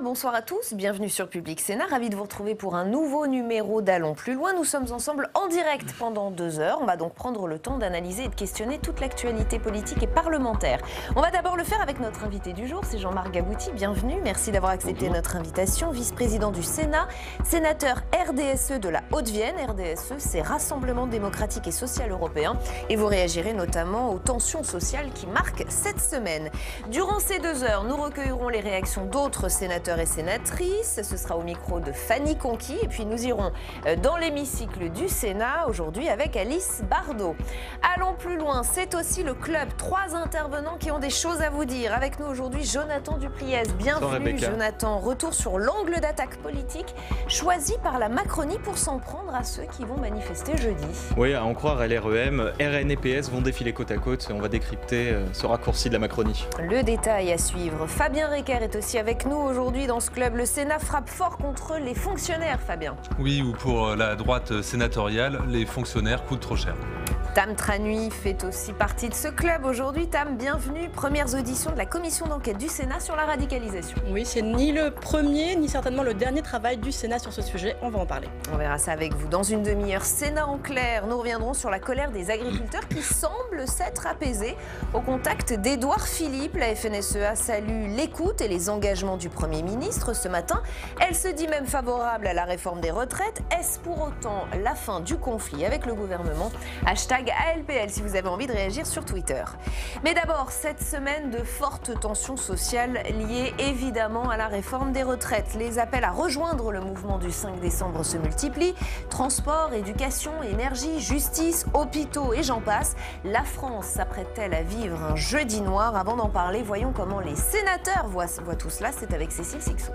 bonsoir à tous, bienvenue sur Public Sénat, ravi de vous retrouver pour un nouveau numéro d'Allons plus loin. Nous sommes ensemble en direct pendant 2 heures. On va donc prendre le temps d'analyser et de questionner toute l'actualité politique et parlementaire. On va d'abord le faire avec notre invité du jour, c'est Jean-Marc Gabouty, bienvenue, merci d'avoir accepté notre invitation, vice-président du Sénat, sénateur RDSE de la Haute-Vienne. RDSE, c'est Rassemblement démocratique et social européen, et vous réagirez notamment aux tensions sociales qui marquent cette semaine. Durant ces 2 heures, nous recueillerons les réactions d'autres sénateurs et sénatrices. Ce sera au micro de Fanny Conquis. Et puis nous irons dans l'hémicycle du Sénat aujourd'hui avec Alice Bardot. Allons plus loin, c'est aussi le club. 3 intervenants qui ont des choses à vous dire. Avec nous aujourd'hui, Jonathan Dupriez. Bienvenue Jonathan. Retour sur l'angle d'attaque politique choisi par la Macronie pour s'en prendre à ceux qui vont manifester jeudi. Oui, à en croire LREM, RN et PS vont défiler côte à côte. On va décrypter ce raccourci de la Macronie. Le détail à suivre. Fabien Recker est aussi avec nous aujourd'hui dans ce club. Le Sénat frappe fort contre les fonctionnaires, Fabien. Oui, ou pour la droite sénatoriale, les fonctionnaires coûtent trop cher. Tam Tranui fait aussi partie de ce club aujourd'hui. Tam, bienvenue. Premières auditions de la commission d'enquête du Sénat sur la radicalisation. Oui, c'est ni le premier, ni certainement le dernier travail du Sénat sur ce sujet. On va en parler. On verra ça avec vous. Dans une demi-heure, Sénat en clair. Nous reviendrons sur la colère des agriculteurs qui semble s'être apaisée au contact d'Édouard Philippe. La FNSEA salue l'écoute et les engagements du Premier ministre ce matin. Elle se dit même favorable à la réforme des retraites. Est-ce pour autant la fin du conflit avec le gouvernement ? #ALPL si vous avez envie de réagir sur Twitter. Mais d'abord, cette semaine de fortes tensions sociales liées évidemment à la réforme des retraites. Les appels à rejoindre le mouvement du 5 décembre se multiplient. Transport, éducation, énergie, justice, hôpitaux et j'en passe. La France s'apprête-t-elle à vivre un jeudi noir ? Avant d'en parler, voyons comment les sénateurs voient tout cela. C'est avec Cécile Sixou.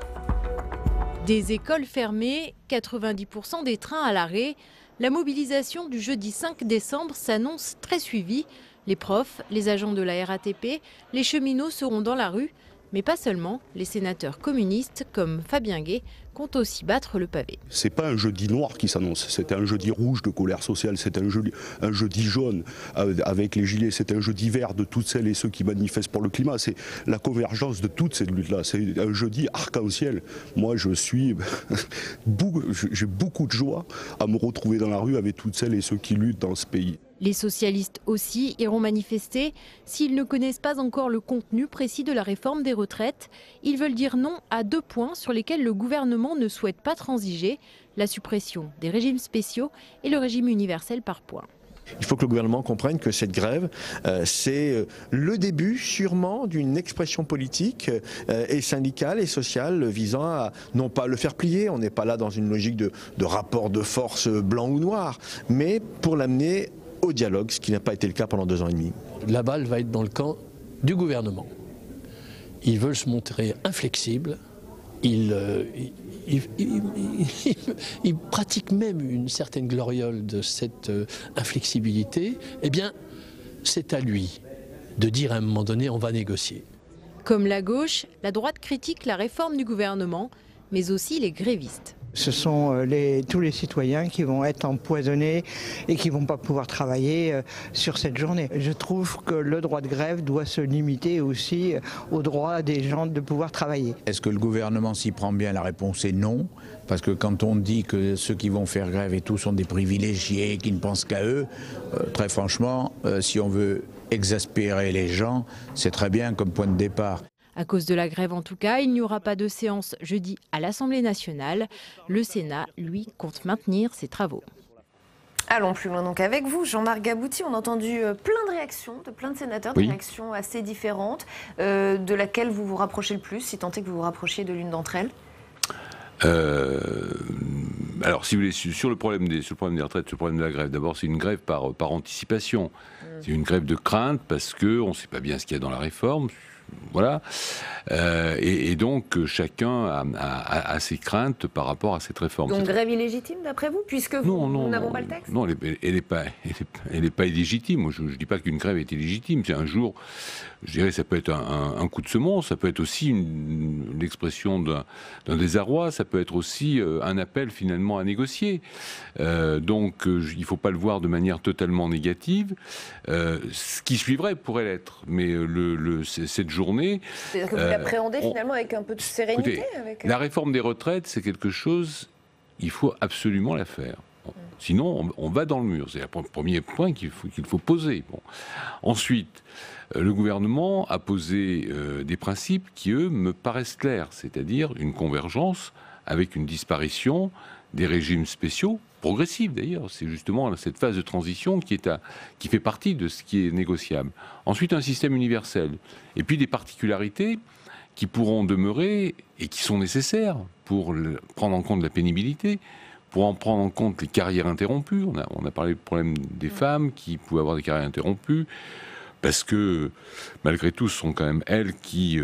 Des écoles fermées, 90% des trains à l'arrêt. La mobilisation du jeudi 5 décembre s'annonce très suivie. Les profs, les agents de la RATP, les cheminots seront dans la rue. Mais pas seulement, les sénateurs communistes comme Fabien Gay comptent aussi battre le pavé. C'est pas un jeudi noir qui s'annonce, c'est un jeudi rouge de colère sociale, c'est un jeudi jaune avec les gilets, c'est un jeudi vert de toutes celles et ceux qui manifestent pour le climat. C'est la convergence de toutes ces luttes-là, c'est un jeudi arc-en-ciel. Moi j'ai beaucoup de joie à me retrouver dans la rue avec toutes celles et ceux qui luttent dans ce pays. Les socialistes aussi iront manifester. S'ils ne connaissent pas encore le contenu précis de la réforme des retraites, ils veulent dire non à 2 points sur lesquels le gouvernement ne souhaite pas transiger, la suppression des régimes spéciaux et le régime universel par points. Il faut que le gouvernement comprenne que cette grève, c'est le début sûrement d'une expression politique et syndicale et sociale visant à non pas le faire plier, on n'est pas là dans une logique de rapport de force blanc ou noir, mais pour l'amener au dialogue, ce qui n'a pas été le cas pendant 2 ans et demi. La balle va être dans le camp du gouvernement. Ils veulent se montrer inflexibles, ils pratiquent même une certaine gloriole de cette inflexibilité. Eh bien, c'est à lui de dire à un moment donné, on va négocier. Comme la gauche, la droite critique la réforme du gouvernement, mais aussi les grévistes. Ce sont tous les citoyens qui vont être empoisonnés et qui ne vont pas pouvoir travailler sur cette journée. Je trouve que le droit de grève doit se limiter aussi au droit des gens de pouvoir travailler. Est-ce que le gouvernement s'y prend bien ? La réponse est non. Parce que quand on dit que ceux qui vont faire grève et tout sont des privilégiés, qui ne pensent qu'à eux, très franchement, si on veut exaspérer les gens, c'est très bien comme point de départ. À cause de la grève en tout cas, il n'y aura pas de séance jeudi à l'Assemblée nationale. Le Sénat, lui, compte maintenir ses travaux. Allons plus loin donc avec vous, Jean-Marc Gabouty. On a entendu plein de réactions, de plein de sénateurs, des réactions assez différentes. De laquelle vous vous rapprochez le plus, si tant est que vous vous rapprochiez de l'une d'entre elles ? Alors, si vous voulez, sur le problème des retraites, sur le problème de la grève, d'abord, c'est une grève par anticipation. C'est une grève de crainte parce qu'on ne sait pas bien ce qu'il y a dans la réforme. Voilà. Et donc, chacun a ses craintes par rapport à cette réforme. Donc, grève illégitime, d'après vous, puisque nous n'avons pas le texte ? Non, elle n'est pas illégitime. Moi, je ne dis pas qu'une grève est illégitime. C'est un jour, je dirais, ça peut être un coup de semonce, ça peut être aussi l'expression d'un désarroi, ça peut être aussi un appel, finalement, à négocier. Donc, il ne faut pas le voir de manière totalement négative. Ce qui suivrait pourrait l'être. Mais cette journée journée. C'est-à-dire que vous l'appréhendez finalement avec un peu de sérénité. Écoutez, la réforme des retraites, c'est quelque chose, il faut absolument la faire. Sinon, on va dans le mur. C'est le premier point qu'il faut poser. Bon. Ensuite, le gouvernement a posé des principes qui, eux, me paraissent clairs, c'est-à-dire une convergence avec une disparition des régimes spéciaux, progressifs d'ailleurs. C'est justement cette phase de transition qui fait partie de ce qui est négociable. Ensuite, un système universel. Et puis des particularités qui pourront demeurer et qui sont nécessaires pour prendre en compte la pénibilité, pour en prendre en compte les carrières interrompues. On a parlé du problème des femmes qui pouvaient avoir des carrières interrompues, parce que, malgré tout, ce sont quand même elles qui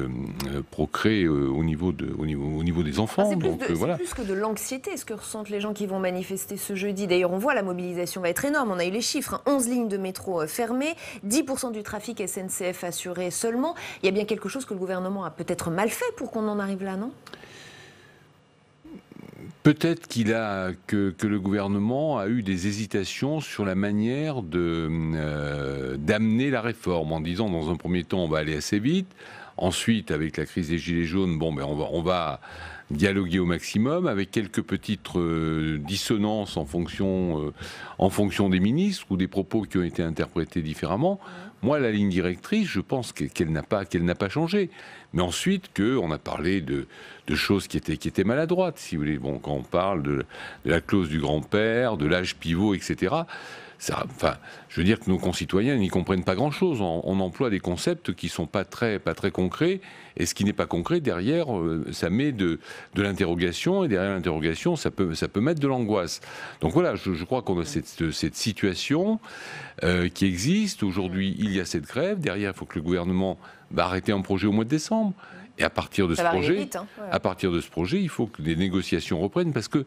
procréent au niveau des enfants. C'est plus que de l'anxiété, ce que ressentent les gens qui vont manifester ce jeudi. D'ailleurs, on voit la mobilisation va être énorme. On a eu les chiffres, 11 lignes de métro fermées, 10% du trafic SNCF assuré seulement. Il y a bien quelque chose que le gouvernement a peut-être mal fait pour qu'on en arrive là, non ? Peut-être que le gouvernement a eu des hésitations sur la manière d'amener la réforme, en disant dans un premier temps on va aller assez vite, ensuite avec la crise des gilets jaunes, on va dialoguer au maximum avec quelques petites dissonances en fonction des ministres ou des propos qui ont été interprétés différemment. Moi, la ligne directrice, je pense qu'elle n'a pas changé. Mais ensuite, on a parlé de choses qui étaient maladroites, si vous voulez. Bon, quand on parle de la clause du grand-père, de l'âge pivot, etc., je veux dire que nos concitoyens n'y comprennent pas grand-chose. On emploie des concepts qui ne sont pas très concrets. Et ce qui n'est pas concret, derrière, ça met de l'interrogation. Et derrière l'interrogation, ça peut mettre de l'angoisse. Donc voilà, je crois qu'on a cette situation qui existe. Aujourd'hui, il y a cette grève. Derrière, il faut que le gouvernement arrêter un projet au mois de décembre. Et à partir de ce projet, il faut que les négociations reprennent. Parce que,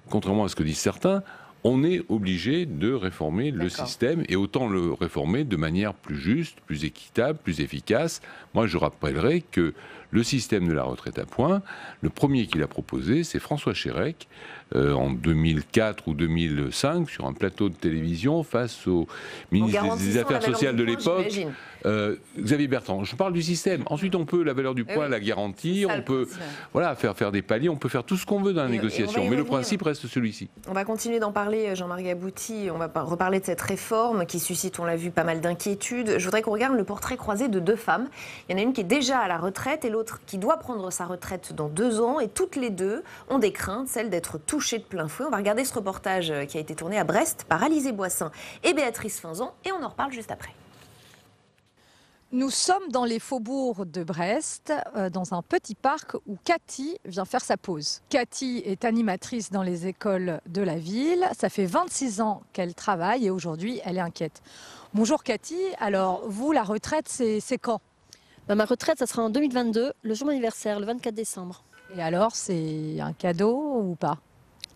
contrairement à ce que disent certains, on est obligé de réformer le système, et autant le réformer de manière plus juste, plus équitable, plus efficace. Moi, je rappellerai que le système de la retraite à points, le premier qui l'a proposé, c'est François Chérèque, en 2004 ou 2005, sur un plateau de télévision, face au ministre des Affaires sociales de l'époque, Xavier Bertrand. Je parle du système. Ensuite, on peut la valeur du point la garantir, on peut faire des paliers, on peut faire tout ce qu'on veut dans la négociation, mais le principe reste celui-ci. On va continuer d'en parler, Jean-Marc Gabouty. On va reparler de cette réforme qui suscite, on l'a vu, pas mal d'inquiétudes. Je voudrais qu'on regarde le portrait croisé de deux femmes. Il y en a une qui est déjà à la retraite et l'autre qui doit prendre sa retraite dans 2 ans. Et toutes les deux ont des craintes, celle d'être touchée de plein fouet. On va regarder ce reportage qui a été tourné à Brest par Alizé Boissin et Béatrice Finzan. Et on en reparle juste après. Nous sommes dans les faubourgs de Brest, dans un petit parc où Cathy vient faire sa pause. Cathy est animatrice dans les écoles de la ville. Ça fait 26 ans qu'elle travaille et aujourd'hui, elle est inquiète. Bonjour Cathy. Alors, vous, la retraite, c'est quand ? Ma retraite, ça sera en 2022, le jour de mon anniversaire, le 24 décembre. Et alors, c'est un cadeau ou pas ?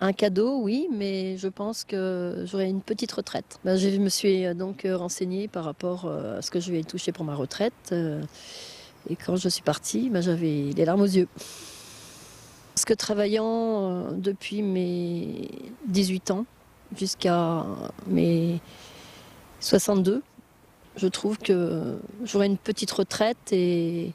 Un cadeau, oui, mais je pense que j'aurai une petite retraite. Je me suis donc renseignée par rapport à ce que je vais toucher pour ma retraite. Et quand je suis partie, j'avais les larmes aux yeux. Parce que travaillant depuis mes 18 ans jusqu'à mes 62, je trouve que j'aurai une petite retraite et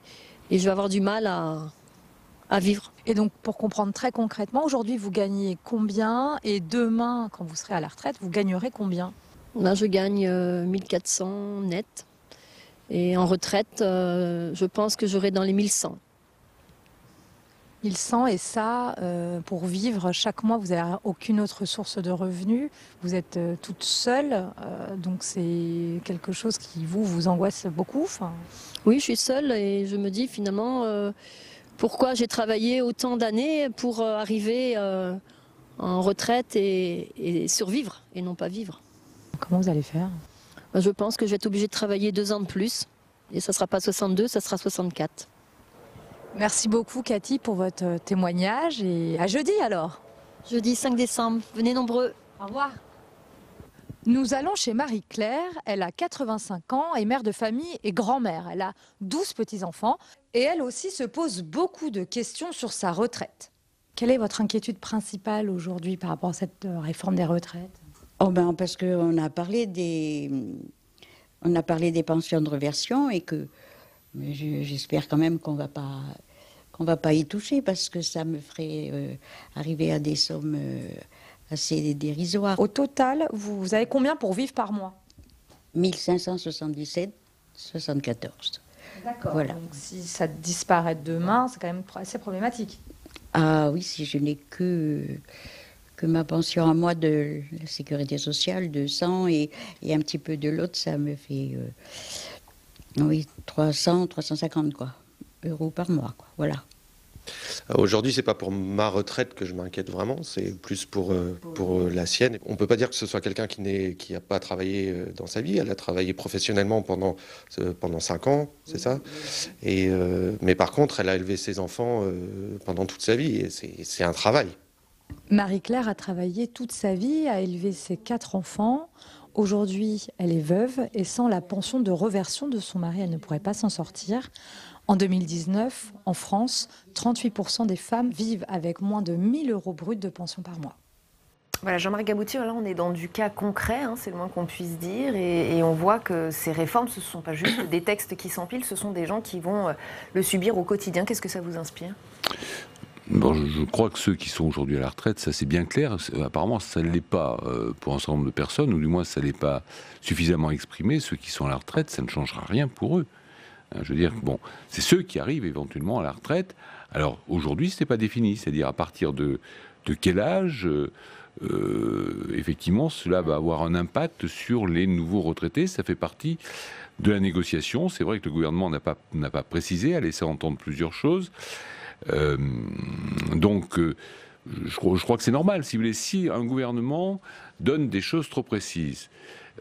je vais avoir du mal à vivre. Et donc, pour comprendre très concrètement, aujourd'hui, vous gagnez combien ? Et demain, quand vous serez à la retraite, vous gagnerez combien ? Là, je gagne 1400 net. Et en retraite, je pense que j'aurai dans les 1100. 1100, et ça, pour vivre chaque mois, vous n'avez aucune autre source de revenus. Vous êtes toute seule, donc c'est quelque chose qui vous angoisse beaucoup. Oui, je suis seule et je me dis finalement... pourquoi j'ai travaillé autant d'années pour arriver en retraite et survivre et non pas vivre. Comment vous allez faire ? Je pense que je vais être obligée de travailler 2 ans de plus. Et ça ne sera pas 62, ça sera 64. Merci beaucoup Cathy pour votre témoignage et à jeudi alors. Jeudi 5 décembre, venez nombreux. Au revoir. Nous allons chez Marie-Claire, elle a 85 ans, est mère de famille et grand-mère. Elle a 12 petits-enfants et elle aussi se pose beaucoup de questions sur sa retraite. Quelle est votre inquiétude principale aujourd'hui par rapport à cette réforme des retraites ? Parce qu'on a parlé des pensions de réversion et que Mais j'espère quand même qu'on va pas y toucher, parce que ça me ferait arriver à des sommes assez dérisoires. Au total, vous avez combien pour vivre par mois? 1577,74. D'accord. Voilà. Donc si ça disparaît demain, c'est quand même assez problématique. Ah oui, si je n'ai que ma pension à moi de la sécurité sociale, de 100 et un petit peu de l'autre, ça me fait 350 euros par mois. Voilà. Aujourd'hui, c'est pas pour ma retraite que je m'inquiète vraiment, c'est plus pour la sienne. On peut pas dire que ce soit quelqu'un qui n'a pas travaillé dans sa vie. Elle a travaillé professionnellement pendant 5 ans, c'est ça. Mais par contre, elle a élevé ses enfants pendant toute sa vie, et c'est un travail. Marie-Claire a travaillé toute sa vie, a élevé ses 4 enfants. Aujourd'hui, elle est veuve et sans la pension de reversion de son mari, elle ne pourrait pas s'en sortir. En 2019, en France, 38% des femmes vivent avec moins de 1 000 euros bruts de pension par mois. Voilà, Jean-Marc Gabouty, là on est dans du cas concret, c'est le moins qu'on puisse dire, et on voit que ces réformes, ce ne sont pas juste des textes qui s'empilent, ce sont des gens qui vont le subir au quotidien. Qu'est-ce que ça vous inspire ? Bon, je crois que ceux qui sont aujourd'hui à la retraite, ça c'est bien clair. Apparemment, ça ne l'est pas pour un certain nombre de personnes, ou du moins ça ne l'est pas suffisamment exprimé. Ceux qui sont à la retraite, ça ne changera rien pour eux. Je veux dire, bon, c'est ceux qui arrivent éventuellement à la retraite. Alors aujourd'hui, ce n'est pas défini, c'est-à-dire à partir de quel âge, effectivement, cela va avoir un impact sur les nouveaux retraités. Ça fait partie de la négociation. C'est vrai que le gouvernement n'a pas précisé, a laissé entendre plusieurs choses. Donc, je crois que c'est normal. Si vous voulez, si un gouvernement donne des choses trop précises,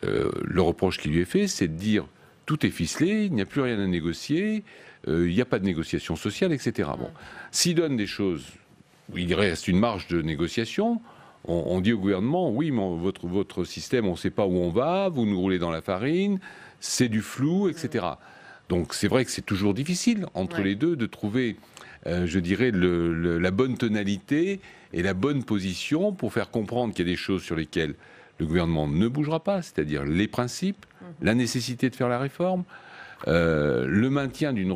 le reproche qui lui est fait, c'est de dire tout est ficelé, il n'y a plus rien à négocier, il n'y a pas de négociation sociale, etc. Bon, s'il donne des choses où il reste une marge de négociation, on dit au gouvernement, oui, mais votre système, on ne sait pas où on va, vous nous roulez dans la farine, c'est du flou, etc. Donc c'est vrai que c'est toujours difficile entre les deux de trouver, je dirais, la bonne tonalité et la bonne position pour faire comprendre qu'il y a des choses sur lesquelles le gouvernement ne bougera pas, c'est-à-dire les principes, la nécessité de faire la réforme, le maintien d'une...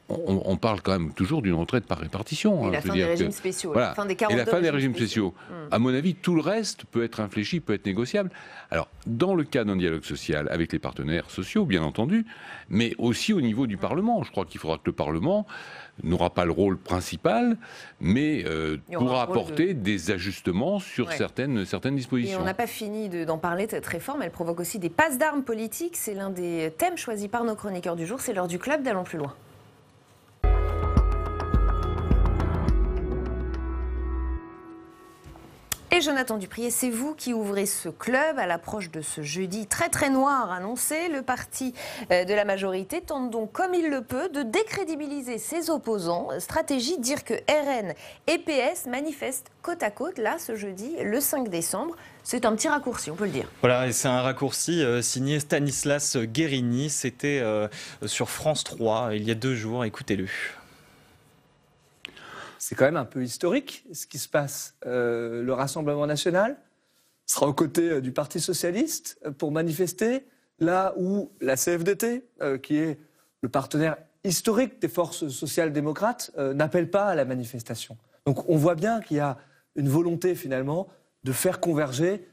On parle quand même toujours d'une retraite par répartition. Et la fin des régimes spéciaux. Voilà. La fin des 42 et la fin des régimes spéciaux. À mon avis, tout le reste peut être infléchi, peut être négociable. Alors, dans le cas d'un dialogue social avec les partenaires sociaux, bien entendu, mais aussi au niveau du Parlement. Je crois qu'il faudra que le Parlement n'aura pas le rôle principal, mais pourra apporter des ajustements sur certaines dispositions. Et on n'a pas fini d'en parler de cette réforme. Elle provoque aussi des passes d'armes politiques. C'est l'un des thèmes choisis par nos chroniqueurs du jour. C'est l'heure du club d'Allons plus loin. Et Jonathan Dupriez, c'est vous qui ouvrez ce club à l'approche de ce jeudi très très noir annoncé. Le parti de la majorité tente donc comme il le peut de décrédibiliser ses opposants. Stratégie, dire que RN et PS manifestent côte à côte, là, ce jeudi, le 5 décembre. C'est un petit raccourci, on peut le dire. Voilà, et c'est un raccourci signé Stanislas Guérini. C'était sur France 3 il y a 2 jours. Écoutez-le. C'est quand même un peu historique ce qui se passe. Le Rassemblement national sera aux côtés du Parti socialiste pour manifester là où la CFDT, qui est le partenaire historique des forces social-démocrates, n'appelle pas à la manifestation. Donc on voit bien qu'il y a une volonté finalement de faire converger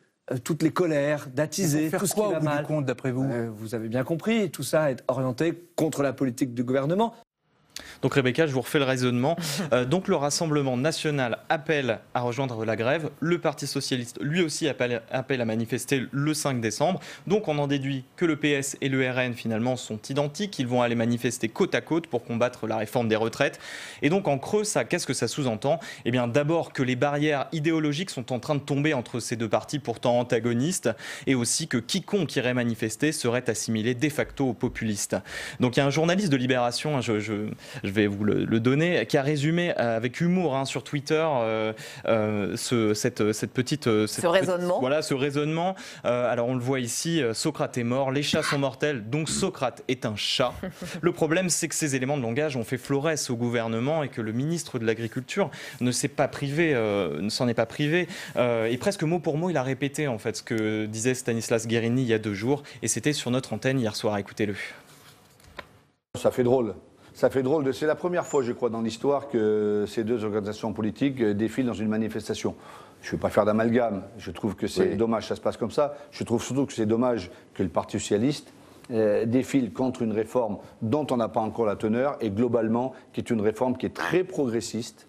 toutes les colères, d'attiser tout ce qui va mal. Au bout du compte, d'après vous vous avez bien compris, tout ça est orienté contre la politique du gouvernement. Donc Rebecca, je vous refais le raisonnement. Donc le Rassemblement national appelle à rejoindre la grève. Le Parti socialiste, lui aussi, appelle à manifester le 5 décembre. Donc on en déduit que le PS et le RN, finalement, sont identiques. Ils vont aller manifester côte à côte pour combattre la réforme des retraites. Et donc en creux, qu'est-ce que ça sous-entend ? Eh bien d'abord que les barrières idéologiques sont en train de tomber entre ces deux partis pourtant antagonistes, et aussi que quiconque irait manifester serait assimilé de facto aux populistes. Donc il y a un journaliste de Libération, je vais vous le donner, qui a résumé avec humour sur Twitter ce raisonnement. Voilà, ce raisonnement. Alors on le voit ici, Socrate est mort, les chats sont mortels, donc Socrate est un chat. Le problème, c'est que ces éléments de langage ont fait florès au gouvernement et que le ministre de l'Agriculture ne s'en est pas privé. Et presque mot pour mot, il a répété en fait ce que disait Stanislas Guérini il y a 2 jours, et c'était sur notre antenne hier soir. Écoutez-le. Ça fait drôle. C'est la première fois, je crois, dans l'histoire que ces deux organisations politiques défilent dans une manifestation. Je ne vais pas faire d'amalgame. Je trouve que c'est dommage que ça se passe comme ça. Je trouve surtout que c'est dommage que le Parti socialiste défile contre une réforme dont on n'a pas encore la teneur et globalement, qui est une réforme qui est très progressiste.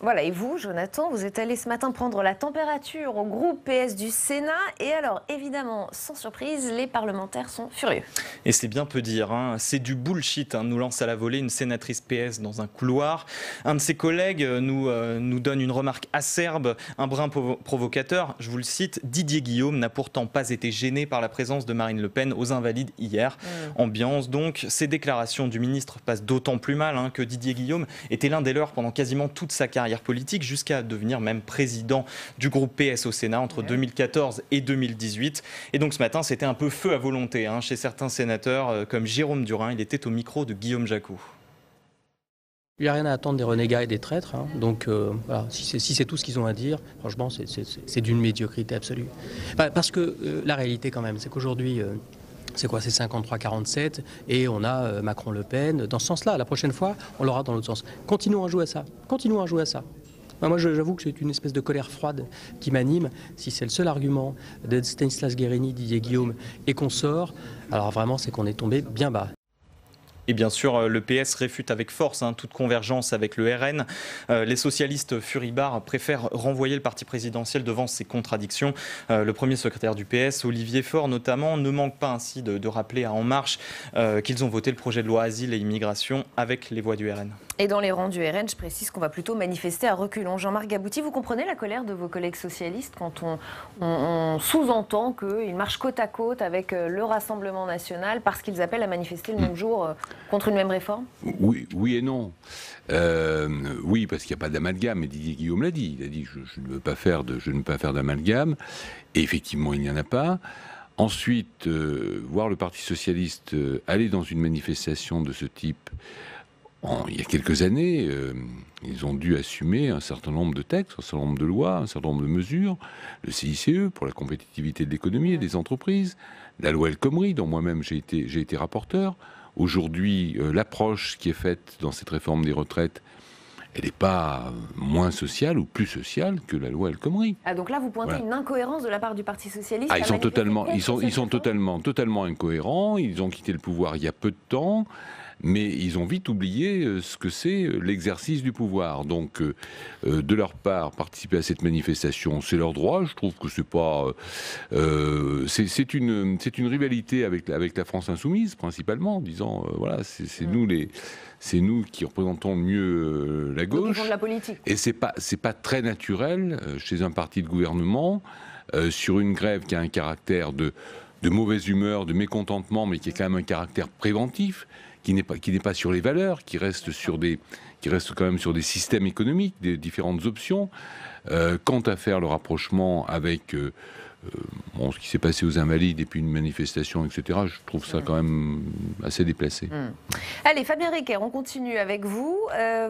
Voilà, et vous, Jonathan, vous êtes allé ce matin prendre la température au groupe PS du Sénat. Et alors, évidemment, sans surprise, les parlementaires sont furieux. Et c'est bien peu dire, hein. C'est du bullshit, hein, nous lance à la volée une sénatrice PS dans un couloir. Un de ses collègues nous donne une remarque acerbe, un brin provocateur. Je vous le cite, Didier Guillaume n'a pourtant pas été gêné par la présence de Marine Le Pen aux Invalides hier. Ambiance donc, ces déclarations du ministre passent d'autant plus mal, hein, que Didier Guillaume était l'un des leurs pendant quasiment toute sa carrière politique, jusqu'à devenir même président du groupe PS au Sénat entre 2014 et 2018. Et donc ce matin, c'était un peu feu à volonté, hein, chez certains sénateurs comme Jérôme Durain. Il était au micro de Guillaume Jacot. Il n'y a rien à attendre des renégats et des traîtres. Hein. Donc voilà, si c'est tout ce qu'ils ont à dire, franchement, c'est d'une médiocrité absolue. Enfin, parce que la réalité quand même, c'est qu'aujourd'hui... c'est quoi, c'est 53-47 et on a Macron-Le Pen dans ce sens-là. La prochaine fois, on l'aura dans l'autre sens. Continuons à jouer à ça. Continuons à jouer à ça. Moi, j'avoue que c'est une espèce de colère froide qui m'anime. Si c'est le seul argument de Stanislas Guerini, Didier Guillaume et qu'on sort, alors vraiment, c'est qu'on est tombé bien bas. Et bien sûr, le PS réfute avec force, hein, toute convergence avec le RN. Les socialistes furibards préfèrent renvoyer le parti présidentiel devant ces contradictions. Le premier secrétaire du PS, Olivier Faure notamment, ne manque pas ainsi de rappeler à En Marche qu'ils ont voté le projet de loi Asile et Immigration avec les voix du RN. Et dans les rangs du RN, je précise qu'on va plutôt manifester à reculons. Jean-Marc Gabouty, vous comprenez la colère de vos collègues socialistes quand on sous-entend qu'ils marchent côte à côte avec le Rassemblement national parce qu'ils appellent à manifester le même jour contre une même réforme ? Oui et non. Oui, parce qu'il n'y a pas d'amalgame, et Didier Guillaume l'a dit. Il a dit je ne veux pas faire d'amalgame, et effectivement il n'y en a pas. Ensuite, voir le Parti socialiste aller dans une manifestation de ce type, il y a quelques années, ils ont dû assumer un certain nombre de textes, un certain nombre de lois, un certain nombre de mesures, le CICE pour la compétitivité de l'économie et des entreprises, la loi El Khomri dont moi-même j'ai été rapporteur. Aujourd'hui, l'approche qui est faite dans cette réforme des retraites, elle n'est pas moins sociale ou plus sociale que la loi El Khomri. Ah, donc là, vous pointez une incohérence de la part du Parti socialiste. Ils sont totalement incohérents. Ils ont quitté le pouvoir il y a peu de temps, mais ils ont vite oublié ce que c'est l'exercice du pouvoir. Donc, de leur part, participer à cette manifestation, c'est leur droit. Je trouve que c'est pas... c'est une rivalité avec la France insoumise, principalement, en disant, voilà, c'est nous qui représentons le mieux la gauche. Donc, ils font de la politique. Et c'est pas très naturel chez un parti de gouvernement, sur une grève qui a un caractère de mauvaise humeur, de mécontentement, mais qui a quand même un caractère préventif, qui n'est pas sur les valeurs, qui reste quand même sur des systèmes économiques, des différentes options. Quant à faire le rapprochement avec ce qui s'est passé aux Invalides et puis une manifestation, etc., je trouve ça quand même assez déplacé. Allez, Fabien Recker, on continue avec vous.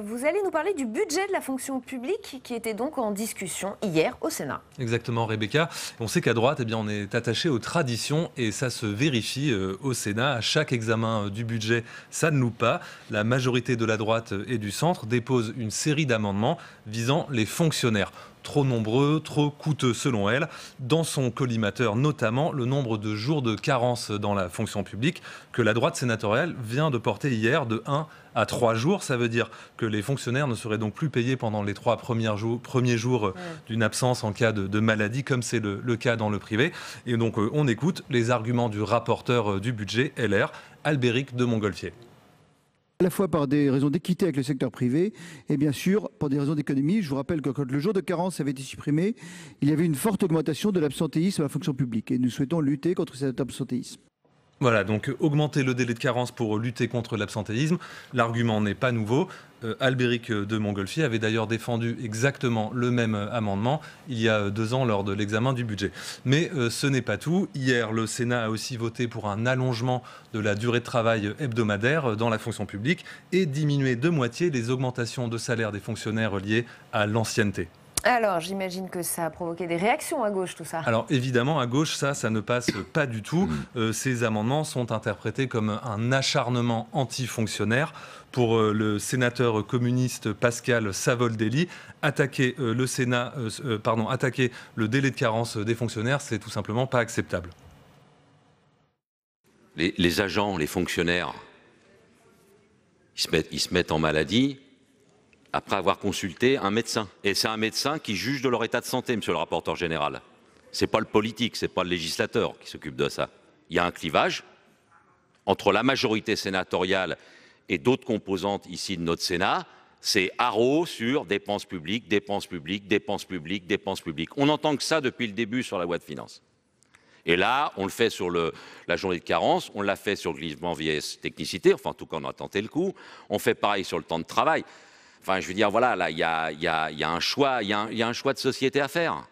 Vous allez nous parler du budget de la fonction publique qui était donc en discussion hier au Sénat. Exactement, Rebecca. On sait qu'à droite, on est attaché aux traditions et ça se vérifie au Sénat. À chaque examen du budget, ça ne loupe pas. La majorité de la droite et du centre dépose une série d'amendements visant les fonctionnaires. Trop nombreux, trop coûteux selon elle. Dans son collimateur, notamment le nombre de jours de carence dans la fonction publique que la droite sénatoriale vient de porter hier de 1 à 3 jours. Ça veut dire que les fonctionnaires ne seraient donc plus payés pendant les 3 premiers jours d'une absence en cas de maladie, comme c'est le cas dans le privé. Et donc on écoute les arguments du rapporteur du budget LR, Albéric de Montgolfier. À la fois par des raisons d'équité avec le secteur privé et bien sûr pour des raisons d'économie. Je vous rappelle que quand le jour de carence avait été supprimé, il y avait une forte augmentation de l'absentéisme à la fonction publique et nous souhaitons lutter contre cet absentéisme. Voilà, donc augmenter le délai de carence pour lutter contre l'absentéisme, l'argument n'est pas nouveau. Albéric de Montgolfier avait d'ailleurs défendu exactement le même amendement il y a 2 ans lors de l'examen du budget. Mais ce n'est pas tout. Hier, le Sénat a aussi voté pour un allongement de la durée de travail hebdomadaire dans la fonction publique et diminuer de moitié les augmentations de salaire des fonctionnaires liées à l'ancienneté. Alors, j'imagine que ça a provoqué des réactions à gauche, tout ça. Alors évidemment, à gauche, ça ne passe pas du tout. Ces amendements sont interprétés comme un acharnement anti-fonctionnaire. Pour le sénateur communiste Pascal Savoldelli, attaquer attaquer le délai de carence des fonctionnaires, c'est tout simplement pas acceptable. Les agents, les fonctionnaires, ils se mettent en maladie après avoir consulté un médecin. Et c'est un médecin qui juge de leur état de santé, monsieur le rapporteur général. C'est pas le politique, c'est pas le législateur qui s'occupe de ça. Il y a un clivage entre la majorité sénatoriale et d'autres composantes ici de notre Sénat. C'est haro sur dépenses publiques, dépenses publiques, dépenses publiques, dépenses publiques. On n'entend que ça depuis le début sur la loi de finances. Et là, on le fait sur la journée de carence, on l'a fait sur le glissement vieillesse technicité, enfin en tout cas on a tenté le coup, on fait pareil sur le temps de travail. Enfin je veux dire, voilà, là il y a un choix de société à faire.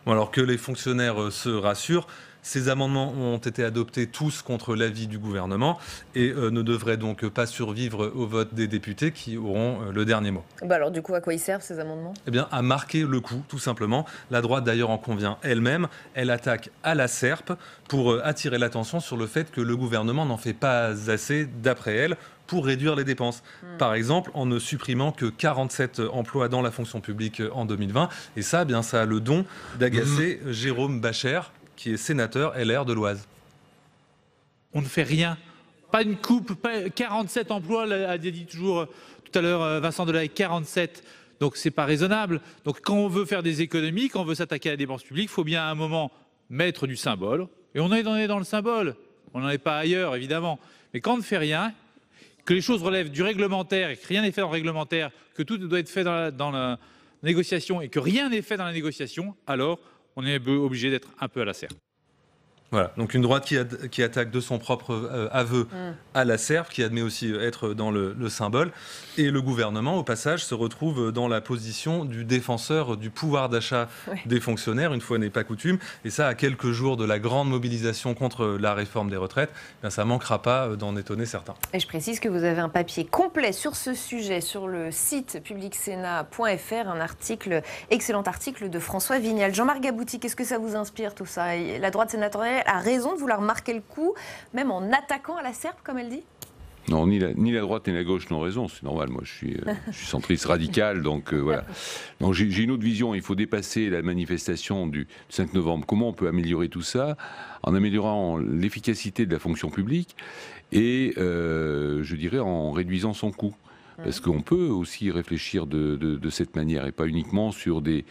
Bon, alors que les fonctionnaires se rassurent, ces amendements ont été adoptés tous contre l'avis du gouvernement et ne devraient donc pas survivre au vote des députés qui auront le dernier mot. Bah alors du coup, à quoi ils servent ces amendements ? Eh bien, à marquer le coup, tout simplement. La droite d'ailleurs en convient elle-même. Elle attaque à la SERP pour attirer l'attention sur le fait que le gouvernement n'en fait pas assez, d'après elle, pour réduire les dépenses. Par exemple, en ne supprimant que 47 emplois dans la fonction publique en 2020. Et ça, eh bien, ça a le don d'agacer Jérôme Bacher, qui est sénateur LR de l'Oise. On ne fait rien. Pas une coupe, pas 47 emplois, a dit toujours tout à l'heure Vincent Delahaye, 47. Donc c'est pas raisonnable. Donc quand on veut faire des économies, quand on veut s'attaquer à la dépense publique, il faut bien à un moment mettre du symbole. Et on est dans le symbole. On n'en est pas ailleurs, évidemment. Mais quand on ne fait rien, que les choses relèvent du réglementaire et que rien n'est fait dans le réglementaire, que tout doit être fait dans la négociation et que rien n'est fait dans la négociation, alors on est obligé d'être un peu à la serre. Voilà, donc une droite qui attaque de son propre aveu à la SERP, qui admet aussi être dans le symbole. Et le gouvernement, au passage, se retrouve dans la position du défenseur du pouvoir d'achat des fonctionnaires, une fois n'est pas coutume. Et ça, à quelques jours de la grande mobilisation contre la réforme des retraites, bien, ça ne manquera pas d'en étonner certains. Et je précise que vous avez un papier complet sur ce sujet sur le site publicsénat.fr, un excellent article de François Vignal. Jean-Marc Gabouty, qu'est-ce que ça vous inspire tout ça ? La droite sénatoriale a raison de vouloir marquer le coup, même en attaquant à la SERP, comme elle dit ? Non, ni la droite ni la gauche n'ont raison, c'est normal. Moi, je suis centriste radical, donc voilà. Donc, j'ai une autre vision. Il faut dépasser la manifestation du 5 novembre. Comment on peut améliorer tout ça ? En améliorant l'efficacité de la fonction publique et, je dirais, en réduisant son coût. Parce qu'on peut aussi réfléchir de cette manière et pas uniquement sur des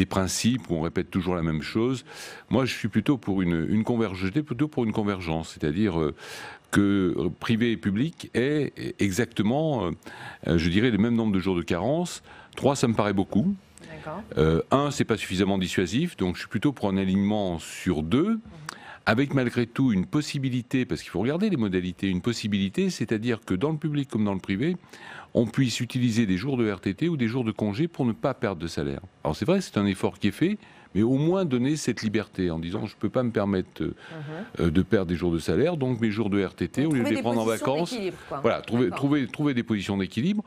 principes où on répète toujours la même chose. Moi, je suis plutôt pour une convergence, c'est-à-dire que privé et public aient exactement, je dirais, le même nombre de jours de carence. 3, ça me paraît beaucoup. 1, c'est pas suffisamment dissuasif, donc je suis plutôt pour un alignement sur 2. Avec malgré tout une possibilité, parce qu'il faut regarder les modalités, une possibilité, c'est-à-dire que dans le public comme dans le privé, on puisse utiliser des jours de RTT ou des jours de congé pour ne pas perdre de salaire. Alors c'est vrai, c'est un effort qui est fait, mais au moins donner cette liberté en disant je ne peux pas me permettre de perdre des jours de salaire, donc mes jours de RTT, au lieu de les prendre en vacances, voilà, trouver des positions d'équilibre,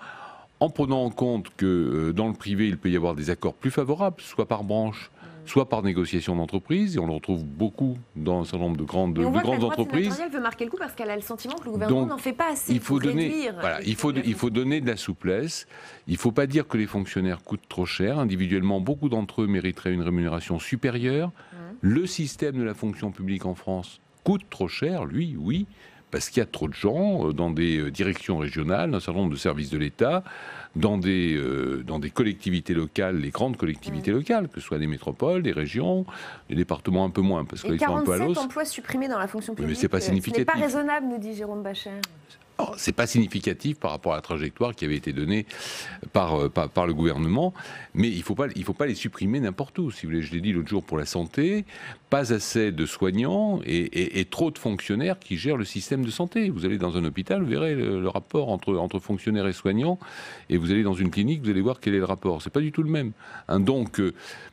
en prenant en compte que dans le privé, il peut y avoir des accords plus favorables, soit par branche, soit par négociation d'entreprise, et on le retrouve beaucoup dans un certain nombre de grandes entreprises. Elle veut marquer le coup parce qu'elle a le sentiment que le gouvernement n'en fait pas assez pour réduire. Voilà, il faut donner de la souplesse. Il ne faut pas dire que les fonctionnaires coûtent trop cher. Individuellement, beaucoup d'entre eux mériteraient une rémunération supérieure. Le système de la fonction publique en France coûte trop cher, lui, oui, parce qu'il y a trop de gens dans des directions régionales, dans un certain nombre de services de l'État, dans des collectivités locales, les grandes collectivités locales, que ce soit des métropoles, des régions, des départements un peu moins, parce qu'ils sont un peu à l'os. 47 emplois supprimés dans la fonction publique, mais c'est pas significatif. Ce n'est pas raisonnable, nous dit Jérôme Bacher. Ce n'est pas significatif par rapport à la trajectoire qui avait été donnée par le gouvernement, mais il faut pas les supprimer n'importe où. Si vous voulez, je l'ai dit l'autre jour pour la santé, pas assez de soignants et trop de fonctionnaires qui gèrent le système de santé. Vous allez dans un hôpital, vous verrez le rapport entre fonctionnaires et soignants, et vous allez dans une clinique, vous allez voir quel est le rapport. C'est pas du tout le même. Donc,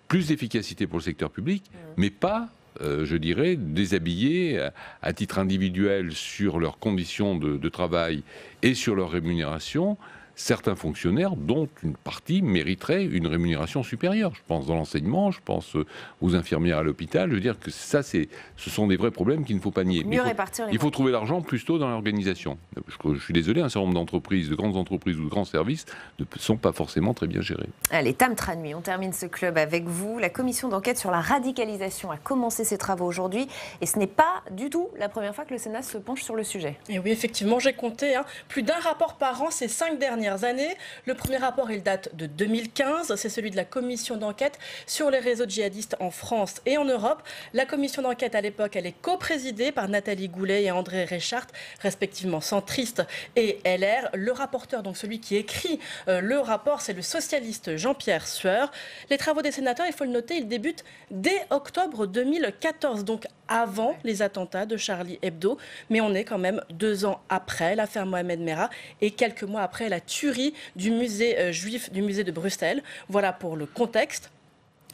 plus d'efficacité pour le secteur public, mais pas je dirais, déshabillés à titre individuel sur leurs conditions de travail et sur leur rémunération. certains fonctionnaires dont une partie mériterait une rémunération supérieure. Je pense dans l'enseignement, je pense aux infirmières à l'hôpital. Je veux dire que ça, ce sont des vrais problèmes qu'il ne faut pas nier. Mieux répartir les il faut trouver l'argent plus tôt dans l'organisation. Je suis désolé, un certain nombre d'entreprises, de grandes entreprises ou de grands services ne sont pas forcément très bien gérés. Allez, Tam Tranui, on termine ce club avec vous. La commission d'enquête sur la radicalisation a commencé ses travaux aujourd'hui et ce n'est pas du tout la première fois que le Sénat se penche sur le sujet. Et oui, effectivement, j'ai compté plus d'un rapport par an ces 5 dernières années. Le premier rapport, il date de 2015. C'est celui de la commission d'enquête sur les réseaux djihadistes en France et en Europe. La commission d'enquête, à l'époque, elle est coprésidée par Nathalie Goulet et André Reichardt, respectivement centristes et LR. Le rapporteur, donc celui qui écrit le rapport, c'est le socialiste Jean-Pierre Sueur. Les travaux des sénateurs, il faut le noter, ils débutent dès octobre 2014, donc avant les attentats de Charlie Hebdo. Mais on est quand même 2 ans après l'affaire Mohamed Merah et quelques mois après la tuerie du musée juif du musée de Bruxelles. Voilà pour le contexte.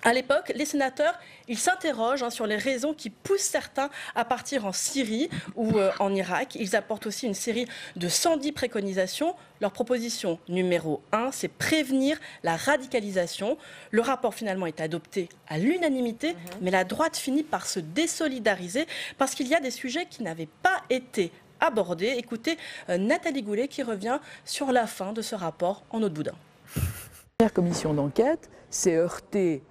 À l'époque, les sénateurs, ils s'interrogent sur les raisons qui poussent certains à partir en Syrie ou en Irak. Ils apportent aussi une série de 110 préconisations. Leur proposition numéro 1, c'est prévenir la radicalisation. Le rapport finalement est adopté à l'unanimité, mais la droite finit par se désolidariser parce qu'il y a des sujets qui n'avaient pas été abordés. Écoutez Nathalie Goulet qui revient sur la fin de ce rapport en eau de boudin. La commission d'enquête s'est heurtée.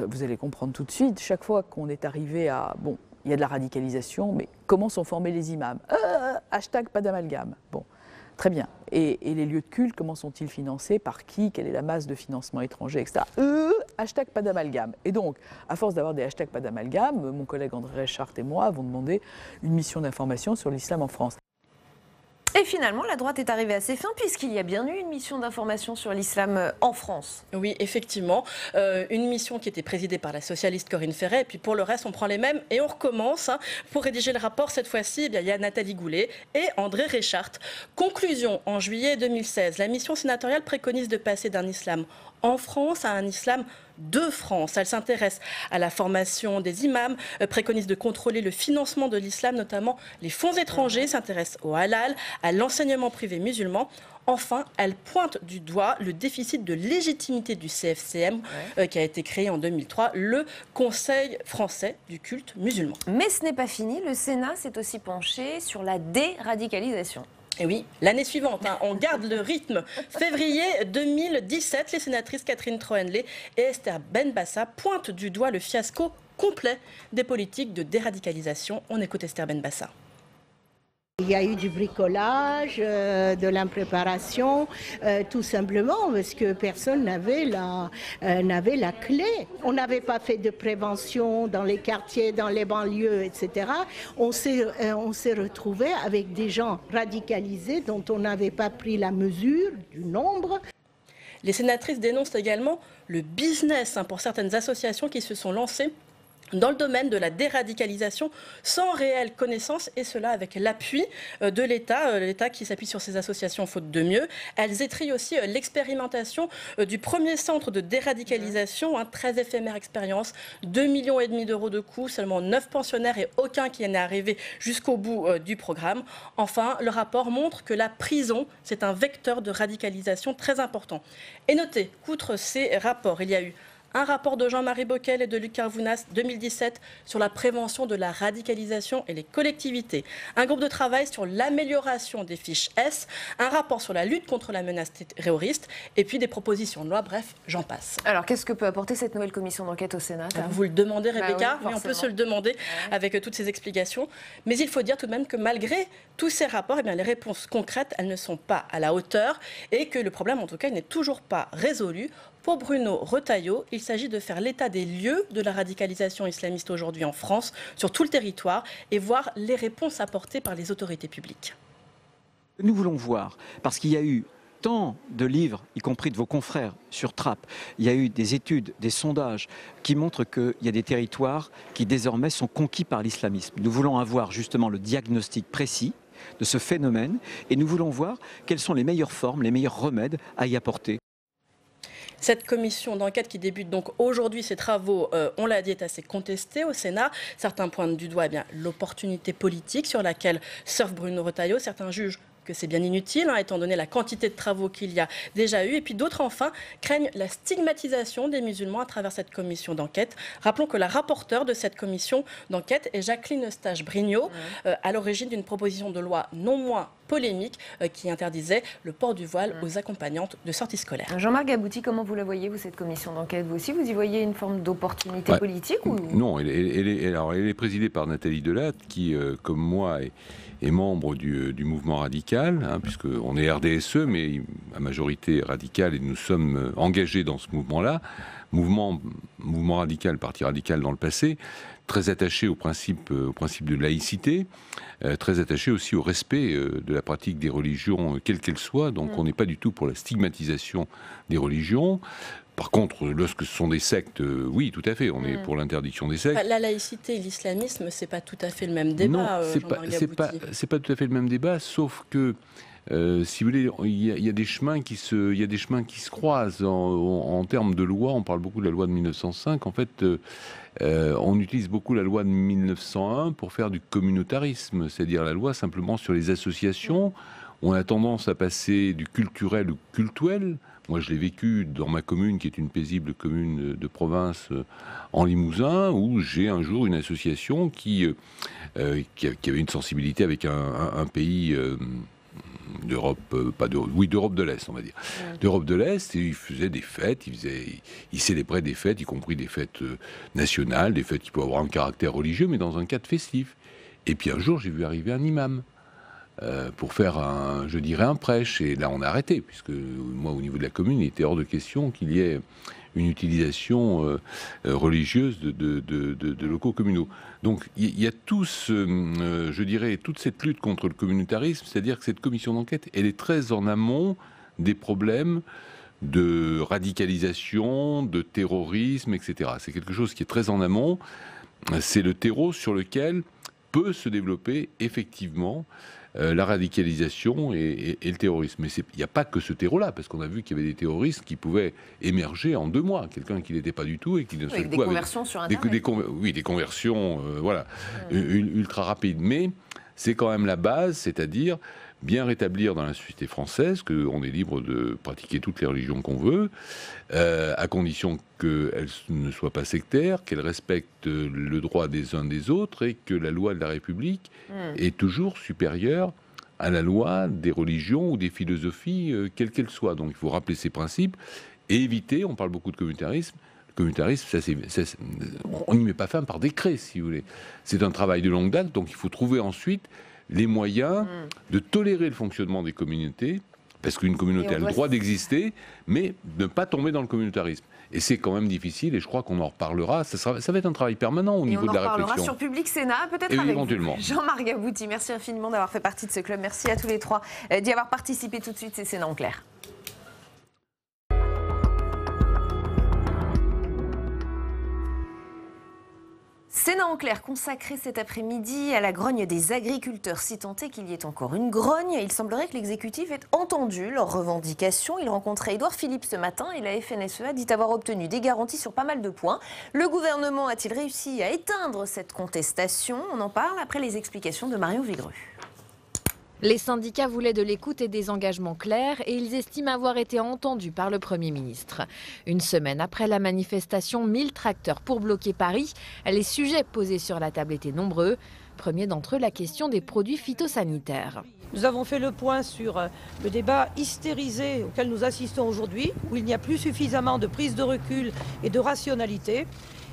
Vous allez comprendre tout de suite, chaque fois qu'on est arrivé à... Bon, il y a de la radicalisation, mais comment sont formés les imams ? Hashtag pas d'amalgame. Bon, très bien. Et les lieux de culte, comment sont-ils financés ? Par qui ? Quelle est la masse de financement étranger, etc. Hashtag pas d'amalgame. Et donc, à force d'avoir des hashtags pas d'amalgame, mon collègue André Reichardt et moi avons demandé une mission d'information sur l'islam en France. Et finalement, la droite est arrivée à ses fins puisqu'il y a bien eu une mission d'information sur l'islam en France. Oui, effectivement. Une mission qui était présidée par la socialiste Corinne Ferret. Et puis pour le reste, on prend les mêmes et on recommence. Pour rédiger le rapport, cette fois-ci, il y a Nathalie Goulet et André Reichardt. Conclusion, en juillet 2016, la mission sénatoriale préconise de passer d'un islam en France à un islam de France. Elle s'intéresse à la formation des imams, préconise de contrôler le financement de l'islam, notamment les fonds étrangers, s'intéresse au halal, à l'enseignement privé musulman. Enfin, elle pointe du doigt le déficit de légitimité du CFCM qui a été créé en 2003, le Conseil français du culte musulman. Mais ce n'est pas fini, le Sénat s'est aussi penché sur la déradicalisation. Et oui, l'année suivante, on garde le rythme. Février 2017, les sénatrices Catherine Troendlé et Esther Benbassa pointent du doigt le fiasco complet des politiques de déradicalisation. On écoute Esther Benbassa. Il y a eu du bricolage, de l'impréparation, tout simplement parce que personne n'avait la clé. On n'avait pas fait de prévention dans les quartiers, dans les banlieues, etc. On s'est retrouvé avec des gens radicalisés dont on n'avait pas pris la mesure du nombre. Les sénatrices dénoncent également le business pour certaines associations qui se sont lancées dans le domaine de la déradicalisation sans réelle connaissance et cela avec l'appui de l'État, l'État qui s'appuie sur ces associations faute de mieux. Elles étrillent aussi l'expérimentation du premier centre de déradicalisation, très éphémère expérience, 2,5 millions d'euros de coût, seulement 9 pensionnaires et aucun qui en est arrivé jusqu'au bout du programme. Enfin, le rapport montre que la prison, c'est un vecteur de radicalisation très important. Et notez qu'outre ces rapports, il y a eu un rapport de Jean-Marie Bockel et de Luc Carvounas 2017 sur la prévention de la radicalisation et les collectivités. Un groupe de travail sur l'amélioration des fiches S. Un rapport sur la lutte contre la menace terroriste. Et puis des propositions de loi. Bref, j'en passe. Alors, qu'est-ce que peut apporter cette nouvelle commission d'enquête au Sénat ? Vous le demandez, Rebecca, oui, mais on peut se le demander avec toutes ces explications. Mais il faut dire tout de même que malgré tous ces rapports, les réponses concrètes, elles ne sont pas à la hauteur. Et que le problème, en tout cas, il n'est toujours pas résolu. Pour Bruno Retailleau, il s'agit de faire l'état des lieux de la radicalisation islamiste aujourd'hui en France, sur tout le territoire, et voir les réponses apportées par les autorités publiques. Nous voulons voir, parce qu'il y a eu tant de livres, y compris de vos confrères sur Trapp, il y a eu des études, des sondages qui montrent qu'il y a des territoires qui désormais sont conquis par l'islamisme. Nous voulons avoir justement le diagnostic précis de ce phénomène et nous voulons voir quelles sont les meilleures formes, les meilleurs remèdes à y apporter. Cette commission d'enquête qui débute donc aujourd'hui, ses travaux, on l'a dit, est assez contestée au Sénat. Certains pointent du doigt l'opportunité politique sur laquelle surfe Bruno Retailleau. Certains jugent que c'est bien inutile, étant donné la quantité de travaux qu'il y a déjà eu. Et puis d'autres, enfin, craignent la stigmatisation des musulmans à travers cette commission d'enquête. Rappelons que la rapporteure de cette commission d'enquête est Jacqueline Eustache-Brinio, à l'origine d'une proposition de loi non moins polémique qui interdisait le port du voile aux accompagnantes de sorties scolaires. Jean-Marc Gabouty, comment vous la voyez, vous, cette commission d'enquête? Vous aussi, vous y voyez une forme d'opportunité politique ou... Non, elle est présidée par Nathalie Delatte, qui, comme moi, est membre du mouvement radical, puisqu'on est RDSE, mais à majorité radicale, et nous sommes engagés dans ce mouvement-là. Mouvement radical, parti radical dans le passé, très attaché au principe de laïcité, très attaché aussi au respect de la pratique des religions, quelle qu'elle soit. Donc on n'est pas du tout pour la stigmatisation des religions. Par contre, lorsque ce sont des sectes, oui, tout à fait, on est pour l'interdiction des sectes. La laïcité et l'islamisme, c'est pas tout à fait le même débat. Non, c'est pas tout à fait le même débat, sauf que si vous voulez, il y a des chemins qui se croisent en termes de loi. On parle beaucoup de la loi de 1905. En fait, on utilise beaucoup la loi de 1901 pour faire du communautarisme, c'est-à-dire la loi simplement sur les associations. On a tendance à passer du culturel au cultuel. Moi, je l'ai vécu dans ma commune, qui est une paisible commune de province en Limousin, où j'ai un jour une association qui avait une sensibilité avec un pays d'Europe, d'Europe de l'Est, on va dire. D'Europe de l'Est, et ils faisaient des fêtes, ils célébraient des fêtes, y compris des fêtes nationales, des fêtes qui peuvent avoir un caractère religieux, mais dans un cadre festif. Et puis un jour, j'ai vu arriver un imam pour faire un prêche, et là on a arrêté, puisque moi, au niveau de la commune, il était hors de question qu'il y ait une utilisation religieuse de locaux communaux. Donc il y a toute cette lutte contre le communautarisme, c'est-à-dire que cette commission d'enquête, elle est très en amont des problèmes de radicalisation, de terrorisme, etc. C'est quelque chose qui est très en amont. C'est le terreau sur lequel peut se développer effectivement la radicalisation et le terrorisme. Mais il n'y a pas que ce terreau-là, parce qu'on a vu qu'il y avait des terroristes qui pouvaient émerger en 2 mois. Quelqu'un qui n'était pas du tout et qui ne avec des conversions sur Internet. Des conversions ultra rapides. Mais c'est quand même la base, c'est-à-dire bien rétablir dans la société française qu'on est libre de pratiquer toutes les religions qu'on veut, à condition qu'elles ne soient pas sectaires, qu'elles respectent le droit des uns des autres et que la loi de la République est toujours supérieure à la loi des religions ou des philosophies, quelles qu'elles soient. Donc il faut rappeler ces principes et éviter, on parle beaucoup de communautarisme, le communautarisme, on n'y met pas fin par décret, si vous voulez. C'est un travail de longue date, donc il faut trouver ensuite les moyens de tolérer le fonctionnement des communautés, parce qu'une communauté a le droit d'exister, mais ne pas tomber dans le communautarisme. Et c'est quand même difficile, et je crois qu'on en reparlera. Ça va être un travail permanent au niveau de la réflexion. On en reparlera sur Public Sénat, peut-être avec éventuellement. Jean-Marc Gabouty, merci infiniment d'avoir fait partie de ce club. Merci à tous les trois d'y avoir participé. Tout de suite, c'est Sénat en clair. Sénat en clair consacré cet après-midi à la grogne des agriculteurs, si tant est qu'il y ait encore une grogne. Il semblerait que l'exécutif ait entendu leurs revendications. Il rencontrait Édouard Philippe ce matin et la FNSEA dit avoir obtenu des garanties sur pas mal de points. Le gouvernement a-t-il réussi à éteindre cette contestation? On en parle après les explications de Marion Vigru. Les syndicats voulaient de l'écoute et des engagements clairs et ils estiment avoir été entendus par le Premier ministre. Une semaine après la manifestation, 1000 tracteurs pour bloquer Paris. Les sujets posés sur la table étaient nombreux. Premier d'entre eux, la question des produits phytosanitaires. Nous avons fait le point sur le débat hystérisé auquel nous assistons aujourd'hui, où il n'y a plus suffisamment de prise de recul et de rationalité.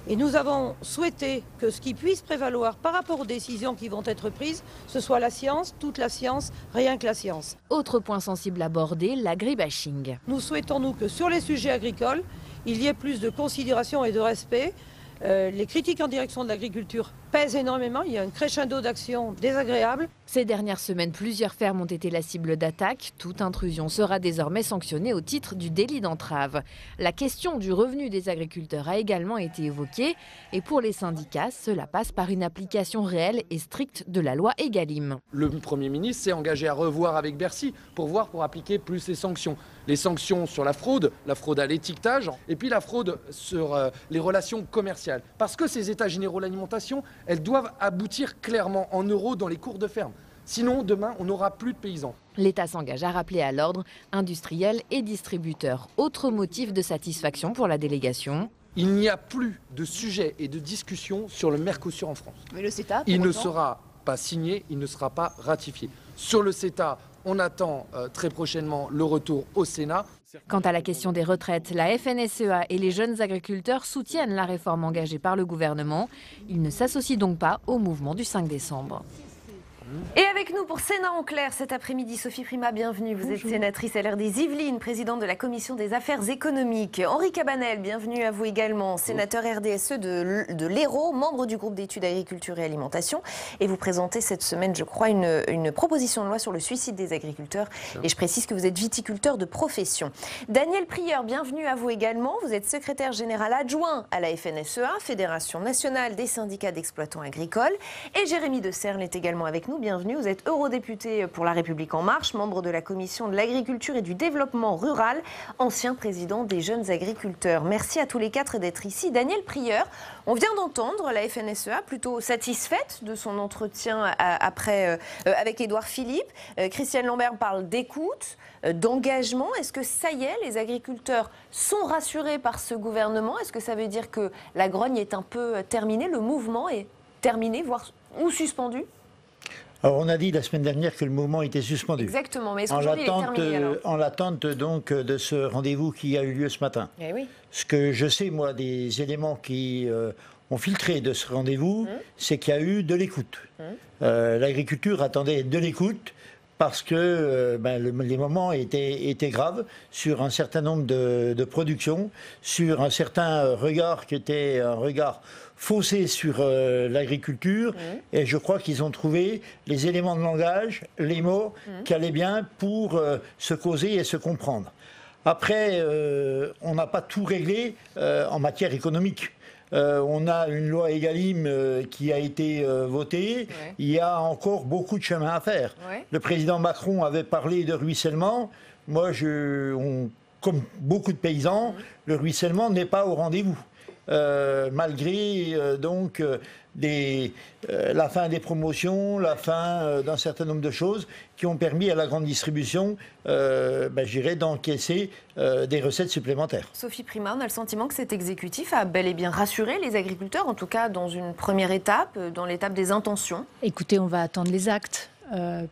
Et nous avons souhaité que ce qui puisse prévaloir par rapport aux décisions qui vont être prises, ce soit la science, toute la science, rien que la science. Autre point sensible abordé, l'agribashing. Nous souhaitons, nous, que sur les sujets agricoles, il y ait plus de considération et de respect. Les critiques en direction de l'agriculture pèsent énormément. Il y a un crescendo d'actions désagréables. Ces dernières semaines, plusieurs fermes ont été la cible d'attaques. Toute intrusion sera désormais sanctionnée au titre du délit d'entrave. La question du revenu des agriculteurs a également été évoquée. Et pour les syndicats, cela passe par une application réelle et stricte de la loi Egalim. Le Premier ministre s'est engagé à revoir avec Bercy pour appliquer plus les sanctions. Les sanctions sur la fraude à l'étiquetage, et puis la fraude sur les relations commerciales. Parce que ces états généraux de l'alimentation, elles doivent aboutir clairement en euros dans les cours de ferme. Sinon, demain, on n'aura plus de paysans. L'État s'engage à rappeler à l'ordre industriels et distributeurs. Autre motif de satisfaction pour la délégation. Il n'y a plus de sujet et de discussion sur le Mercosur en France. Mais le CETA, il ne sera pas signé, il ne sera pas ratifié. Sur le CETA, on attend très prochainement le retour au Sénat. Quant à la question des retraites, la FNSEA et les jeunes agriculteurs soutiennent la réforme engagée par le gouvernement. Ils ne s'associent donc pas au mouvement du 5 décembre. Et avec nous pour Sénat en clair cet après-midi, Sophie Prima, bienvenue. Vous êtes sénatrice LR des Yvelines, présidente de la Commission des affaires économiques. Henri Cabanel, bienvenue à vous également, sénateur RDSE de l'Hérault, membre du groupe d'études agriculture et alimentation. Et vous présentez cette semaine, je crois, une proposition de loi sur le suicide des agriculteurs. Et je précise que vous êtes viticulteur de profession. Daniel Prieur, bienvenue à vous également. Vous êtes secrétaire général adjoint à la FNSEA, Fédération nationale des syndicats d'exploitants agricoles. Et Jérémy De Serle est également avec nous. Bienvenue, vous êtes eurodéputé pour La République En Marche, membre de la Commission de l'agriculture et du développement rural, ancien président des jeunes agriculteurs. Merci à tous les quatre d'être ici. Daniel Prieur, on vient d'entendre la FNSEA plutôt satisfaite de son entretien avec Édouard Philippe. Christiane Lambert parle d'écoute, d'engagement. Est-ce que ça y est, les agriculteurs sont rassurés par ce gouvernement? Est-ce que ça veut dire que la grogne est un peu terminée, le mouvement est terminé, voire ou suspendu? Alors, on a dit la semaine dernière que le mouvement était suspendu. Exactement, mais est-ce qu'aujourd'hui il est terminé alors ? En l'attente donc de ce rendez-vous qui a eu lieu ce matin. Eh oui. Ce que je sais, moi, des éléments qui ont filtré de ce rendez-vous, c'est qu'il y a eu de l'écoute. L'agriculture attendait de l'écoute parce que les moments étaient graves sur un certain nombre de productions, sur un certain regard qui était un regard faussé sur l'agriculture, et je crois qu'ils ont trouvé les éléments de langage, les mots qui allaient bien pour se causer et se comprendre. Après, on n'a pas tout réglé en matière économique. On a une loi Egalim qui a été votée. Ouais. Il y a encore beaucoup de chemin à faire. Ouais. Le président Macron avait parlé de ruissellement. Moi, comme beaucoup de paysans, le ruissellement n'est pas au rendez-vous. Malgré la fin des promotions, la fin d'un certain nombre de choses qui ont permis à la grande distribution, d'encaisser des recettes supplémentaires. Sophie Prima, on a le sentiment que cet exécutif a bel et bien rassuré les agriculteurs, en tout cas dans une première étape, dans l'étape des intentions. Écoutez, on va attendre les actes.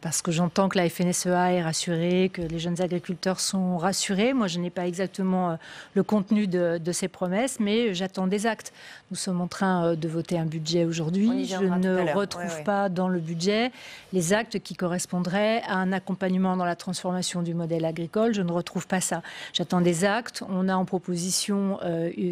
Parce que j'entends que la FNSEA est rassurée, que les jeunes agriculteurs sont rassurés. Moi, je n'ai pas exactement le contenu de ces promesses, mais j'attends des actes. Nous sommes en train de voter un budget aujourd'hui. Je ne retrouve pas dans le budget les actes qui correspondraient à un accompagnement dans la transformation du modèle agricole. Je ne retrouve pas ça. J'attends des actes. On a en proposition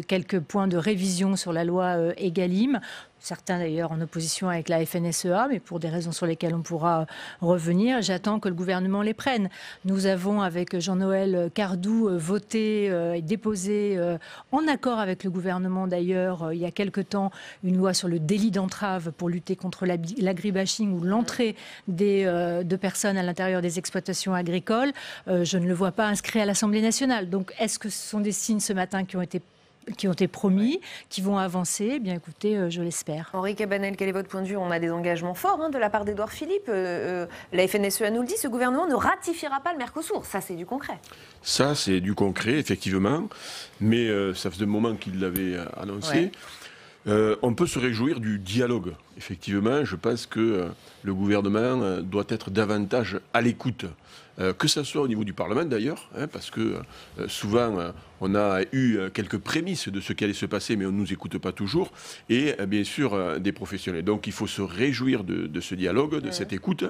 quelques points de révision sur la loi Egalim. Certains d'ailleurs en opposition avec la FNSEA, mais pour des raisons sur lesquelles on pourra revenir. J'attends que le gouvernement les prenne. Nous avons, avec Jean-Noël Cardou, voté et déposé, en accord avec le gouvernement d'ailleurs, il y a quelque temps, une loi sur le délit d'entrave pour lutter contre l'agribashing ou l'entrée de personnes à l'intérieur des exploitations agricoles. Je ne le vois pas inscrit à l'Assemblée nationale. Donc, est-ce que ce sont des signes ce matin qui ont été promis, qui vont avancer? Eh bien, écoutez, je l'espère. Henri Cabanel, quel est votre point de vue? On a des engagements forts de la part d'Édouard Philippe. La FNSEA nous le dit, ce gouvernement ne ratifiera pas le Mercosur. Ça, c'est du concret. Ça, c'est du concret, effectivement. Mais ça faisait un moment qu'il l'avait annoncé. Ouais. On peut se réjouir du dialogue. Effectivement, je pense que le gouvernement doit être davantage à l'écoute. Que ce soit au niveau du Parlement d'ailleurs, parce que souvent on a eu quelques prémices de ce qui allait se passer, mais on ne nous écoute pas toujours, et bien sûr des professionnels. Donc il faut se réjouir de ce dialogue, de cette écoute.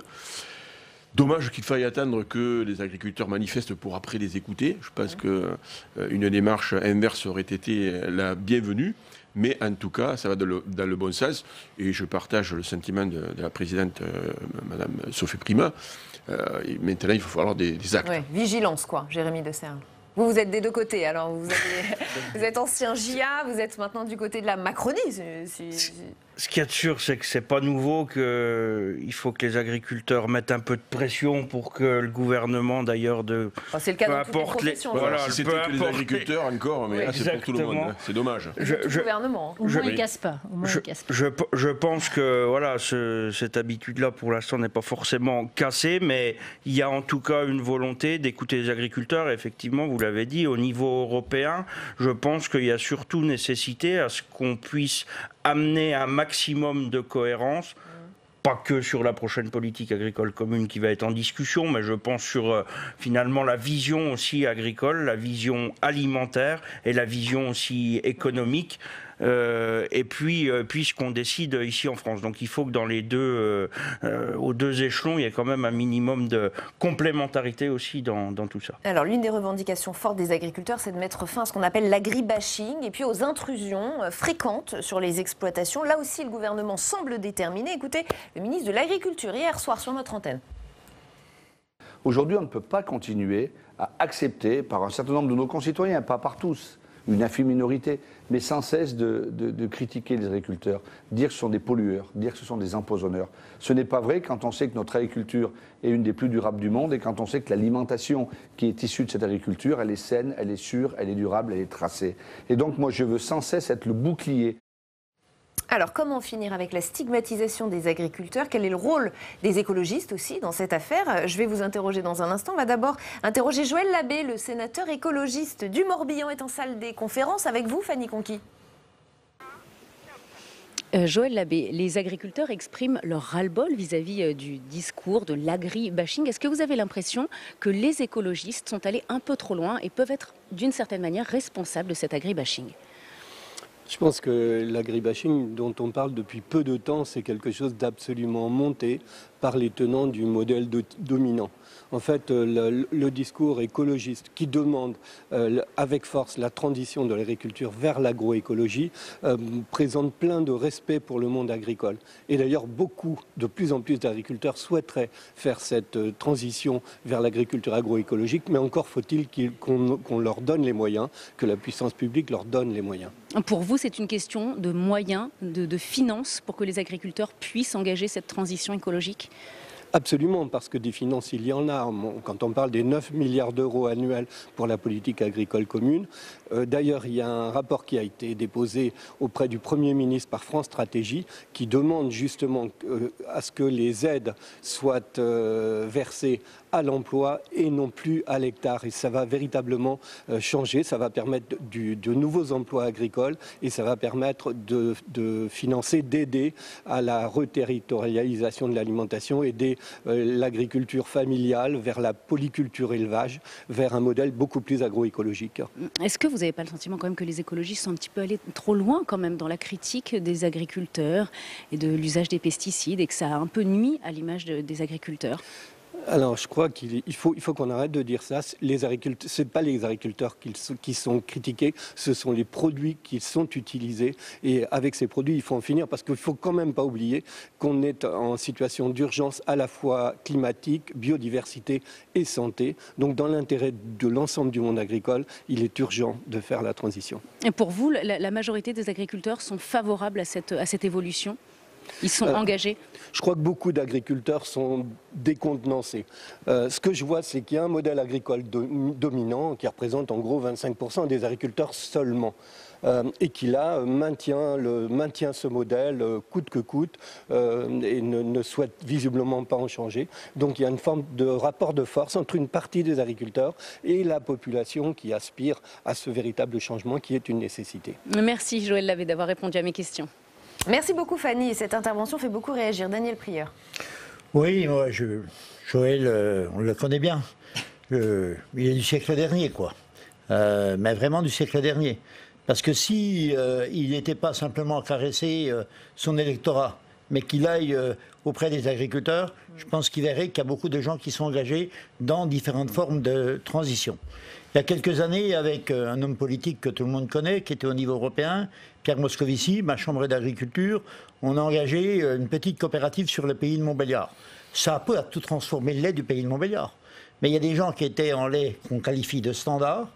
Dommage qu'il faille attendre que les agriculteurs manifestent pour après les écouter. Je pense qu'une démarche inverse aurait été la bienvenue. Mais en tout cas, ça va dans le bon sens. Et je partage le sentiment de la présidente, Madame Sophie Prima. Maintenant, il faut falloir des actes. Ouais, vigilance, quoi, Jérémy De Serle. Vous êtes des deux côtés. Alors, vous êtes ancien JA, vous êtes maintenant du côté de la Macronie. Ce qu'il y a de sûr, c'est que c'est pas nouveau, qu'il faut que les agriculteurs mettent un peu de pression pour que le gouvernement, d'ailleurs, c'est le cas dans toutes les professions. Voilà, si c'était que les agriculteurs encore, mais là, c'est pour tout le monde. Hein. C'est dommage. Le gouvernement. Au moins, il casse pas. Je pense que voilà, cette habitude-là, pour l'instant, n'est pas forcément cassée, mais il y a en tout cas une volonté d'écouter les agriculteurs. Et effectivement, vous l'avez dit, au niveau européen, je pense qu'il y a surtout nécessité à ce qu'on puisse amener un maximum de cohérence, pas que sur la prochaine politique agricole commune qui va être en discussion, mais je pense sur finalement la vision aussi agricole, la vision alimentaire et la vision aussi économique. Et puis ce qu'on décide ici en France. Donc il faut que dans les aux deux échelons, il y ait quand même un minimum de complémentarité aussi dans tout ça. Alors l'une des revendications fortes des agriculteurs, c'est de mettre fin à ce qu'on appelle l'agribashing et puis aux intrusions fréquentes sur les exploitations. Là aussi, le gouvernement semble déterminé. Écoutez, le ministre de l'Agriculture hier soir sur notre antenne. Aujourd'hui, on ne peut pas continuer à accepter par un certain nombre de nos concitoyens, pas par tous, une infime minorité, mais sans cesse de critiquer les agriculteurs, dire que ce sont des pollueurs, dire que ce sont des empoisonneurs. Ce n'est pas vrai quand on sait que notre agriculture est une des plus durables du monde et quand on sait que l'alimentation qui est issue de cette agriculture, elle est saine, elle est sûre, elle est durable, elle est tracée. Et donc moi je veux sans cesse être le bouclier. Alors, comment finir avec la stigmatisation des agriculteurs? Quel est le rôle des écologistes aussi dans cette affaire? Je vais vous interroger dans un instant. On va d'abord interroger Joël Labbé, le sénateur écologiste du Morbihan, est en salle des conférences avec vous, Fanny Conquis. Joël Labbé, les agriculteurs expriment leur ras-le-bol vis-à-vis du discours de l'agri-bashing. Est-ce que vous avez l'impression que les écologistes sont allés un peu trop loin et peuvent être d'une certaine manière responsables de cet agri-bashing? Je pense que l'agribashing dont on parle depuis peu de temps, c'est quelque chose d'absolument monté par les tenants du modèle dominant. En fait, le discours écologiste qui demande avec force la transition de l'agriculture vers l'agroécologie présente plein de respect pour le monde agricole. Et d'ailleurs, de plus en plus d'agriculteurs souhaiteraient faire cette transition vers l'agriculture agroécologique, mais encore faut-il qu'on leur donne les moyens, que la puissance publique leur donne les moyens. Pour vous, c'est une question de moyens, de finances pour que les agriculteurs puissent engager cette transition écologique ? Absolument, parce que des finances, il y en a. Quand on parle des 9 milliards d'euros annuels pour la politique agricole commune, d'ailleurs, il y a un rapport qui a été déposé auprès du Premier ministre par France Stratégie qui demande justement à ce que les aides soient versées à l'emploi et non plus à l'hectare. Et ça va véritablement changer, ça va permettre de nouveaux emplois agricoles et ça va permettre de financer, d'aider à la reterritorialisation de l'alimentation, aider l'agriculture familiale vers la polyculture élevage, vers un modèle beaucoup plus agroécologique. Est-ce que vous n'avez pas le sentiment quand même que les écologistes sont un petit peu allés trop loin quand même dans la critique des agriculteurs et de l'usage des pesticides et que ça a un peu nuit à l'image des agriculteurs ? Alors, je crois qu'il faut qu'on arrête de dire ça. Ce n'est pas les agriculteurs qui sont critiqués, ce sont les produits qui sont utilisés. Et avec ces produits, il faut en finir parce qu'il ne faut quand même pas oublier qu'on est en situation d'urgence à la fois climatique, biodiversité et santé. Donc, dans l'intérêt de l'ensemble du monde agricole, il est urgent de faire la transition. Et pour vous, la majorité des agriculteurs sont favorables à cette évolution ? Ils sont engagés? Je crois que beaucoup d'agriculteurs sont décontenancés. Ce que je vois, c'est qu'il y a un modèle agricole dominant qui représente en gros 25% des agriculteurs seulement. Et qui là maintient ce modèle coûte que coûte et ne souhaite visiblement pas en changer. Donc il y a une forme de rapport de force entre une partie des agriculteurs et la population qui aspire à ce véritable changement qui est une nécessité. Merci Joël Labbé d'avoir répondu à mes questions. Merci beaucoup Fanny, cette intervention fait beaucoup réagir. Daniel Prieur. Oui, moi, Joël, on le connaît bien. Il est du siècle dernier, quoi. Mais vraiment du siècle dernier. Parce que si il n'était pas simplement à caresser son électorat, mais qu'il aille auprès des agriculteurs, je pense qu'il verrait qu'il y a beaucoup de gens qui sont engagés dans différentes formes de transition. Il y a quelques années, avec un homme politique que tout le monde connaît, qui était au niveau européen, Pierre Moscovici, ma chambre d'agriculture, on a engagé une petite coopérative sur le pays de Montbéliard. Ça a peu à tout transformer le lait du pays de Montbéliard. Mais il y a des gens qui étaient en lait qu'on qualifie de standard,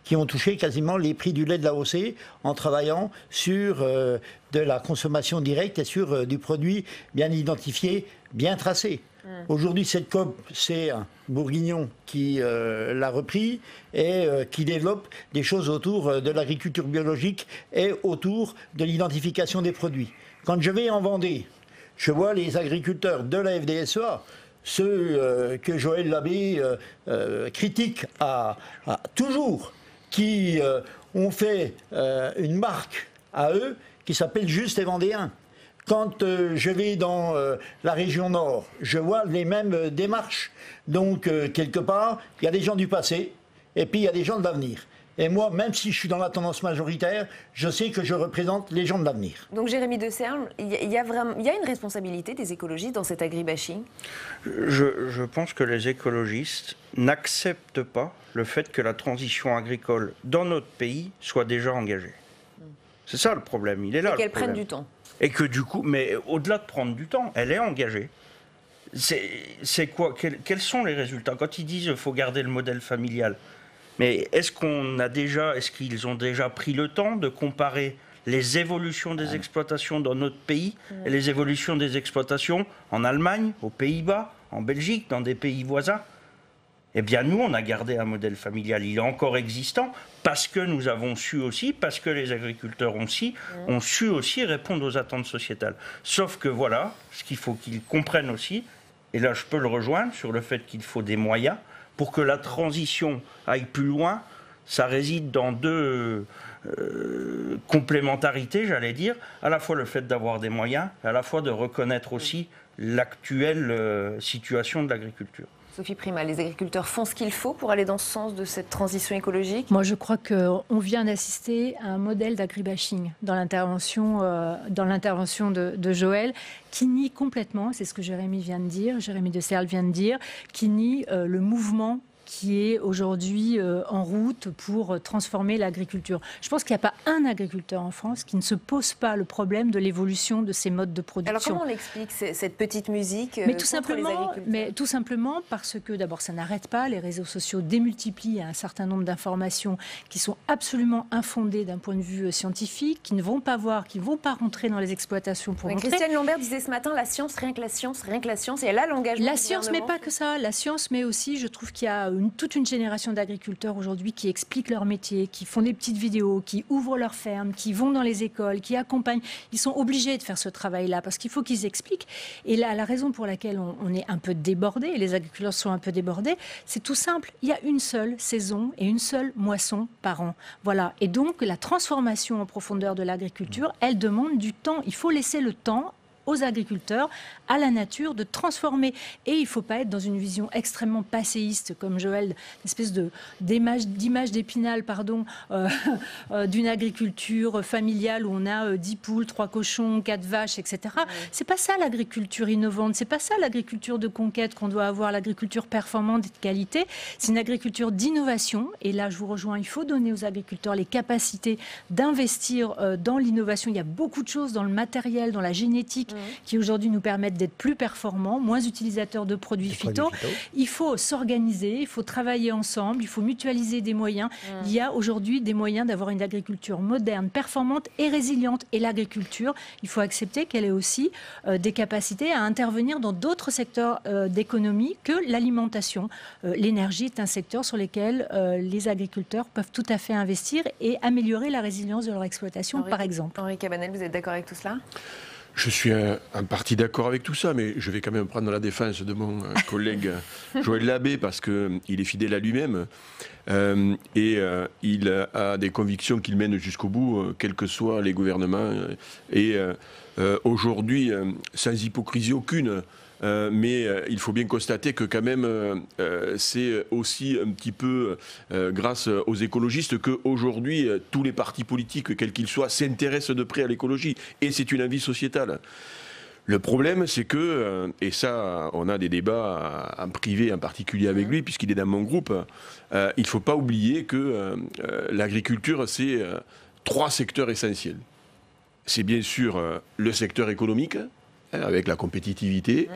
qui ont touché quasiment les prix du lait de l'AOC en travaillant sur de la consommation directe et sur du produit bien identifié, bien tracé. Aujourd'hui, cette COP, c'est un Bourguignon qui l'a repris et qui développe des choses autour de l'agriculture biologique et autour de l'identification des produits. Quand je vais en Vendée, je vois les agriculteurs de la FDSEA, ceux que Joël Labbé critique toujours, qui ont fait une marque à eux qui s'appelle Juste et Vendéens. Quand je vais dans la région Nord, je vois les mêmes démarches. Donc, quelque part, il y a des gens du passé et puis il y a des gens de l'avenir. Et moi, même si je suis dans la tendance majoritaire, je sais que je représente les gens de l'avenir. Donc Jérémy de Serles, il y a une responsabilité des écologistes dans cet agribashing ? Je pense que les écologistes n'acceptent pas le fait que la transition agricole dans notre pays soit déjà engagée. C'est ça le problème, il est là. Et qu'elle prenne du temps. Et que du coup, mais au-delà de prendre du temps, elle est engagée. C'est quoi ? Quels sont les résultats ? Quand ils disent qu'il faut garder le modèle familial, mais est-ce qu'ils ont déjà pris le temps de comparer les évolutions des exploitations dans notre pays et les évolutions des exploitations en Allemagne, aux Pays-Bas, en Belgique, dans des pays voisins ? Eh bien, nous, on a gardé un modèle familial. Il est encore existant parce que nous avons su aussi, parce que les agriculteurs ont su aussi répondre aux attentes sociétales. Sauf que voilà, ce qu'il faut qu'ils comprennent aussi, et là, je peux le rejoindre sur le fait qu'il faut des moyens pour que la transition aille plus loin. Ça réside dans deux complémentarités, j'allais dire, à la fois le fait d'avoir des moyens, à la fois de reconnaître aussi l'actuelle situation de l'agriculture. Sophie Primas, les agriculteurs font ce qu'il faut pour aller dans ce sens de cette transition écologique ? Moi, je crois qu'on vient d'assister à un modèle d'agribashing dans l'intervention de Joël, qui nie complètement, c'est ce que Jérémy de Serles vient de dire, qui nie le mouvement qui est aujourd'hui en route pour transformer l'agriculture. Je pense qu'il n'y a pas un agriculteur en France qui ne se pose pas le problème de l'évolution de ces modes de production. Alors comment on explique cette petite musique tout simplement parce que d'abord ça n'arrête pas, les réseaux sociaux démultiplient un certain nombre d'informations qui sont absolument infondées d'un point de vue scientifique, qui ne vont pas rentrer dans les exploitations pour montrer. Christiane Lambert disait ce matin, la science, rien que la science, et elle a l'engagement. La science, mais pas que ça. La science, mais aussi, je trouve qu'il y a toute une génération d'agriculteurs aujourd'hui qui expliquent leur métier, qui font des petites vidéos, qui ouvrent leurs fermes, qui vont dans les écoles, qui accompagnent. Ils sont obligés de faire ce travail-là parce qu'il faut qu'ils expliquent. Et là, la raison pour laquelle on est un peu débordés, les agriculteurs sont un peu débordés, c'est tout simple. Il y a une seule saison et une seule moisson par an. Voilà. Et donc, la transformation en profondeur de l'agriculture, elle demande du temps. Il faut laisser le temps aux agriculteurs, à la nature, de transformer. Et il ne faut pas être dans une vision extrêmement passéiste, comme Joël, une espèce d'image d'Épinal, d'une agriculture familiale où on a 10 poules, 3 cochons, 4 vaches, etc. C'est pas ça l'agriculture innovante, c'est pas ça l'agriculture de conquête qu'on doit avoir, l'agriculture performante et de qualité. C'est une agriculture d'innovation. Et là, je vous rejoins, il faut donner aux agriculteurs les capacités d'investir dans l'innovation. Il y a beaucoup de choses dans le matériel, dans la génétique, qui aujourd'hui nous permettent d'être plus performants, moins utilisateurs de produits phyto. Il faut s'organiser, il faut travailler ensemble, il faut mutualiser des moyens. Il y a aujourd'hui des moyens d'avoir une agriculture moderne, performante et résiliente. Et l'agriculture, il faut accepter qu'elle ait aussi des capacités à intervenir dans d'autres secteurs d'économie que l'alimentation. L'énergie est un secteur sur lequel les agriculteurs peuvent tout à fait investir et améliorer la résilience de leur exploitation, par exemple. Henri Cabanel, vous êtes d'accord avec tout cela ? Je suis en partie d'accord avec tout ça, mais je vais quand même prendre la défense de mon collègue Joël Labbé parce qu'il est fidèle à lui-même et il a des convictions qu'il mène jusqu'au bout, quels que soient les gouvernements. Et aujourd'hui, sans hypocrisie aucune, mais il faut bien constater que quand même c'est aussi un petit peu grâce aux écologistes qu'aujourd'hui tous les partis politiques, quels qu'ils soient, s'intéressent de près à l'écologie et c'est une envie sociétale. Le problème, c'est que, et ça, on a des débats en privé en particulier avec lui, puisqu'il est dans mon groupe, il ne faut pas oublier que l'agriculture, c'est 3 secteurs essentiels. C'est bien sûr le secteur économique, avec la compétitivité,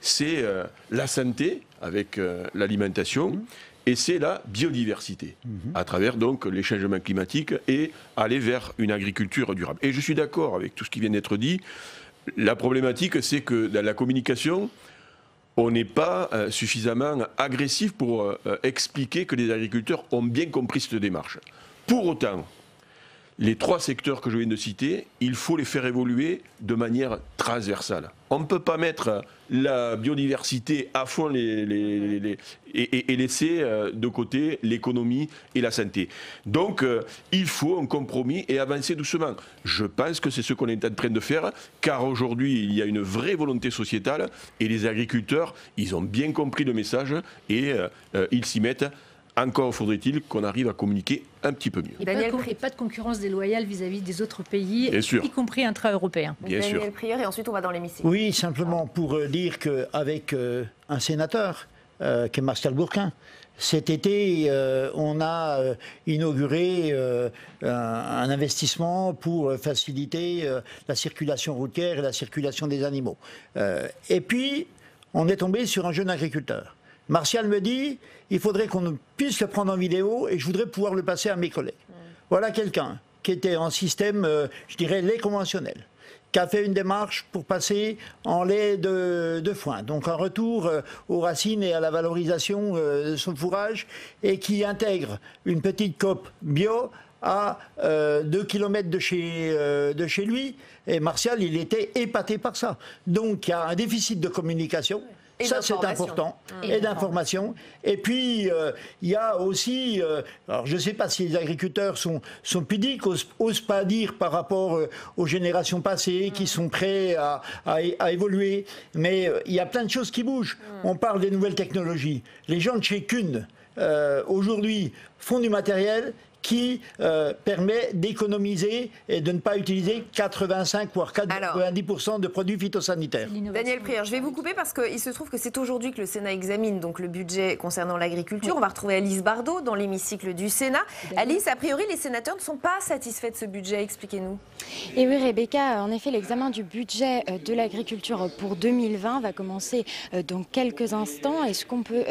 c'est la santé avec l'alimentation et c'est la biodiversité, à travers donc les changements climatiques et aller vers une agriculture durable. Et je suis d'accord avec tout ce qui vient d'être dit. La problématique, c'est que dans la communication, on n'est pas suffisamment agressif pour expliquer que les agriculteurs ont bien compris cette démarche. Pour autant, les 3 secteurs que je viens de citer, il faut les faire évoluer de manière transversale. On ne peut pas mettre la biodiversité à fond et laisser de côté l'économie et la santé. Donc, il faut un compromis et avancer doucement. Je pense que c'est ce qu'on est en train de faire, car aujourd'hui, il y a une vraie volonté sociétale et les agriculteurs, ils ont bien compris le message et ils s'y mettent. Encore faudrait-il qu'on arrive à communiquer un petit peu mieux. Et pas de concurrence déloyale vis-à-vis des autres pays, y compris intra-européens. Daniel Prieur, et ensuite on va dans l'hémicycle. Oui, simplement pour dire qu'avec un sénateur, qui est Martial Bourquin, cet été, on a inauguré un investissement pour faciliter la circulation routière et la circulation des animaux. Et puis, on est tombé sur un jeune agriculteur. Martial me dit, il faudrait qu'on puisse le prendre en vidéo et je voudrais pouvoir le passer à mes collègues. Voilà quelqu'un qui était en système, je dirais, lait conventionnel, qui a fait une démarche pour passer en lait de foin, donc un retour aux racines et à la valorisation de son fourrage, et qui intègre une petite COP bio à 2 km de chez lui. Et Martial, il était épaté par ça. Donc il y a un déficit de communication. Ça, c'est important, et d'information. Et puis, il y a aussi, alors je ne sais pas si les agriculteurs sont pudiques, n'osent pas dire par rapport aux générations passées, qui sont prêts à évoluer, mais il y a plein de choses qui bougent. On parle des nouvelles technologies. Les gens de chez Kuhn, aujourd'hui, font du matériel qui permet d'économiser et de ne pas utiliser 85 voire 90% de produits phytosanitaires. Daniel Prieur, je vais vous couper parce qu'il se trouve que c'est aujourd'hui que le Sénat examine donc le budget concernant l'agriculture. Oui. On va retrouver Alice Bardot dans l'hémicycle du Sénat. Alice, a priori, les sénateurs ne sont pas satisfaits de ce budget. Expliquez-nous. Et oui, Rebecca, en effet, l'examen du budget de l'agriculture pour 2020 va commencer dans quelques instants. Et ce qu'on peut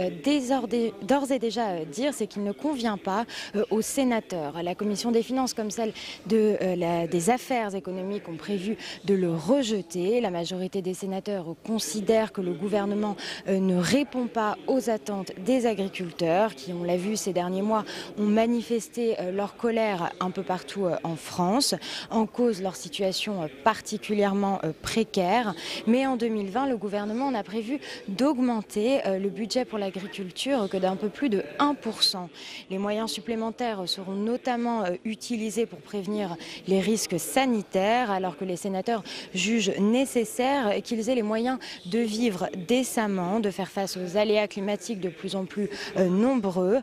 d'ores et déjà dire, c'est qu'il ne convient pas aux sénateurs. La commission des finances comme celle des affaires économiques ont prévu de le rejeter. La majorité des sénateurs considèrent que le gouvernement ne répond pas aux attentes des agriculteurs qui, on l'a vu ces derniers mois, ont manifesté leur colère un peu partout en France, en cause leur situation particulièrement précaire. Mais en 2020, le gouvernement en a prévu d'augmenter le budget pour l'agriculture que d'un peu plus de 1%. Les moyens supplémentaires seront notamment utilisés pour prévenir les risques sanitaires, alors que les sénateurs jugent nécessaire qu'ils aient les moyens de vivre décemment, de faire face aux aléas climatiques de plus en plus nombreux,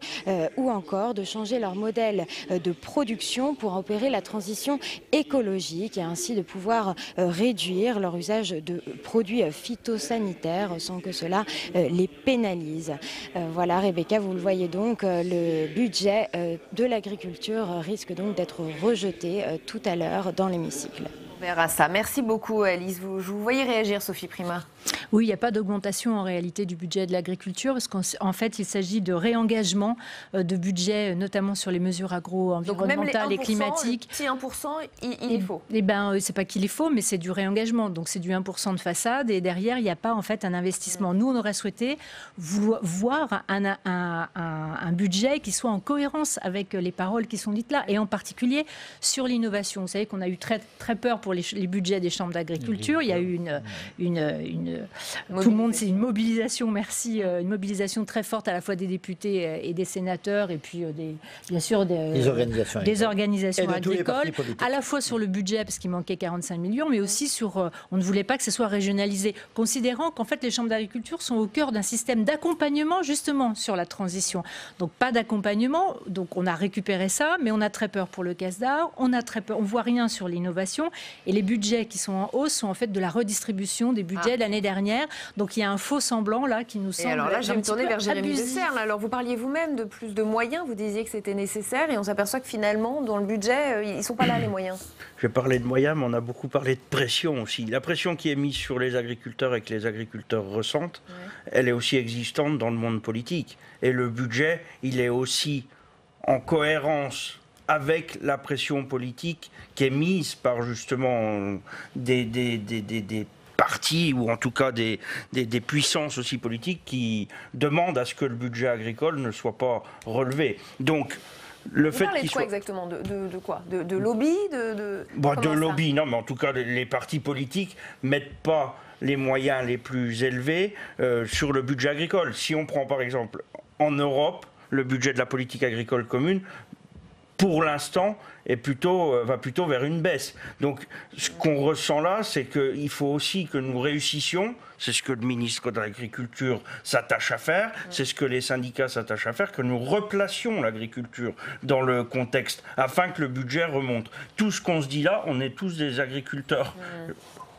ou encore de changer leur modèle de production pour opérer la transition écologique et ainsi de pouvoir réduire leur usage de produits phytosanitaires sans que cela les pénalise. Voilà, Rebecca, vous le voyez donc, le budget de l'agriculture risque donc d'être rejeté tout à l'heure dans l'hémicycle. On verra ça. Merci beaucoup, Alice. Je vous voyez réagir, Sophie Primas. Oui, il n'y a pas d'augmentation en réalité du budget de l'agriculture, parce qu'en fait, il s'agit de réengagement de budget, notamment sur les mesures agro-environnementales et climatiques. Si 1%, il est faux. Eh bien, c'est pas qu'il est faux, mais c'est du réengagement. Donc, c'est du 1% de façade, et derrière, il n'y a pas en fait un investissement. Nous, on aurait souhaité voir un budget qui soit en cohérence avec les paroles qui sont dites là, et en particulier sur l'innovation. Vous savez qu'on a eu très peur pour les budgets des chambres d'agriculture. Il y a eu tout le monde, c'est une mobilisation, merci, une mobilisation très forte à la fois des députés et des sénateurs, et puis bien sûr des organisations agricoles, à la fois sur le budget parce qu'il manquait 45 millions, mais aussi sur, on ne voulait pas que ce soit régionalisé, considérant qu'en fait les chambres d'agriculture sont au cœur d'un système d'accompagnement justement sur la transition. Donc pas d'accompagnement, donc on a récupéré ça, mais on a très peur pour le CASDAR, on voit rien sur l'innovation, et les budgets qui sont en hausse sont en fait de la redistribution des budgets de l'année dernière manière. Donc il y a un faux semblant là qui nous semble. Et alors là, je vais me tourner vers Jérémy abusif. Desserres. Alors vous parliez vous-même de plus de moyens, vous disiez que c'était nécessaire et on s'aperçoit que finalement, dans le budget, ils ne sont pas là les moyens. Je vais parler de moyens, mais on a beaucoup parlé de pression aussi. La pression qui est mise sur les agriculteurs et que les agriculteurs ressentent, elle est aussi existante dans le monde politique. Et le budget, il est aussi en cohérence avec la pression politique qui est mise par justement des partis ou en tout cas des puissances aussi politiques qui demandent à ce que le budget agricole ne soit pas relevé. Donc, le fait parlez de quoi exactement? De quoi? De lobby? De lobby, non, mais en tout cas, les partis politiques mettent pas les moyens les plus élevés sur le budget agricole. Si on prend par exemple en Europe, le budget de la politique agricole commune, pour l'instant, va plutôt vers une baisse. Donc, ce qu'on ressent là, c'est qu'il faut aussi que nous réussissions, c'est ce que le ministre de l'Agriculture s'attache à faire, c'est ce que les syndicats s'attachent à faire, que nous replacions l'agriculture dans le contexte, afin que le budget remonte. Tout ce qu'on se dit là, on est tous des agriculteurs,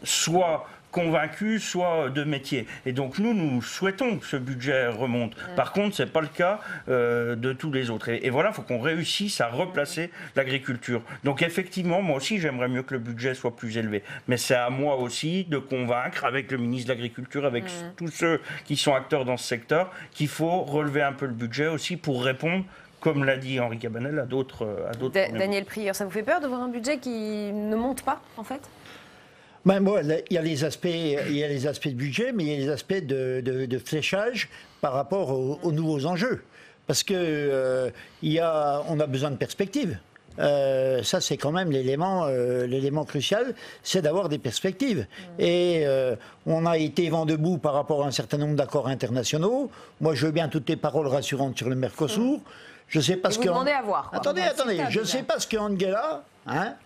soit convaincus, soit de métier. Et donc nous souhaitons que ce budget remonte. Par contre, ce n'est pas le cas de tous les autres. Et voilà, il faut qu'on réussisse à replacer l'agriculture. Donc effectivement, moi aussi, j'aimerais mieux que le budget soit plus élevé. Mais c'est à moi aussi de convaincre, avec le ministre de l'Agriculture, avec tous ceux qui sont acteurs dans ce secteur, qu'il faut relever un peu le budget aussi pour répondre, comme l'a dit Henri Cabanel, à d'autres Daniel Prieur, ça vous fait peur de voir un budget qui ne monte pas, en fait? Ben, moi, il y a les aspects de budget, mais il y a les aspects de fléchage par rapport aux nouveaux enjeux. Parce que on a besoin de perspectives. Ça, c'est quand même l'élément crucial, c'est d'avoir des perspectives. Et on a été vent debout par rapport à un certain nombre d'accords internationaux. Moi, je veux bien toutes les paroles rassurantes sur le Mercosur. Je sais pas ce que. Vous demandez à voir. Attendez, je ne sais pas ce que Angela,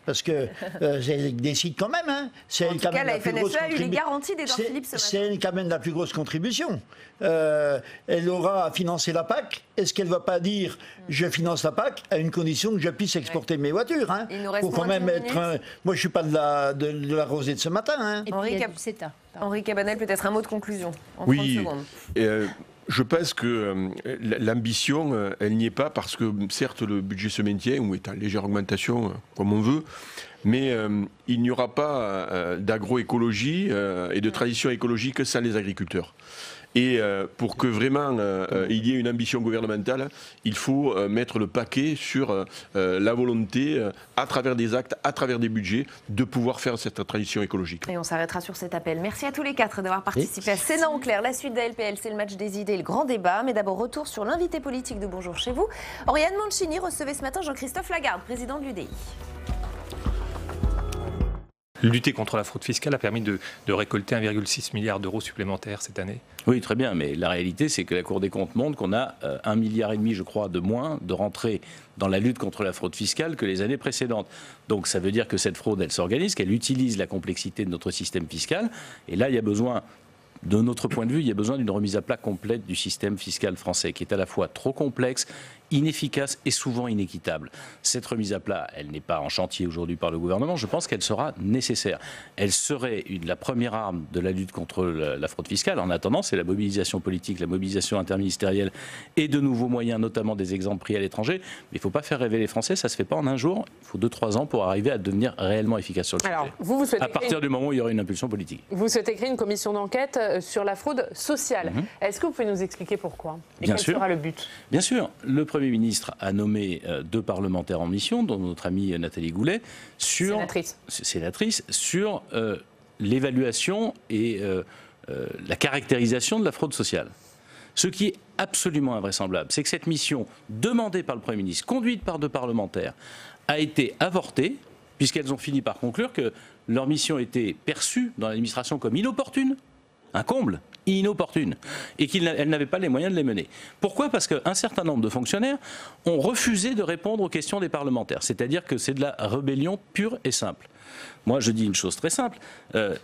parce que elle décide quand même. En tout cas, la FNSEA a eu les garanties d'Édouard Philippe ce matin. C'est quand même la plus grosse contribution. Elle aura financé la PAC. Est-ce qu'elle ne va pas dire je finance la PAC à une condition que je puisse exporter mes voitures? Il nous reste quand même être. Moi, je ne suis pas de la rosée de ce matin. Et Henri Cabanel, peut-être un mot de conclusion en 30 secondes. Je pense que l'ambition, elle n'y est pas parce que certes le budget se maintient ou est en légère augmentation comme on veut, mais il n'y aura pas d'agroécologie et de transition écologique sans les agriculteurs. Et pour que vraiment il y ait une ambition gouvernementale, il faut mettre le paquet sur la volonté, à travers des actes, à travers des budgets, de pouvoir faire cette transition écologique. Et on s'arrêtera sur cet appel. Merci à tous les quatre d'avoir participé à Sénat en clair. La suite de la LPL, c'est le match des idées, le grand débat. Mais d'abord, retour sur l'invité politique de Bonjour chez vous. Oriane Mancini recevait ce matin Jean-Christophe Lagarde, président de l'UDI. Lutter contre la fraude fiscale a permis de récolter 1,6 milliard d'euros supplémentaires cette année. Oui, très bien, mais la réalité, c'est que la Cour des comptes montre qu'on a 1,5 milliard, je crois, de moins de rentrées dans la lutte contre la fraude fiscale que les années précédentes. Donc ça veut dire que cette fraude, elle s'organise, qu'elle utilise la complexité de notre système fiscal. Et là, il y a besoin, de notre point de vue, il y a besoin d'une remise à plat complète du système fiscal français, qui est à la fois trop complexe, inefficace et souvent inéquitable. Cette remise à plat, elle n'est pas en chantier aujourd'hui par le gouvernement, je pense qu'elle sera nécessaire. Elle serait la première arme de la lutte contre la fraude fiscale. En attendant, c'est la mobilisation politique, la mobilisation interministérielle et de nouveaux moyens, notamment des exemples pris à l'étranger. Mais il ne faut pas faire rêver les Français, ça ne se fait pas en un jour, il faut 2-3 ans pour arriver à devenir réellement efficace sur le sujet. Vous souhaitez à partir du moment où il y aura une impulsion politique. Vous souhaitez créer une commission d'enquête sur la fraude sociale. Est-ce que vous pouvez nous expliquer pourquoi? Et quel sera le but? Bien sûr. Le Premier ministre a nommé 2 parlementaires en mission, dont notre amie Nathalie Goulet, sénatrice, sur l'évaluation et la caractérisation de la fraude sociale. Ce qui est absolument invraisemblable, c'est que cette mission, demandée par le Premier ministre, conduite par 2 parlementaires, a été avortée, puisqu'elles ont fini par conclure que leur mission était perçue dans l'administration comme inopportune, un comble, inopportune, et qu'elle n'avait pas les moyens de les mener. Pourquoi? Parce qu'un certain nombre de fonctionnaires ont refusé de répondre aux questions des parlementaires. C'est-à-dire que c'est de la rébellion pure et simple. Moi, je dis une chose très simple.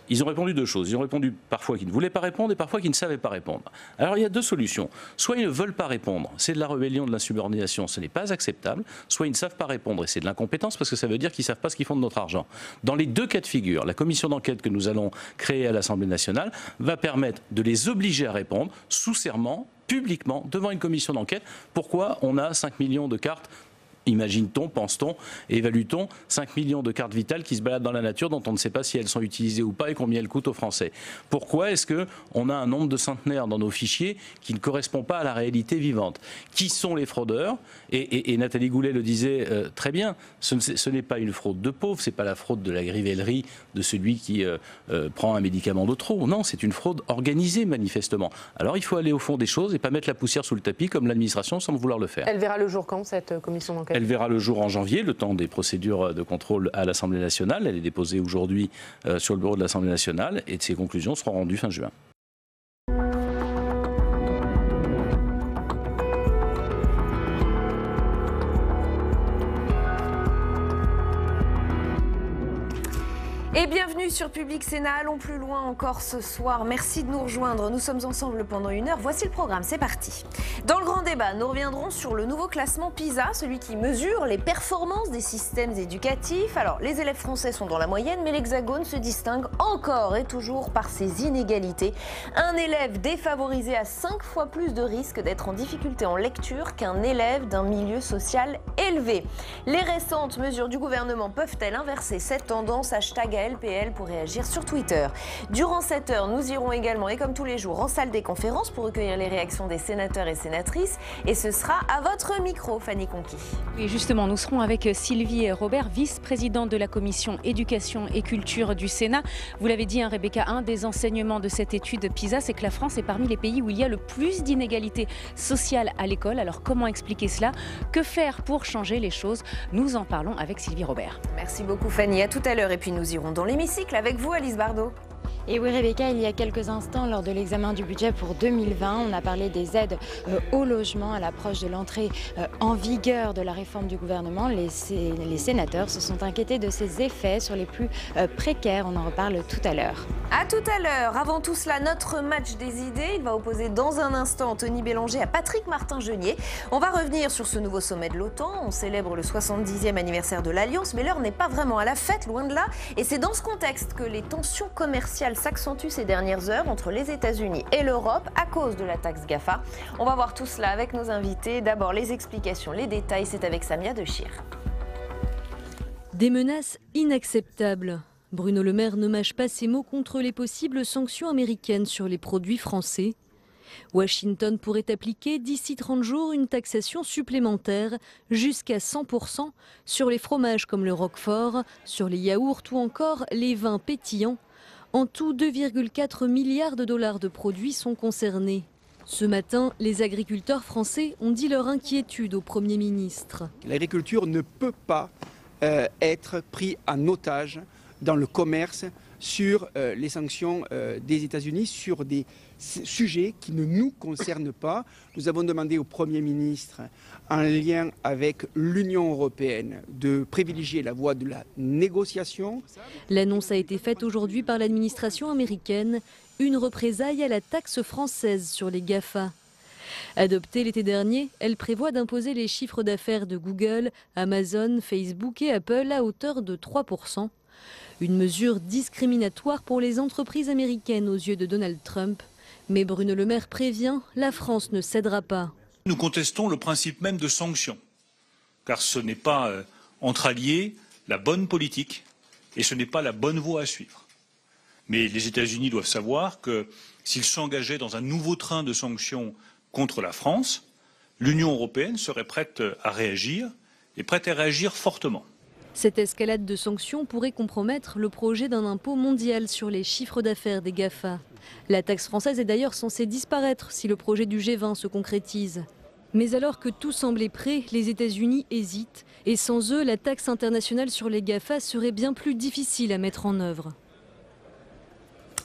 Ils ont répondu deux choses. Ils ont répondu parfois qu'ils ne voulaient pas répondre et parfois qu'ils ne savaient pas répondre. Alors, il y a deux solutions. Soit ils ne veulent pas répondre, c'est de la rébellion, de l'insubordination, ce n'est pas acceptable. Soit ils ne savent pas répondre et c'est de l'incompétence parce que ça veut dire qu'ils ne savent pas ce qu'ils font de notre argent. Dans les deux cas de figure, la commission d'enquête que nous allons créer à l'Assemblée nationale va permettre de les obliger à répondre sous serment, publiquement, devant une commission d'enquête. Pourquoi on a 5 millions de cartes? Imagine-t-on, pense-t-on, évalue-t-on 5 millions de cartes vitales qui se baladent dans la nature dont on ne sait pas si elles sont utilisées ou pas et combien elles coûtent aux Français? Pourquoi est-ce qu'on a un nombre de centenaires dans nos fichiers qui ne correspond pas à la réalité vivante? Qui sont les fraudeurs? Et Nathalie Goulet le disait très bien, ce n'est pas une fraude de pauvre, ce n'est pas la fraude de la grivellerie de celui qui prend un médicament de trop. Non, c'est une fraude organisée manifestement. Alors il faut aller au fond des choses et pas mettre la poussière sous le tapis comme l'administration semble vouloir le faire. Elle verra le jour quand, cette commission d'enquête? Elle verra le jour en janvier, le temps des procédures de contrôle à l'Assemblée nationale. Elle est déposée aujourd'hui sur le bureau de l'Assemblée nationale et ses conclusions seront rendues fin juin. Et bienvenue sur Public Sénat. Allons plus loin encore ce soir. Merci de nous rejoindre. Nous sommes ensemble pendant 1 heure. Voici le programme, c'est parti. Dans le grand débat, nous reviendrons sur le nouveau classement PISA, celui qui mesure les performances des systèmes éducatifs. Alors, les élèves français sont dans la moyenne, mais l'Hexagone se distingue encore et toujours par ses inégalités. Un élève défavorisé a 5 fois plus de risques d'être en difficulté en lecture qu'un élève d'un milieu social élevé. Les récentes mesures du gouvernement peuvent-elles inverser cette tendance? #LPL pour réagir sur Twitter. Durant cette heure, nous irons également, et comme tous les jours, en salle des conférences pour recueillir les réactions des sénateurs et sénatrices. Et ce sera à votre micro, Fanny Conqui. Et justement, nous serons avec Sylvie Robert, vice-présidente de la commission éducation et culture du Sénat. Vous l'avez dit, Rebecca, un des enseignements de cette étude PISA, c'est que la France est parmi les pays où il y a le plus d'inégalités sociales à l'école. Alors comment expliquer cela? Que faire pour changer les choses? Nous en parlons avec Sylvie Robert. Merci beaucoup, Fanny. À tout à l'heure. Et puis nous irons dans l'hémicycle avec vous, Alice Bardot. Et oui, Rebecca, il y a quelques instants, lors de l'examen du budget pour 2020, on a parlé des aides au logement à l'approche de l'entrée en vigueur de la réforme du gouvernement. Les sénateurs se sont inquiétés de ses effets sur les plus précaires. On en reparle tout à l'heure. À tout à l'heure. Avant tout cela, notre match des idées. Il va opposer dans un instant Anthony Bélanger à Patrick Martin-Genier. On va revenir sur ce nouveau sommet de l'OTAN. On célèbre le 70e anniversaire de l'Alliance, mais l'heure n'est pas vraiment à la fête, loin de là. Et c'est dans ce contexte que les tensions commerciales s'accentue ces dernières heures entre les États-Unis et l'Europe à cause de la taxe GAFA. On va voir tout cela avec nos invités. D'abord les explications, les détails, c'est avec Samia Dechir. Des menaces inacceptables. Bruno Le Maire ne mâche pas ses mots contre les possibles sanctions américaines sur les produits français. Washington pourrait appliquer d'ici 30 jours une taxation supplémentaire jusqu'à 100% sur les fromages comme le Roquefort, sur les yaourts ou encore les vins pétillants. En tout, 2,4 milliards de dollars de produits sont concernés. Ce matin, les agriculteurs français ont dit leur inquiétude au Premier ministre. L'agriculture ne peut pas être prise en otage dans le commerce sur les sanctions des États-Unis sur des sujets qui ne nous concernent pas. Nous avons demandé au Premier ministre, en lien avec l'Union européenne, de privilégier la voie de la négociation. L'annonce a été faite aujourd'hui par l'administration américaine, une représaille à la taxe française sur les GAFA. Adoptée l'été dernier, elle prévoit d'imposer les chiffres d'affaires de Google, Amazon, Facebook et Apple à hauteur de 3%. Une mesure discriminatoire pour les entreprises américaines aux yeux de Donald Trump. Mais Bruno Le Maire prévient, la France ne cédera pas. Nous contestons le principe même de sanction, car ce n'est pas entre alliés la bonne politique et ce n'est pas la bonne voie à suivre. Mais les États-Unis doivent savoir que s'ils s'engageaient dans un nouveau train de sanctions contre la France, l'Union européenne serait prête à réagir et prête à réagir fortement. Cette escalade de sanctions pourrait compromettre le projet d'un impôt mondial sur les chiffres d'affaires des GAFA. La taxe française est d'ailleurs censée disparaître si le projet du G20 se concrétise. Mais alors que tout semblait prêt, les États-Unis hésitent. Et sans eux, la taxe internationale sur les GAFA serait bien plus difficile à mettre en œuvre.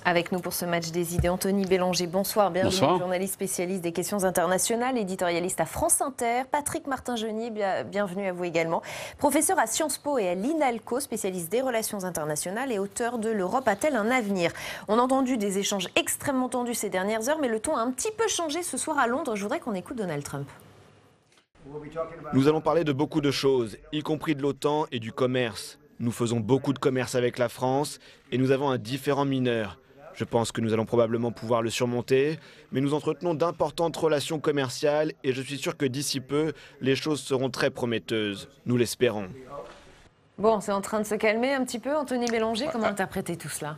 Avec nous pour ce match des idées, Anthony Bélanger, bonsoir. Bienvenue, bonsoir. Journaliste spécialiste des questions internationales, éditorialiste à France Inter. Patrick Martin-Genier, bienvenue à vous également. Professeur à Sciences Po et à l'INALCO, spécialiste des relations internationales et auteur de L'Europe a-t-elle un avenir? On a entendu des échanges extrêmement tendus ces dernières heures, mais le ton a un petit peu changé ce soir à Londres. Je voudrais qu'on écoute Donald Trump. Nous allons parler de beaucoup de choses, y compris de l'OTAN et du commerce. Nous faisons beaucoup de commerce avec la France et nous avons un différend mineur. Je pense que nous allons probablement pouvoir le surmonter, mais nous entretenons d'importantes relations commerciales et je suis sûr que d'ici peu, les choses seront très prometteuses. Nous l'espérons. Bon, c'est en train de se calmer un petit peu. Anthony Bélanger, comment interpréter tout cela?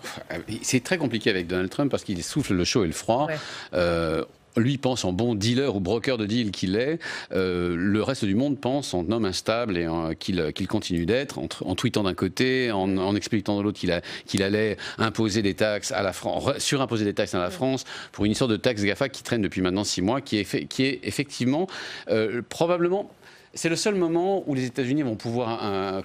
C'est très compliqué avec Donald Trump parce qu'il souffle le chaud et le froid. Ouais. Lui pense en bon dealer ou broker de deal qu'il est. Le reste du monde pense en homme instable et qu'il continue d'être, en tweetant d'un côté, en expliquant de l'autre qu'il allait imposer des taxes à la France, surimposer des taxes à la France pour une histoire de taxe GAFA qui traîne depuis maintenant 6 mois, qui est effectivement probablement... C'est le seul moment où les États-Unis vont pouvoir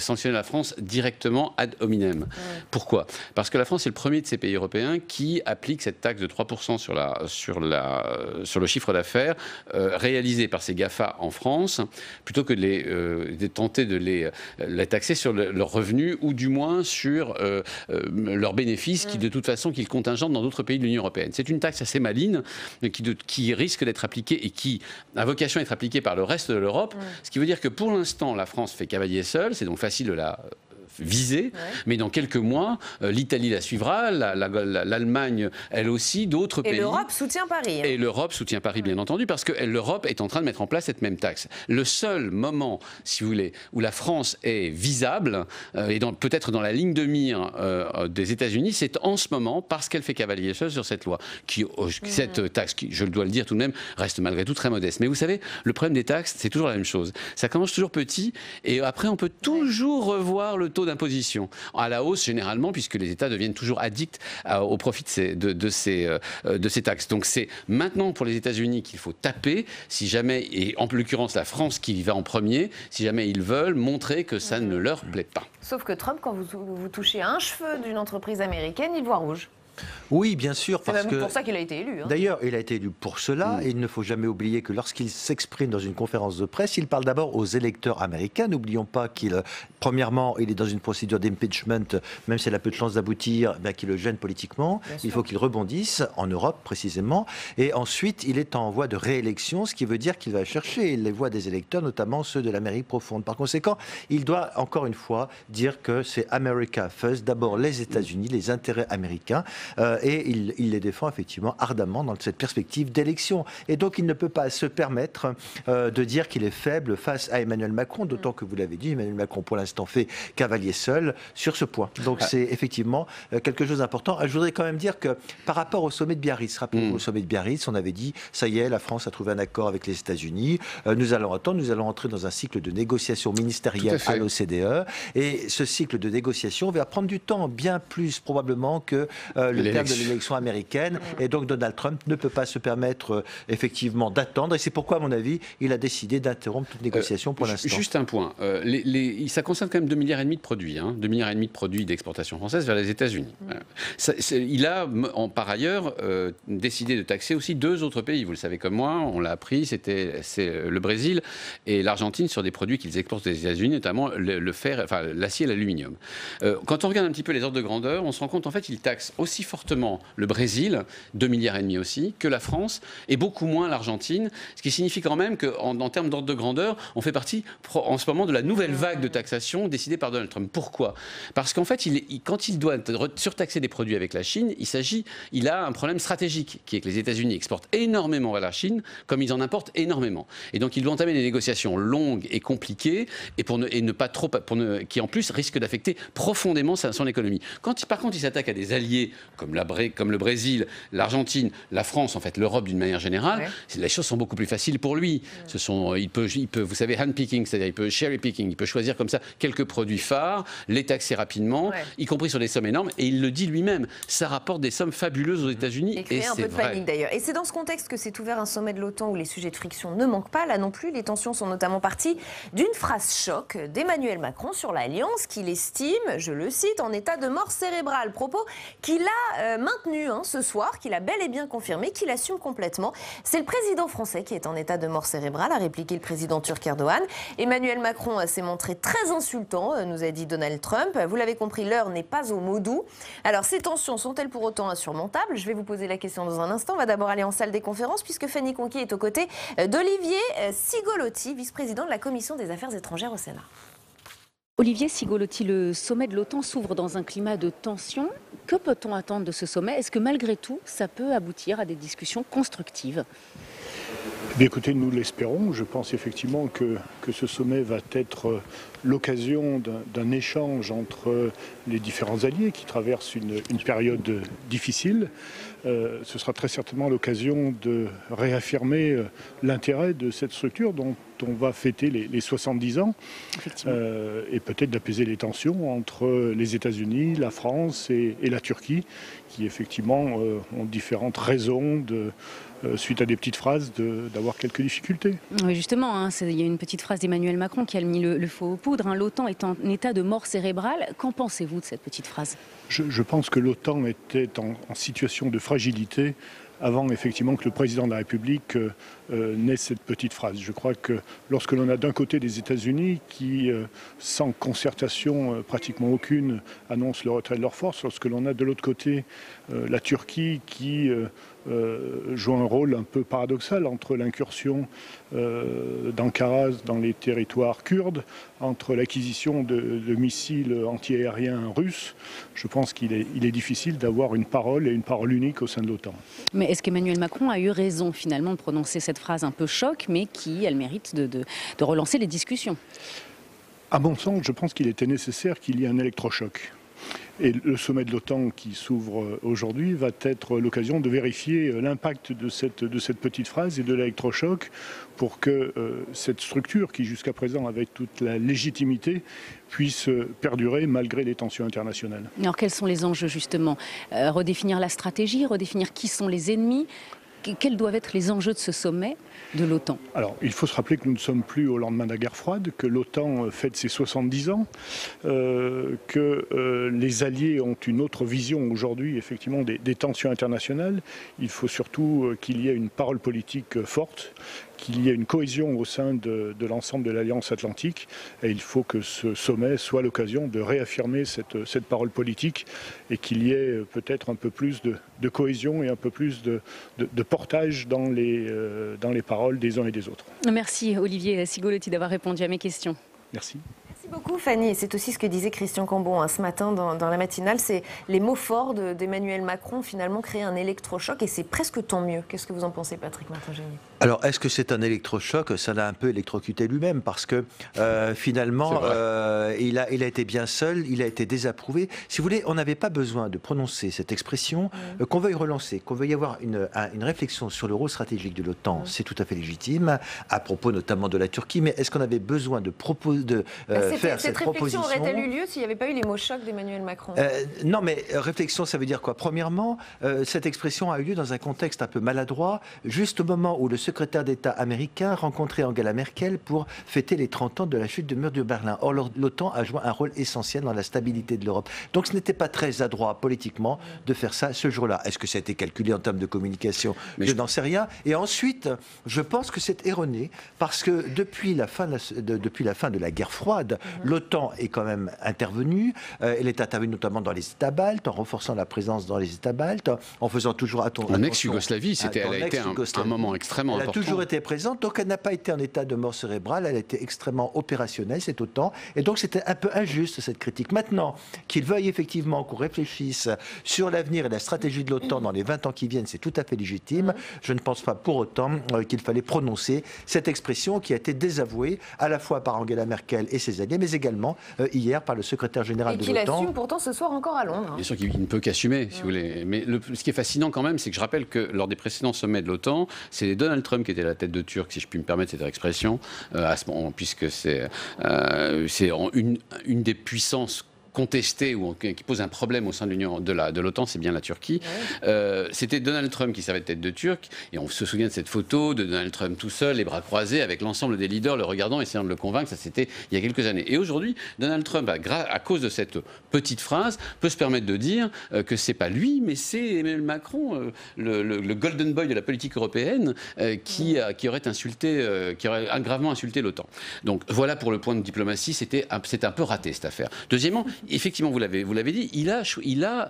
sanctionner la France directement ad hominem. Ouais. Pourquoi? Parce que la France est le premier de ces pays européens qui applique cette taxe de 3% sur le chiffre d'affaires réalisé par ces GAFA en France, plutôt que de tenter de les taxer sur leurs revenus ou du moins sur leurs bénéfices qui de toute façon qu'ils contingentent dans d'autres pays de l'Union européenne. C'est une taxe assez maligne qui risque d'être appliquée et qui a vocation à être appliquée par le reste de l'Europe. Ce qui veut dire que pour l'instant, la France fait cavalier seul, c'est donc facile de la visée, mais dans quelques mois, l'Italie la suivra, l'Allemagne elle aussi, d'autres pays. Et l'Europe soutient Paris. Et l'Europe soutient Paris, bien entendu, parce que l'Europe est en train de mettre en place cette même taxe. Le seul moment, si vous voulez, où la France est visable, et peut-être dans la ligne de mire des États-Unis, c'est en ce moment, parce qu'elle fait cavalier seul sur cette loi. Cette taxe, qui, je dois le dire tout de même, reste malgré tout très modeste. Mais vous savez, le problème des taxes, c'est toujours la même chose. Ça commence toujours petit, et après, on peut toujours revoir le taux d'imposition à la hausse généralement puisque les États deviennent toujours addicts au profit de ces taxes. Donc c'est maintenant pour les États-Unis qu'il faut taper si jamais, et en l'occurrence la France qui y va en premier, si jamais ils veulent montrer que ça ne leur plaît pas. Sauf que Trump, quand vous touchez à un cheveu d'une entreprise américaine, il voit rouge. Oui, bien sûr. C'est même pour ça qu'il a été élu. D'ailleurs, il a été élu pour cela. Et il ne faut jamais oublier que lorsqu'il s'exprime dans une conférence de presse, il parle d'abord aux électeurs américains. N'oublions pas premièrement, il est dans une procédure d'impeachment, même si elle a peu de chances d'aboutir, qu'il le gêne politiquement. Il faut qu'il rebondisse, en Europe précisément. Et ensuite, il est en voie de réélection, ce qui veut dire qu'il va chercher les voix des électeurs, notamment ceux de l'Amérique profonde. Par conséquent, il doit encore une fois dire que c'est America First, d'abord les États-Unis, les intérêts américains. Et il les défend effectivement ardemment dans cette perspective d'élection. Et donc il ne peut pas se permettre de dire qu'il est faible face à Emmanuel Macron, d'autant que vous l'avez dit, Emmanuel Macron pour l'instant fait cavalier seul sur ce point. Donc c'est effectivement quelque chose d'important. Je voudrais quand même dire que par rapport au sommet de Biarritz, rappelez-vous, au sommet de Biarritz, on avait dit, ça y est, la France a trouvé un accord avec les États-Unis, nous allons attendre, nous allons entrer dans un cycle de négociation ministérielle à l'OCDE, et ce cycle de négociation va prendre du temps, bien plus probablement que le terme de l'élection américaine, et donc Donald Trump ne peut pas se permettre effectivement d'attendre, et c'est pourquoi à mon avis il a décidé d'interrompre toute négociation pour l'instant. Juste un point, ça concerne quand même 2,5 milliards de produits, 2,5 milliards de produits d'exportation française vers les États-Unis. Il a par ailleurs décidé de taxer aussi 2 autres pays, vous le savez comme moi, on l'a appris, c'est le Brésil et l'Argentine sur des produits qu'ils exportent aux États-Unis, notamment le fer, l'acier et l'aluminium. Quand on regarde un petit peu les ordres de grandeur, on se rend compte en fait qu'il taxe aussi fortement le Brésil, 2,5 milliards aussi, que la France, et beaucoup moins l'Argentine, ce qui signifie quand même qu'en termes d'ordre de grandeur, on fait partie en ce moment de la nouvelle vague de taxation décidée par Donald Trump. Pourquoi? Parce qu'en fait, quand il doit surtaxer des produits avec la Chine, il a un problème stratégique, qui est que les États-Unis exportent énormément vers la Chine, comme ils en importent énormément. Et donc il doit entamer des négociations longues et compliquées, qui en plus risquent d'affecter profondément son économie. Par contre il s'attaque à des alliés comme le Brésil, l'Argentine, la France, en fait, l'Europe d'une manière générale, les choses sont beaucoup plus faciles pour lui. Il peut, vous savez, handpicking, c'est-à-dire il peut cherry picking, il peut choisir comme ça quelques produits phares, les taxer rapidement, y compris sur des sommes énormes, et il le dit lui-même, ça rapporte des sommes fabuleuses aux États-Unis. Et créer un peu de panique d'ailleurs. Et c'est dans ce contexte que s'est ouvert un sommet de l'OTAN où les sujets de friction ne manquent pas. Là non plus, les tensions sont notamment parties d'une phrase choc d'Emmanuel Macron sur l'Alliance qu'il estime, je le cite, en état de mort cérébrale. Propos qu'il maintenu ce soir, qu'il a bel et bien confirmé, qu'il assume complètement. C'est le président français qui est en état de mort cérébrale, a répliqué le président turc Erdogan. Emmanuel Macron s'est montré très insultant, nous a dit Donald Trump. Vous l'avez compris, l'heure n'est pas au mot doux. Alors, ces tensions sont-elles pour autant insurmontables? Je vais vous poser la question dans un instant. On va d'abord aller en salle des conférences, puisque Fanny Conquier est aux côtés d'Olivier Cigolotti, vice-président de la Commission des Affaires étrangères au Sénat. Olivier Cigolotti, le sommet de l'OTAN s'ouvre dans un climat de tension. Que peut-on attendre de ce sommet? Est-ce que malgré tout, ça peut aboutir à des discussions constructives? Écoutez, nous l'espérons. Je pense effectivement que ce sommet va être l'occasion d'un échange entre les différents alliés qui traversent une période difficile. Ce sera très certainement l'occasion de réaffirmer l'intérêt de cette structure dont on va fêter les 70 ans et peut-être d'apaiser les tensions entre les États-Unis, la France et la Turquie qui effectivement ont différentes raisons suite à des petites phrases, d'avoir quelques difficultés. Oui, justement, il y a une petite phrase d'Emmanuel Macron qui a mis le feu aux poudres. L'OTAN est en état de mort cérébrale. Qu'en pensez-vous de cette petite phrase? Je pense que l'OTAN était en situation de fragilité avant effectivement que le président de la République n'ait cette petite phrase. Je crois que lorsque l'on a d'un côté des États-Unis qui, sans concertation pratiquement aucune, annoncent le retrait de leurs forces, lorsque l'on a de l'autre côté la Turquie qui joue un rôle un peu paradoxal entre l'incursion d'Ankara dans les territoires kurdes, entre l'acquisition de missiles antiaériens russes, je pense qu'il est difficile d'avoir une parole et une parole unique au sein de l'OTAN. Mais est-ce qu'Emmanuel Macron a eu raison finalement de prononcer cette phrase un peu choc, mais qui a le mérite de relancer les discussions? À mon sens, je pense qu'il était nécessaire qu'il y ait un électrochoc. Et le sommet de l'OTAN qui s'ouvre aujourd'hui va être l'occasion de vérifier l'impact de cette petite phrase et de l'électrochoc pour que cette structure, qui jusqu'à présent avait toute la légitimité, puisse perdurer malgré les tensions internationales. Alors quels sont les enjeux justement? Redéfinir la stratégie, redéfinir qui sont les ennemis? Quels doivent être les enjeux de ce sommet de l'OTAN? Alors, il faut se rappeler que nous ne sommes plus au lendemain de la guerre froide, que l'OTAN fête ses 70 ans, que les alliés ont une autre vision aujourd'hui, effectivement, des tensions internationales. Il faut surtout qu'il y ait une parole politique forte, qu'il y ait une cohésion au sein de l'ensemble de l'Alliance Atlantique. Et il faut que ce sommet soit l'occasion de réaffirmer cette parole politique et qu'il y ait peut-être un peu plus de cohésion et un peu plus de portage dans les paroles des uns et des autres. Merci Olivier Cigolotti d'avoir répondu à mes questions. Merci. Merci beaucoup Fanny. C'est aussi ce que disait Christian Cambon ce matin dans la matinale. C'est les mots forts d'Emmanuel Macron finalement créer un électrochoc et c'est presque tant mieux. Qu'est-ce que vous en pensez Patrick Martin-Génier? Alors est-ce que c'est un électrochoc? Ça l'a un peu électrocuté lui-même parce que finalement il a été bien seul, il a été désapprouvé. Si vous voulez, on n'avait pas besoin de prononcer cette expression, qu'on veuille relancer, qu'on veuille avoir une réflexion sur le rôle stratégique de l'OTAN, c'est tout à fait légitime, à propos notamment de la Turquie, mais est-ce qu'on avait besoin de faire cette réflexion proposition? Aurait-elle eu lieu s'il n'y avait pas eu les mots chocs d'Emmanuel Macron? Non, mais réflexion, ça veut dire quoi? Premièrement, cette expression a eu lieu dans un contexte un peu maladroit, juste au moment où le secrétaire d'État américain rencontrait Angela Merkel pour fêter les 30 ans de la chute du mur de Berlin. Or, l'OTAN a joué un rôle essentiel dans la stabilité de l'Europe. Donc, ce n'était pas très adroit politiquement de faire ça ce jour-là. Est-ce que ça a été calculé en termes de communication? Je n'en sais rien. Et ensuite, je pense que c'est erroné parce que depuis la fin de la guerre froide, l'OTAN est quand même intervenue. Elle est intervenue notamment dans les États baltes, en renforçant la présence dans les États baltes, en faisant toujours attention. En ex-Yougoslavie, elle a été un moment extrêmement important. Elle a toujours été présente, donc elle n'a pas été en état de mort cérébrale, elle a été extrêmement opérationnelle, cette OTAN, et donc c'était un peu injuste cette critique. Maintenant, qu'il veuille effectivement qu'on réfléchisse sur l'avenir et la stratégie de l'OTAN dans les 20 ans qui viennent, c'est tout à fait légitime. Je ne pense pas pour autant qu'il fallait prononcer cette expression qui a été désavouée à la fois par Angela Merkel et ses alliés, mais également hier par le secrétaire général de l'OTAN. Et qu'il assume pourtant ce soir encore à Londres. Bien sûr qu'il ne peut qu'assumer, si vous voulez. Mais ce qui est fascinant quand même, c'est que je rappelle que lors des précédents sommets de l'OTAN, c'est Donald Trump qui était la tête de Turc, si je puis me permettre cette expression, à ce moment, puisque c'est une des puissances contesté ou qui pose un problème au sein de l'OTAN, c'est bien la Turquie. C'était Donald Trump qui servait de tête de Turc, et on se souvient de cette photo de Donald Trump tout seul, les bras croisés, avec l'ensemble des leaders le regardant, essayant de le convaincre. Ça, c'était il y a quelques années. Et aujourd'hui, Donald Trump, à cause de cette petite phrase, peut se permettre de dire que c'est pas lui, mais c'est Emmanuel Macron, le golden boy de la politique européenne, qui aurait insulté, qui aurait gravement insulté l'OTAN. Donc voilà pour le point de diplomatie, c'est un peu raté cette affaire. Deuxièmement, effectivement, vous l'avez dit, il a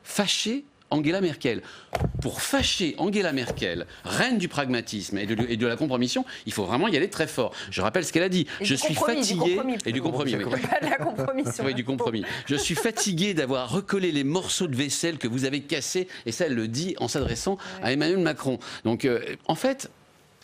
fâché Angela Merkel. Pour fâcher Angela Merkel, reine du pragmatisme et de la compromission, il faut vraiment y aller très fort. Je rappelle ce qu'elle a dit. Je suis fatigué et du compromis. Pas de la compromission. Oui, du compromis. Je suis fatigué d'avoir recollé les morceaux de vaisselle que vous avez cassés. Et ça, elle le dit en s'adressant à Emmanuel Macron. Donc, en fait,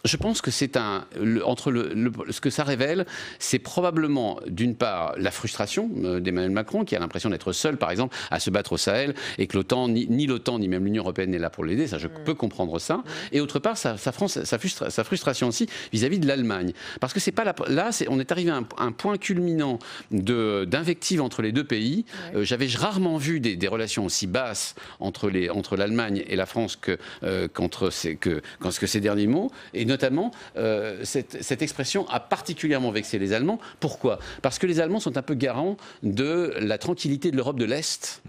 je pense que c'est ce que ça révèle, c'est probablement d'une part la frustration d'Emmanuel Macron, qui a l'impression d'être seul, par exemple, à se battre au Sahel, et que l'OTAN, ni l'OTAN, ni même l'Union européenne n'est là pour l'aider. Ça, je peux comprendre ça. Et autre part, sa frustration aussi vis-à-vis de l'Allemagne, parce que c'est pas là, on est arrivé à un point culminant d'invective entre les deux pays. J'avais rarement vu des relations aussi basses entre l'Allemagne et la France que ces derniers mots. Et notamment, cette expression a particulièrement vexé les Allemands. Pourquoi ? Parce que les Allemands sont un peu garants de la tranquillité de l'Europe de l'Est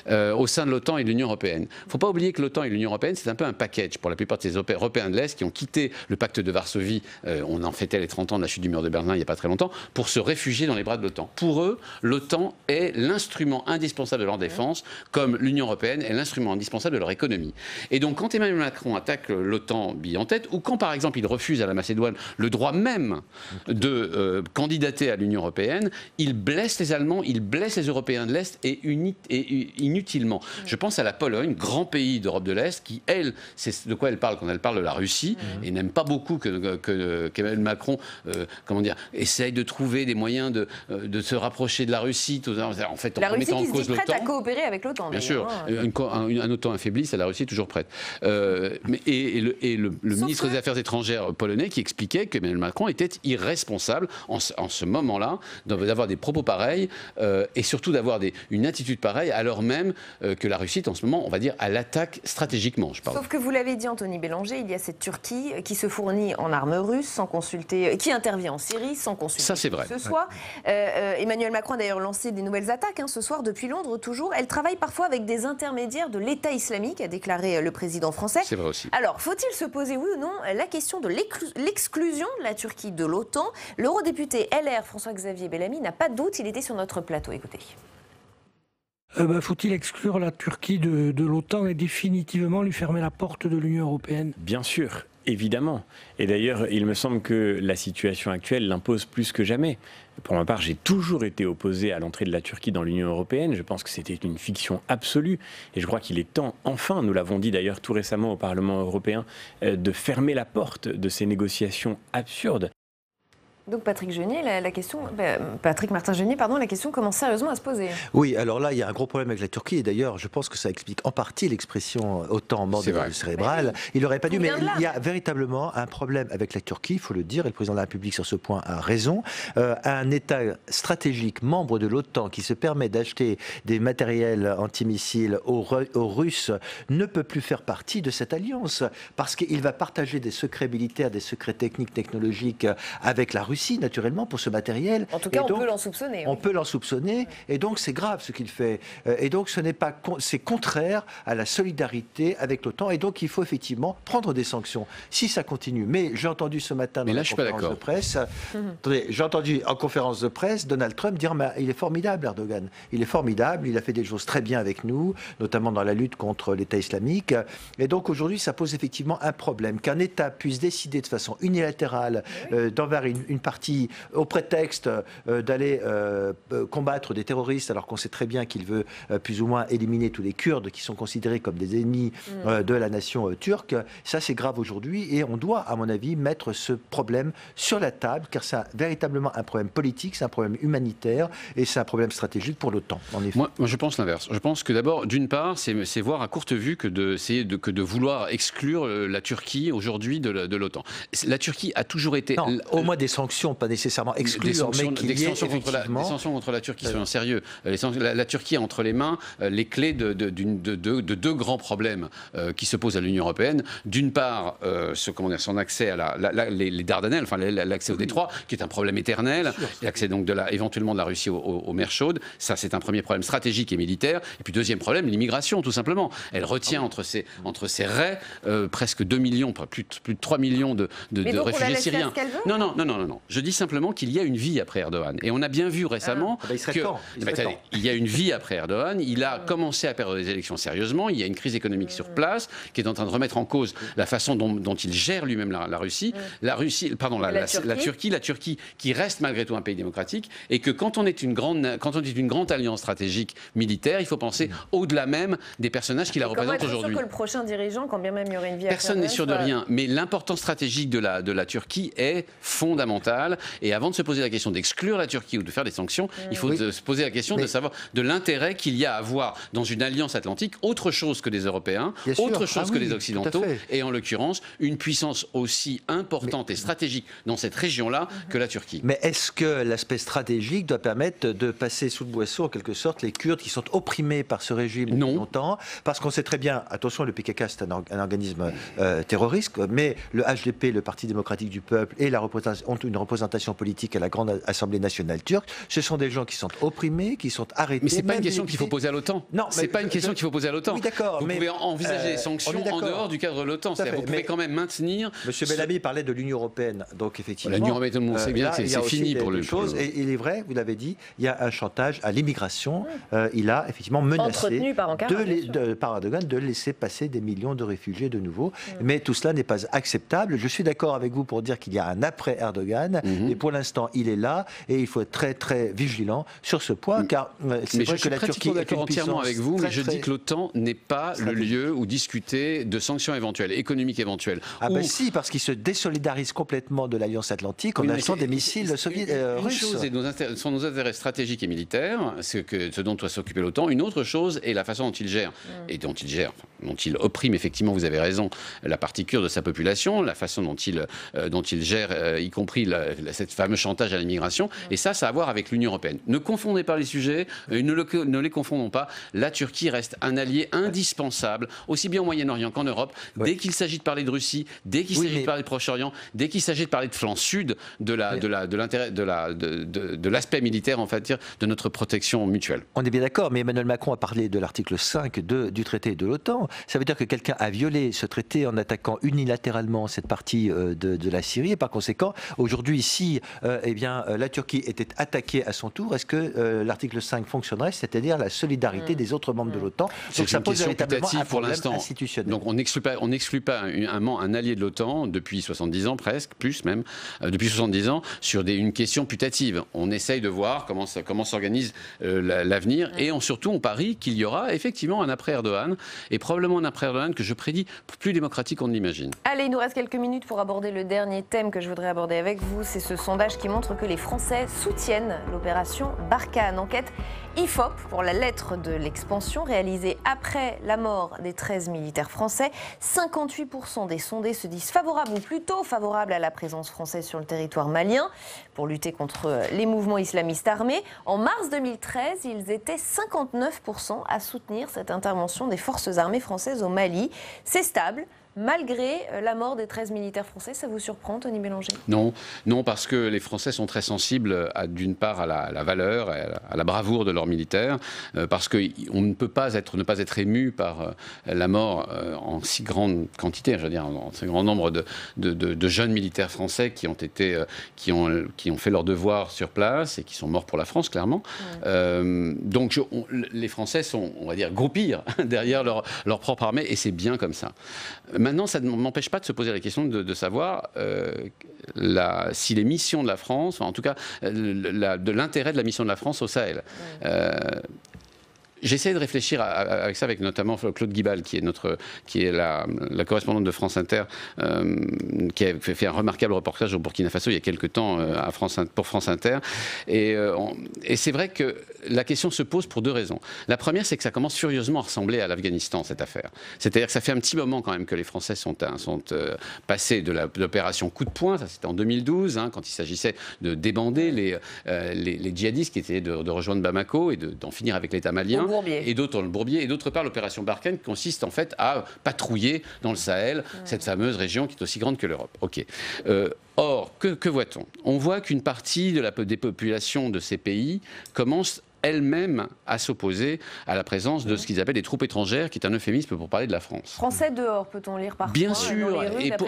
au sein de l'OTAN et de l'Union européenne. Il ne faut pas oublier que l'OTAN et l'Union européenne, c'est un peu un package pour la plupart de ces Européens de l'Est qui ont quitté le pacte de Varsovie, on en fêtait les 30 ans de la chute du mur de Berlin il n'y a pas très longtemps, pour se réfugier dans les bras de l'OTAN. Pour eux, l'OTAN est l'instrument indispensable de leur défense, comme l'Union européenne est l'instrument indispensable de leur économie. Et donc, quand Emmanuel Macron attaque l'OTAN bille en tête, ou quand, par exemple, il refuse à la Macédoine le droit même de candidater à l'Union européenne, il blesse les Allemands, il blesse les Européens de l'Est et inutilement. Je pense à la Pologne, grand pays d'Europe de l'Est, qui, elle, c'est de quoi elle parle quand elle parle de la Russie, et n'aime pas beaucoup qu'Emmanuel Macron, essaye de trouver des moyens de se rapprocher de la Russie, en fait, en la Russie remettant en cause l'OTAN. Prête à coopérer avec l'OTAN. Bien sûr, un OTAN affaibli, c'est la Russie toujours prête. Le ministre des Affaires étrangères polonais qui expliquait qu'Emmanuel Macron était irresponsable en ce moment-là d'avoir des propos pareils et surtout d'avoir une attitude pareille alors même que la Russie est en ce moment, on va dire, à l'attaque stratégiquement. Sauf que vous l'avez dit, Anthony Bélanger, il y a cette Turquie qui se fournit en armes russes sans consulter, qui intervient en Syrie sans consulter. Ça, c'est vrai. Ce soir, Emmanuel Macron a d'ailleurs lancé des nouvelles attaques ce soir depuis Londres toujours. Elle travaille parfois avec des intermédiaires de l'État islamique, a déclaré le président français. C'est vrai aussi. Alors, faut-il se poser, oui ou non, la question de l'exclusion de la Turquie de l'OTAN? L'eurodéputé LR, François-Xavier Bellamy, n'a pas de doute, il était sur notre plateau. Écoutez. Faut-il exclure la Turquie de l'OTAN et définitivement lui fermer la porte de l'Union européenne? Bien sûr, évidemment. Et d'ailleurs, il me semble que la situation actuelle l'impose plus que jamais. Pour ma part, j'ai toujours été opposé à l'entrée de la Turquie dans l'Union européenne. Je pense que c'était une fiction absolue. Et je crois qu'il est temps, enfin, nous l'avons dit d'ailleurs tout récemment au Parlement européen, de fermer la porte de ces négociations absurdes. Donc Patrick Martin-Genier, la question commence sérieusement à se poser. Oui, alors là, il y a un gros problème avec la Turquie, et d'ailleurs, je pense que ça explique en partie l'expression OTAN mort cérébrale. Il n'aurait pas dû, mais il y a véritablement un problème avec la Turquie, il faut le dire, et le président de la République sur ce point a raison. Un État stratégique, membre de l'OTAN, qui se permet d'acheter des matériels antimissiles aux Russes, ne peut plus faire partie de cette alliance, parce qu'il va partager des secrets militaires, des secrets techniques, technologiques avec la Russie, naturellement, pour ce matériel. En tout cas, on peut l'en soupçonner. On peut l'en soupçonner, et donc c'est grave ce qu'il fait. Et donc c'est contraire à la solidarité avec l'OTAN, et donc il faut effectivement prendre des sanctions. Si ça continue. Mais j'ai entendu ce matin dans la conférence de presse, j'ai entendu en conférence de presse Donald Trump dire il est formidable, Erdogan. Il est formidable, il a fait des choses très bien avec nous, notamment dans la lutte contre l'État islamique. Et donc aujourd'hui, ça pose effectivement un problème. Qu'un État puisse décider de façon unilatérale d'envers une partie au prétexte d'aller combattre des terroristes, alors qu'on sait très bien qu'il veut plus ou moins éliminer tous les Kurdes qui sont considérés comme des ennemis de la nation turque. Ça, c'est grave aujourd'hui, et on doit, à mon avis, mettre ce problème sur la table, car c'est véritablement un problème politique, c'est un problème humanitaire, et c'est un problème stratégique pour l'OTAN. Moi, je pense l'inverse. Je pense que d'abord, d'une part, c'est voir à courte vue que de vouloir exclure la Turquie aujourd'hui de l'OTAN. La Turquie a toujours été... Non, au moins des sanctions sanctions, pas nécessairement exclure, mais qu'il y ait effectivement... Des sanctions contre la Turquie, soyons sérieux. La Turquie a entre les mains les clés de deux grands problèmes qui se posent à l'Union européenne. D'une part, son accès à les Dardanelles, enfin l'accès au détroit, qui est un problème éternel, l'accès donc éventuellement de la Russie aux mers chaudes. Ça, c'est un premier problème stratégique et militaire. Et puis deuxième problème, l'immigration, tout simplement. Elle retient entre ses raies presque 2 millions, plus de 3 millions de réfugiés syriens. Non. Je dis simplement qu'il y a une vie après Erdogan. Et on a bien vu récemment qu'il y a une vie après Erdogan. Il a commencé à perdre les élections sérieusement. Il y a une crise économique sur place qui est en train de remettre en cause la façon dont il gère lui-même la Russie. La Turquie qui reste malgré tout un pays démocratique, et que quand on est une grande alliance stratégique militaire, il faut penser au-delà même des personnages qui la représentent aujourd'hui. Comment être sûr que le prochain dirigeant, quand bien même il y aurait une vie après Personne n'est sûr de rien, mais l'importance stratégique de la Turquie est fondamentale. Et avant de se poser la question d'exclure la Turquie ou de faire des sanctions, il faut se poser la question de savoir de l'intérêt qu'il y a à avoir dans une alliance atlantique autre chose que des Européens, autre chose que les Occidentaux, et en l'occurrence une puissance aussi importante et stratégique dans cette région-là que la Turquie. Mais est-ce que l'aspect stratégique doit permettre de passer sous le boisseau, en quelque sorte, les Kurdes qui sont opprimés par ce régime depuis longtemps? Parce qu'on sait très bien, attention, le PKK c'est un organisme terroriste, mais le HDP, le Parti démocratique du peuple, et ont une représentation politique à la Grande Assemblée nationale turque. Ce sont des gens qui sont opprimés, qui sont arrêtés. Mais c'est pas une question qu'il faut poser à l'OTAN. Non, c'est pas une question qu'il faut poser à l'OTAN. Oui, d'accord. Vous pouvez envisager des sanctions en dehors du cadre de l'OTAN. Vous pouvez quand même maintenir. Monsieur Bellamy parlait de l'Union européenne, donc effectivement. L'Union européenne, tout le monde sait bien que c'est fini pour le chose. Et il est vrai, vous l'avez dit, il y a un chantage à l'immigration. Il a effectivement menacé par Erdogan de laisser passer des millions de réfugiés de nouveau. Mais tout cela n'est pas acceptable. Je suis d'accord avec vous pour dire qu'il y a un après Erdogan, et pour l'instant il est là, et il faut être très très vigilant sur ce point, car c'est vrai que la Turquie est une entièrement avec vous, mais je dis que l'OTAN n'est pas le stratégique. lieu où discuter de sanctions éventuelles, économiques éventuelles. Ben si, parce qu'il se désolidarise complètement de l'Alliance Atlantique en achetant des missiles soviétiques russes. Une chose sont nos intérêts stratégiques et militaires, ce dont doit s'occuper l'OTAN. Une autre chose est la façon dont il gère, et dont il opprime, effectivement, vous avez raison, la partie kurde de sa population, la façon dont il gère, y compris cette fameux chantage à l'immigration. Et ça a à voir avec l'Union européenne. Ne confondez pas les sujets, ne les confondons pas. La Turquie reste un allié indispensable, aussi bien au Moyen-Orient qu'en Europe. Dès qu'il s'agit de parler de Russie, dès qu'il s'agit de parler de Proche-Orient, dès qu'il s'agit de parler de flanc sud, de l'aspect militaire, en fait, de notre protection mutuelle. On est bien d'accord, mais Emmanuel Macron a parlé de l'article 5 du traité de l'OTAN. Ça veut dire que quelqu'un a violé ce traité en attaquant unilatéralement cette partie de la Syrie, et par conséquent, aujourd'hui, si la Turquie était attaquée à son tour, est-ce que l'article 5 fonctionnerait, c'est-à-dire la solidarité des autres membres de l'OTAN? Donc ça pose véritablement un problème institutionnel. Donc on n'exclut pas un allié de l'OTAN depuis 70 ans presque, plus même, depuis 70 ans, sur une question putative. On essaye de voir comment s'organise l'avenir, et surtout on parie qu'il y aura effectivement un après Erdogan, et probablement un après Erdogan que je prédis plus démocratique qu'on ne l'imagine. Allez, il nous reste quelques minutes pour aborder le dernier thème que je voudrais aborder avec vous. C'est ce sondage qui montre que les Français soutiennent l'opération Barkhane. Enquête IFOP pour la lettre de l'expansion réalisée après la mort des 13 militaires français. 58% des sondés se disent favorables, ou plutôt favorables, à la présence française sur le territoire malien pour lutter contre les mouvements islamistes armés. En mars 2013, ils étaient 59% à soutenir cette intervention des forces armées françaises au Mali. C'est stable, malgré la mort des 13 militaires français. Ça vous surprend, Tony Bélanger? Non, parce que les Français sont très sensibles, d'une part, à la valeur, à la bravoure de leurs militaires, parce qu'on ne peut pas ne pas être ému par la mort en si grande quantité, je veux dire, en si grand nombre de jeunes militaires français qui ont fait leur devoir sur place et qui sont morts pour la France, clairement. Donc les Français sont, on va dire, groupir derrière leur propre armée, et c'est bien comme ça. Maintenant, ça ne m'empêche pas de se poser la question de savoir si les missions de la France, en tout cas de l'intérêt de la mission de la France au Sahel. J'essaie de réfléchir avec ça, avec notamment Claude Guibal, qui est la correspondante de France Inter, qui a fait un remarquable reportage au Burkina Faso il y a quelques temps pour France Inter. Et c'est vrai que la question se pose pour deux raisons. La première, c'est que ça commence furieusement à ressembler à l'Afghanistan, cette affaire. C'est-à-dire que ça fait un petit moment quand même que les Français sont passés de l'opération coup de poing, ça c'était en 2012, quand il s'agissait de débander les djihadistes qui essayaient de rejoindre Bamako et d'en finir avec l'État malien. Et d'autres, le Bourbier, et d'autre part l'opération Barkhane qui consiste en fait à patrouiller dans le Sahel, cette fameuse région qui est aussi grande que l'Europe. Ok. Or, que voit-on? On voit qu'une partie des populations de ces pays commence elle-même à s'opposer à la présence de ce qu'ils appellent des troupes étrangères, qui est un euphémisme pour parler de la France. Français dehors, peut-on lire parfois? Bien sûr,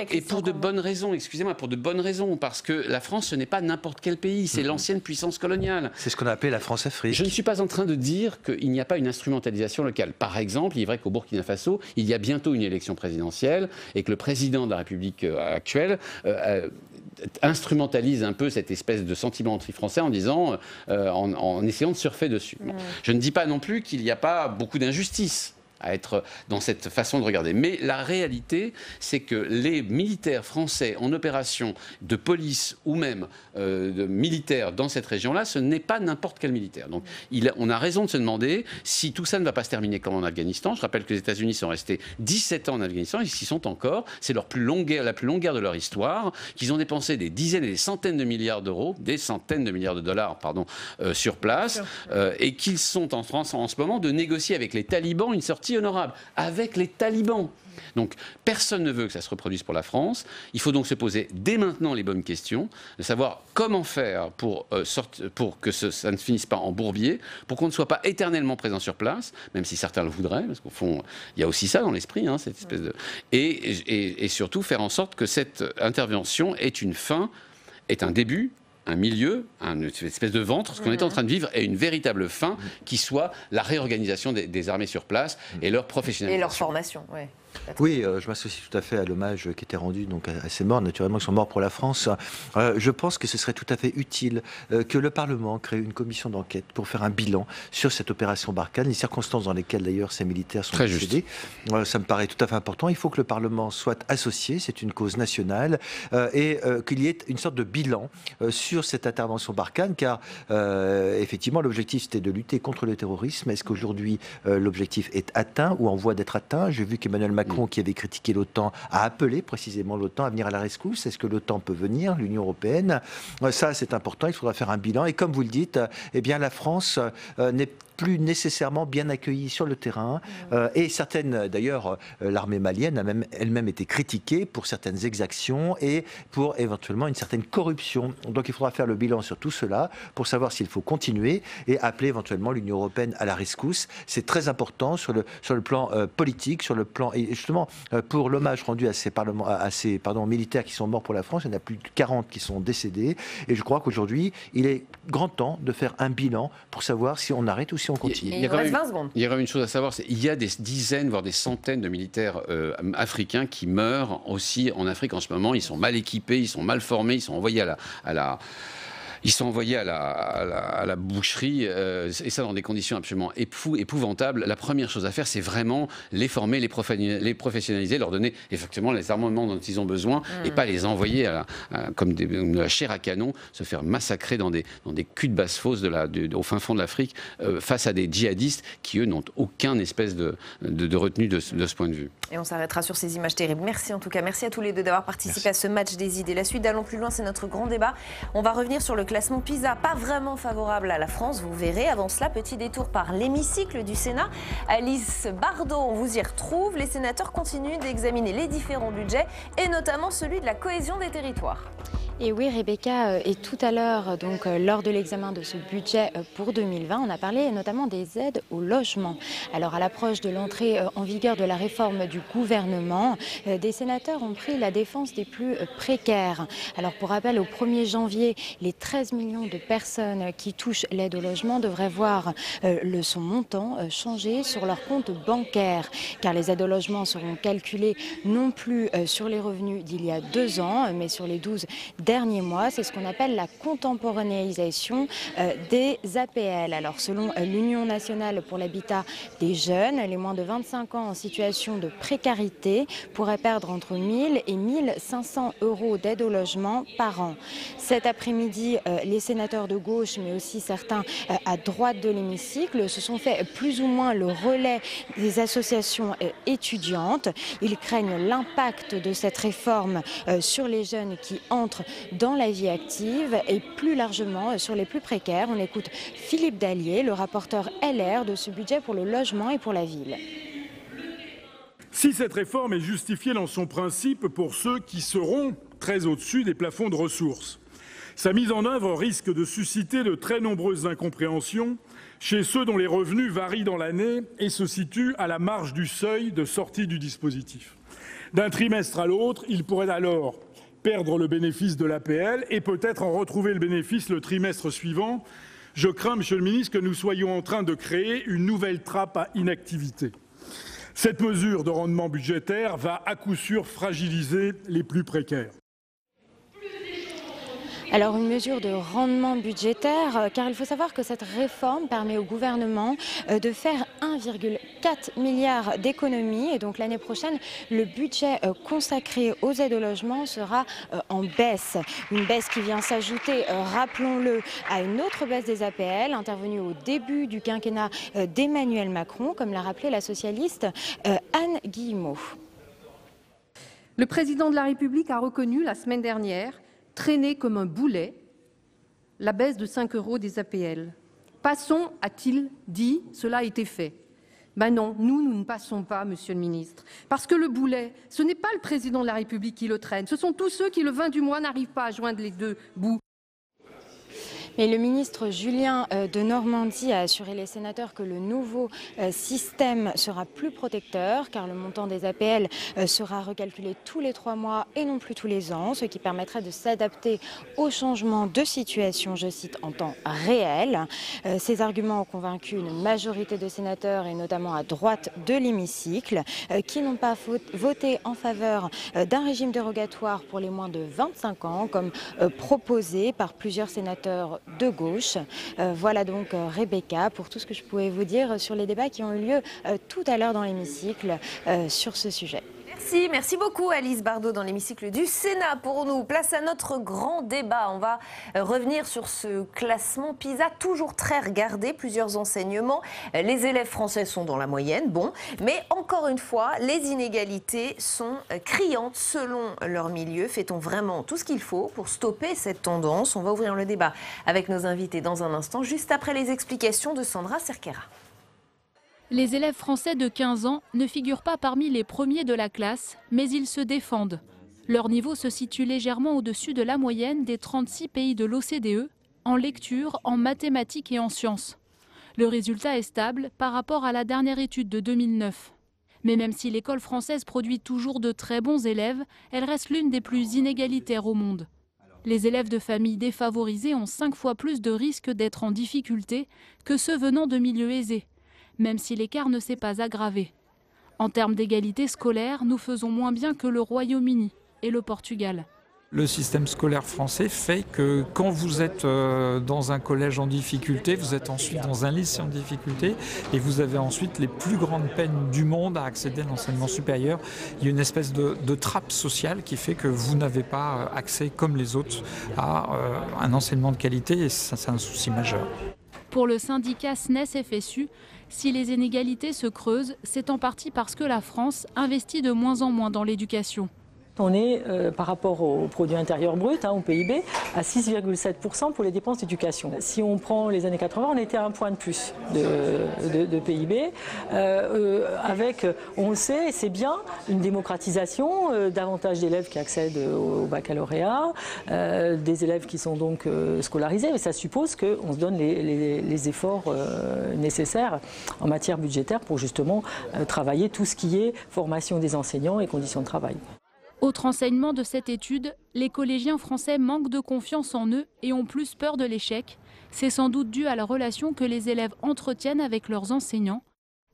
et pour de bonnes raisons, excusez-moi, pour de bonnes raisons, parce que la France, ce n'est pas n'importe quel pays, c'est l'ancienne puissance coloniale. C'est ce qu'on a appelé la France-Afrique. Je ne suis pas en train de dire qu'il n'y a pas une instrumentalisation locale. Par exemple, il est vrai qu'au Burkina Faso, il y a bientôt une élection présidentielle, et que le président de la République actuelle instrumentalise un peu cette espèce de sentiment anti-français en disant, en essayant de surfer dessus. Bon. Je ne dis pas non plus qu'il n'y a pas beaucoup d'injustice à être dans cette façon de regarder. Mais la réalité, c'est que les militaires français en opération de police ou même de militaires dans cette région-là, ce n'est pas n'importe quel militaire. Donc on a raison de se demander si tout ça ne va pas se terminer comme en Afghanistan. Je rappelle que les États-Unis sont restés 17 ans en Afghanistan, ils y sont encore. C'est la plus longue guerre de leur histoire, qu'ils ont dépensé des dizaines et des centaines de milliards d'euros, des centaines de milliards de dollars, pardon, sur place, et qu'ils sont en France en ce moment de négocier avec les talibans une sortie honorable, avec les talibans. Donc personne ne veut que ça se reproduise pour la France. Il faut donc se poser dès maintenant les bonnes questions, de savoir comment faire pour que ça ne finisse pas en bourbier, pour qu'on ne soit pas éternellement présent sur place, même si certains le voudraient, parce qu'au fond, il y a aussi ça dans l'esprit, cette espèce de... Et surtout faire en sorte que cette intervention est une fin, est un début, un milieu, une espèce de ventre, ce qu'on est en train de vivre, est une véritable fin qui soit la réorganisation des armées sur place et leur professionnalisation. Et leur formation, oui. Oui, je m'associe tout à fait à l'hommage qui était rendu donc, à ces morts, naturellement, qui sont morts pour la France. Je pense que ce serait tout à fait utile que le Parlement crée une commission d'enquête pour faire un bilan sur cette opération Barkhane, les circonstances dans lesquelles d'ailleurs ces militaires sont décédés. Ça me paraît tout à fait important. Il faut que le Parlement soit associé, c'est une cause nationale, et qu'il y ait une sorte de bilan sur cette intervention Barkhane, car effectivement l'objectif c'était de lutter contre le terrorisme. Est-ce qu'aujourd'hui l'objectif est atteint ou en voie d'être atteint? J'ai vu qu'Emmanuel Macron, qui avait critiqué l'OTAN, a appelé précisément l'OTAN à venir à la rescousse. Est-ce que l'OTAN peut venir, l'Union européenne? Ça, c'est important. Il faudra faire un bilan. Et comme vous le dites, eh bien, la France n'est plus nécessairement bien accueillie sur le terrain. Et certaines, d'ailleurs, l'armée malienne a même elle-même été critiquée pour certaines exactions et pour éventuellement une certaine corruption. Donc il faudra faire le bilan sur tout cela pour savoir s'il faut continuer et appeler éventuellement l'Union européenne à la rescousse. C'est très important sur le plan politique, sur le plan... Et justement, pour l'hommage rendu à ces militaires qui sont morts pour la France, il y en a plus de 40 qui sont décédés. Et je crois qu'aujourd'hui, il est grand temps de faire un bilan pour savoir si on arrête ou si on continue. Il y a quand même une chose à savoir, c'est qu'il y a des dizaines, voire des centaines de militaires africains qui meurent aussi en Afrique en ce moment. Ils sont mal équipés, ils sont mal formés, ils sont envoyés à la boucherie, et ça dans des conditions absolument épouvantables. La première chose à faire, c'est vraiment les former, les professionnaliser, leur donner effectivement les armements dont ils ont besoin, et pas les envoyer comme de la chair à canon, se faire massacrer dans des culs de basse-fosse au fin fond de l'Afrique, face à des djihadistes qui, eux, n'ont aucun espèce de retenue de ce point de vue. Et on s'arrêtera sur ces images terribles. Merci en tout cas. Merci à tous les deux d'avoir participé à ce match des idées. La suite d'Allons plus loin, c'est notre grand débat. On va revenir sur le classement PISA, pas vraiment favorable à la France, vous verrez. Avant cela, petit détour par l'hémicycle du Sénat. Alice Bardot, on vous y retrouve. Les sénateurs continuent d'examiner les différents budgets et notamment celui de la cohésion des territoires. Et oui, Rebecca, et tout à l'heure, donc lors de l'examen de ce budget pour 2020, on a parlé notamment des aides au logement. Alors à l'approche de l'entrée en vigueur de la réforme du gouvernement, des sénateurs ont pris la défense des plus précaires. Alors pour rappel, au 1er janvier, les 13 millions de personnes qui touchent l'aide au logement devraient voir son montant changer sur leur compte bancaire, car les aides au logement seront calculées non plus sur les revenus d'il y a 2 ans, mais sur les 12 dernières derniers mois. C'est ce qu'on appelle la contemporanéisation des APL. Alors selon l'Union nationale pour l'habitat des jeunes, les moins de 25 ans en situation de précarité pourraient perdre entre 1 000 et 1 500 euros d'aide au logement par an. Cet après-midi, les sénateurs de gauche, mais aussi certains à droite de l'hémicycle, se sont fait plus ou moins le relais des associations étudiantes. Ils craignent l'impact de cette réforme sur les jeunes qui entrent dans la vie active et plus largement sur les plus précaires. On écoute Philippe Dallier, le rapporteur LR de ce budget pour le logement et pour la ville. Si cette réforme est justifiée dans son principe pour ceux qui seront très au-dessus des plafonds de ressources, sa mise en œuvre risque de susciter de très nombreuses incompréhensions chez ceux dont les revenus varient dans l'année et se situent à la marge du seuil de sortie du dispositif. D'un trimestre à l'autre, ils pourraient alors perdre le bénéfice de l'APL et peut-être en retrouver le bénéfice le trimestre suivant. Je crains, Monsieur le ministre, que nous soyons en train de créer une nouvelle trappe à inactivité. Cette mesure de rendement budgétaire va à coup sûr fragiliser les plus précaires. Alors une mesure de rendement budgétaire, car il faut savoir que cette réforme permet au gouvernement de faire 1,4 milliard d'économies. Et donc l'année prochaine, le budget consacré aux aides au logement sera en baisse. Une baisse qui vient s'ajouter, rappelons-le, à une autre baisse des APL intervenue au début du quinquennat d'Emmanuel Macron, comme l'a rappelé la socialiste Anne Guillemot. Le président de la République a reconnu la semaine dernière traîner comme un boulet la baisse de 5 € des APL. Passons, a-t-il dit, cela a été fait. Ben non, nous ne passons pas, Monsieur le ministre, parce que le boulet, ce n'est pas le président de la République qui le traîne, ce sont tous ceux qui, le 20 du mois, n'arrivent pas à joindre les deux bouts. Mais le ministre Julien Denormandie a assuré les sénateurs que le nouveau système sera plus protecteur car le montant des APL sera recalculé tous les 3 mois et non plus tous les ans, ce qui permettrait de s'adapter au changement de situation, je cite, en temps réel. Ces arguments ont convaincu une majorité de sénateurs et notamment à droite de l'hémicycle qui n'ont pas voté en faveur d'un régime dérogatoire pour les moins de 25 ans comme proposé par plusieurs sénateurs de gauche. Voilà donc Rebecca pour tout ce que je pouvais vous dire sur les débats qui ont eu lieu tout à l'heure dans l'hémicycle sur ce sujet. Merci beaucoup Alice Bardot dans l'hémicycle du Sénat pour nous. Place à notre grand débat. On va revenir sur ce classement PISA toujours très regardé, plusieurs enseignements. Les élèves français sont dans la moyenne, bon, mais encore une fois, les inégalités sont criantes selon leur milieu. Fait-on vraiment tout ce qu'il faut pour stopper cette tendance? On va ouvrir le débat avec nos invités dans un instant, juste après les explications de Sandra Cerquera. Les élèves français de 15 ans ne figurent pas parmi les premiers de la classe, mais ils se défendent. Leur niveau se situe légèrement au-dessus de la moyenne des 36 pays de l'OCDE, en lecture, en mathématiques et en sciences. Le résultat est stable par rapport à la dernière étude de 2009. Mais même si l'école française produit toujours de très bons élèves, elle reste l'une des plus inégalitaires au monde. Les élèves de familles défavorisées ont 5 fois plus de risques d'être en difficulté que ceux venant de milieux aisés, même si l'écart ne s'est pas aggravé. En termes d'égalité scolaire, nous faisons moins bien que le Royaume-Uni et le Portugal. Le système scolaire français fait que quand vous êtes dans un collège en difficulté, vous êtes ensuite dans un lycée en difficulté et vous avez ensuite les plus grandes peines du monde à accéder à l'enseignement supérieur. Il y a une espèce de trappe sociale qui fait que vous n'avez pas accès comme les autres à un enseignement de qualité et ça c'est un souci majeur. Pour le syndicat SNES-FSU, si les inégalités se creusent, c'est en partie parce que la France investit de moins en moins dans l'éducation. On est, par rapport au produit intérieur brut, au PIB, à 6,7% pour les dépenses d'éducation. Si on prend les années 80, on était à 1 point de plus de PIB, avec, on le sait, et c'est bien, une démocratisation, davantage d'élèves qui accèdent au baccalauréat, des élèves qui sont donc scolarisés, mais ça suppose qu'on se donne les efforts nécessaires en matière budgétaire pour justement travailler tout ce qui est formation des enseignants et conditions de travail. Autre enseignement de cette étude, les collégiens français manquent de confiance en eux et ont plus peur de l'échec. C'est sans doute dû à la relation que les élèves entretiennent avec leurs enseignants.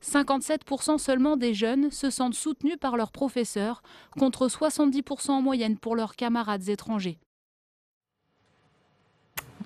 57% seulement des jeunes se sentent soutenus par leurs professeurs, contre 70% en moyenne pour leurs camarades étrangers.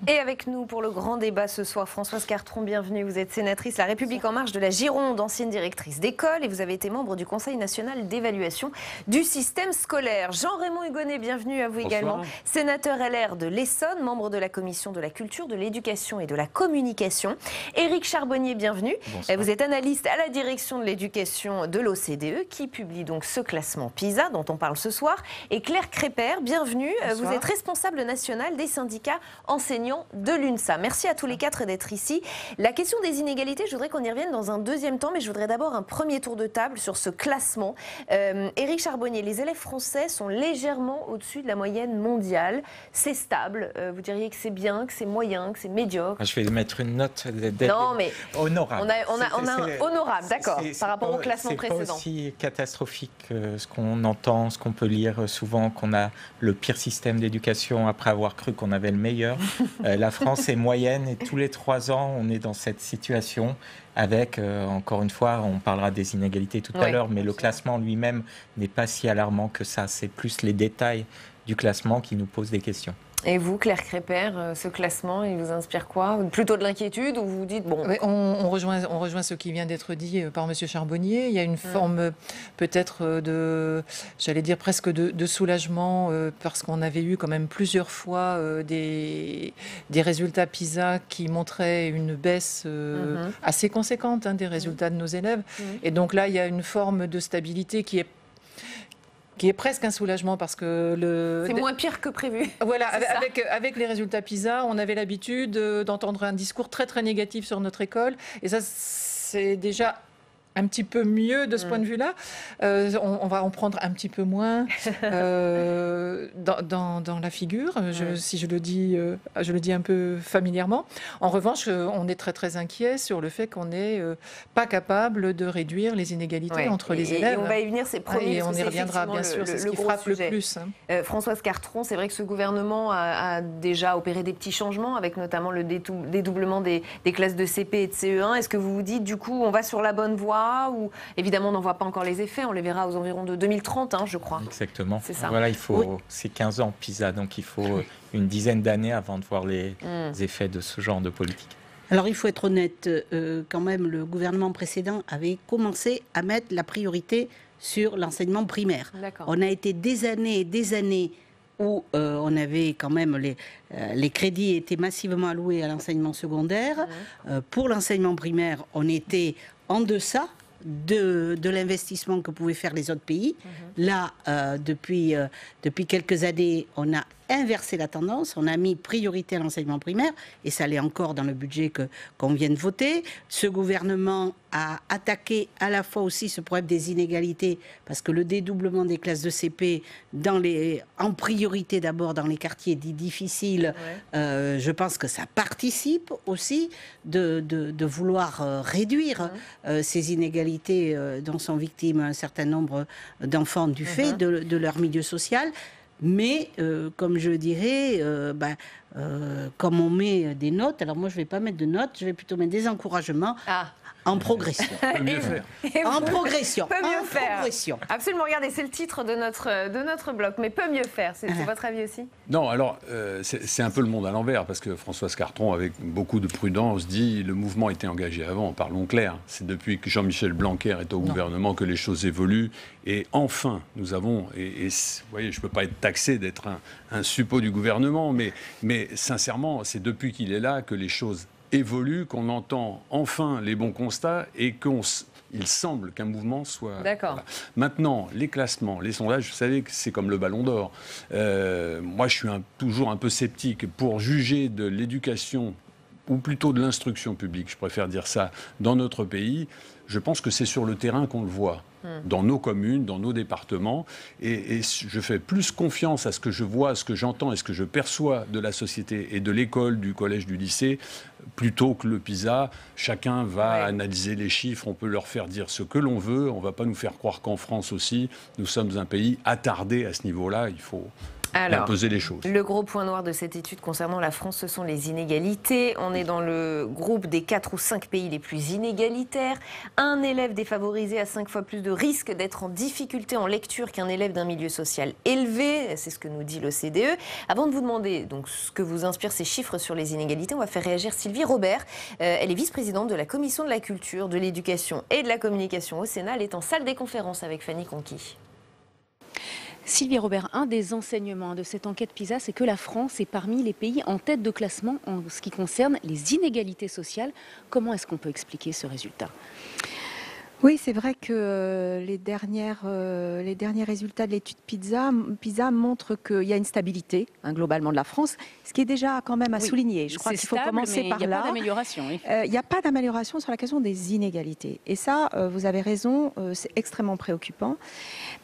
Et avec nous pour le grand débat ce soir, Françoise Cartron, bienvenue. Vous êtes sénatrice La République En Marche de la Gironde, ancienne directrice d'école, et vous avez été membre du Conseil national d'évaluation du système scolaire. Jean-Raymond Hugonet, bienvenue à vous également. Sénateur LR de l'Essonne, membre de la Commission de la Culture, de l'Éducation et de la Communication. Éric Charbonnier, bienvenue. Bonsoir. Vous êtes analyste à la direction de l'éducation de l'OCDE, qui publie donc ce classement PISA dont on parle ce soir. Et Claire Crépert, bienvenue. Bonsoir. Vous êtes responsable national des syndicats enseignants de l'UNSA. Merci à tous les quatre d'être ici. La question des inégalités, je voudrais qu'on y revienne dans un deuxième temps, mais je voudrais d'abord un premier tour de table sur ce classement. Éric Charbonnier, les élèves français sont légèrement au-dessus de la moyenne mondiale. C'est stable. Vous diriez que c'est bien, que c'est moyen, que c'est médiocre? Je vais mettre une note non, mais honorable. On a un honorable, d'accord, par rapport au classement précédent. C'est pas aussi catastrophique que ce qu'on entend, ce qu'on peut lire souvent, qu'on a le pire système d'éducation après avoir cru qu'on avait le meilleur. La France est moyenne et tous les 3 ans, on est dans cette situation avec, encore une fois, on parlera des inégalités tout à l'heure, mais le classement lui-même n'est pas si alarmant que ça. C'est plus les détails du classement qui nous posent des questions. Et vous, Claire Crépert, ce classement, il vous inspire quoi? Plutôt de l'inquiétude ou vous vous dites, bon... Oui, on rejoint ce qui vient d'être dit par M. Charbonnier. Il y a une forme peut-être de, j'allais dire presque de soulagement, parce qu'on avait eu quand même plusieurs fois des résultats PISA qui montraient une baisse assez conséquente des résultats de nos élèves. Et donc là, il y a une forme de stabilité qui est presque un soulagement parce que c'est moins pire que prévu. Voilà, avec les résultats PISA, on avait l'habitude d'entendre un discours très très négatif sur notre école, et ça c'est déjà un petit peu mieux de ce point de vue-là. On va en prendre un petit peu moins dans la figure, si je le dis un peu familièrement. En revanche, on est très très inquiet sur le fait qu'on n'est pas capable de réduire les inégalités entre les élèves. Et on va y venir, c'est promis. Et on y reviendra bien sûr, c'est ce qui frappe le plus. Françoise Cartron, c'est vrai que ce gouvernement a déjà opéré des petits changements, avec notamment le dédoublement des classes de CP et de CE1. Est-ce que vous vous dites, du coup, on va sur la bonne voie? Ou évidemment, on n'en voit pas encore les effets, on les verra aux environs de 2030, je crois. Exactement. C'est ça. Voilà, c'est 15 ans PISA, donc il faut une dizaine d'années avant de voir les effets de ce genre de politique. Alors il faut être honnête, quand même, le gouvernement précédent avait commencé à mettre la priorité sur l'enseignement primaire. On a été des années et des années où on avait quand même les crédits étaient massivement alloués à l'enseignement secondaire. Pour l'enseignement primaire, on était en deçà de l'investissement que pouvaient faire les autres pays. Là, depuis quelques années, on a inversé la tendance, on a mis priorité à l'enseignement primaire, et ça l'est encore dans le budget qu'on vient de voter. Ce gouvernement a attaqué à la fois aussi ce problème des inégalités, parce que le dédoublement des classes de CP, en priorité d'abord dans les quartiers dits difficiles, je pense que ça participe aussi de vouloir réduire ces inégalités dont sont victimes un certain nombre d'enfants du fait de leur milieu social. Mais, comme je dirais, comme on met des notes, alors moi je ne vais pas mettre de notes, je vais plutôt mettre des encouragements. En progression. Mieux faire. En progression. Peut mieux faire. Progression. Absolument, regardez, c'est le titre de notre bloc, mais peut mieux faire. C'est votre avis aussi? Non, alors, c'est un peu le monde à l'envers, parce que Françoise Cartron, avec beaucoup de prudence, dit le mouvement était engagé avant, parlons clair. C'est depuis que Jean-Michel Blanquer est au gouvernement que les choses évoluent. Et enfin, nous avons, vous voyez, je ne peux pas être taxé d'être un suppôt du gouvernement, mais sincèrement, c'est depuis qu'il est là que les choses évolue, qu'on entend enfin les bons constats et qu'il semble qu'un mouvement soit... D'accord. Voilà. Maintenant, les classements, les sondages, vous savez que c'est comme le Ballon d'Or. Moi, je suis toujours un peu sceptique pour juger de l'éducation, ou plutôt de l'instruction publique, je préfère dire ça, dans notre pays. Je pense que c'est sur le terrain qu'on le voit, dans nos communes, dans nos départements. Et je fais plus confiance à ce que je vois, à ce que j'entends et ce que je perçois de la société et de l'école, du collège, du lycée, plutôt que le PISA. Chacun va analyser les chiffres, on peut leur faire dire ce que l'on veut. On ne va pas nous faire croire qu'en France aussi, nous sommes un pays attardé à ce niveau-là. Il faut et imposer les choses. Le gros point noir de cette étude concernant la France, ce sont les inégalités. On est dans le groupe des 4 ou 5 pays les plus inégalitaires. Un élève défavorisé a 5 fois plus de risques d'être en difficulté en lecture qu'un élève d'un milieu social élevé. C'est ce que nous dit l'OCDE. Avant de vous demander donc, ce que vous inspirent ces chiffres sur les inégalités, on va faire réagir Sylvie Robert. Elle est vice-présidente de la Commission de la culture, de l'éducation et de la communication au Sénat. Elle est en salle des conférences avec Fanny Conqui. Sylvie Robert, un des enseignements de cette enquête PISA, c'est que la France est parmi les pays en tête de classement en ce qui concerne les inégalités sociales. Comment est-ce qu'on peut expliquer ce résultat ? Oui, c'est vrai que les derniers résultats de l'étude PISA montrent qu'il y a une stabilité globalement de la France, ce qui est déjà quand même à souligner. Je crois qu'il faut commencer par là. Il n'y a pas d'amélioration. Oui. Il n'y a pas d'amélioration sur la question des inégalités. Et ça, vous avez raison, c'est extrêmement préoccupant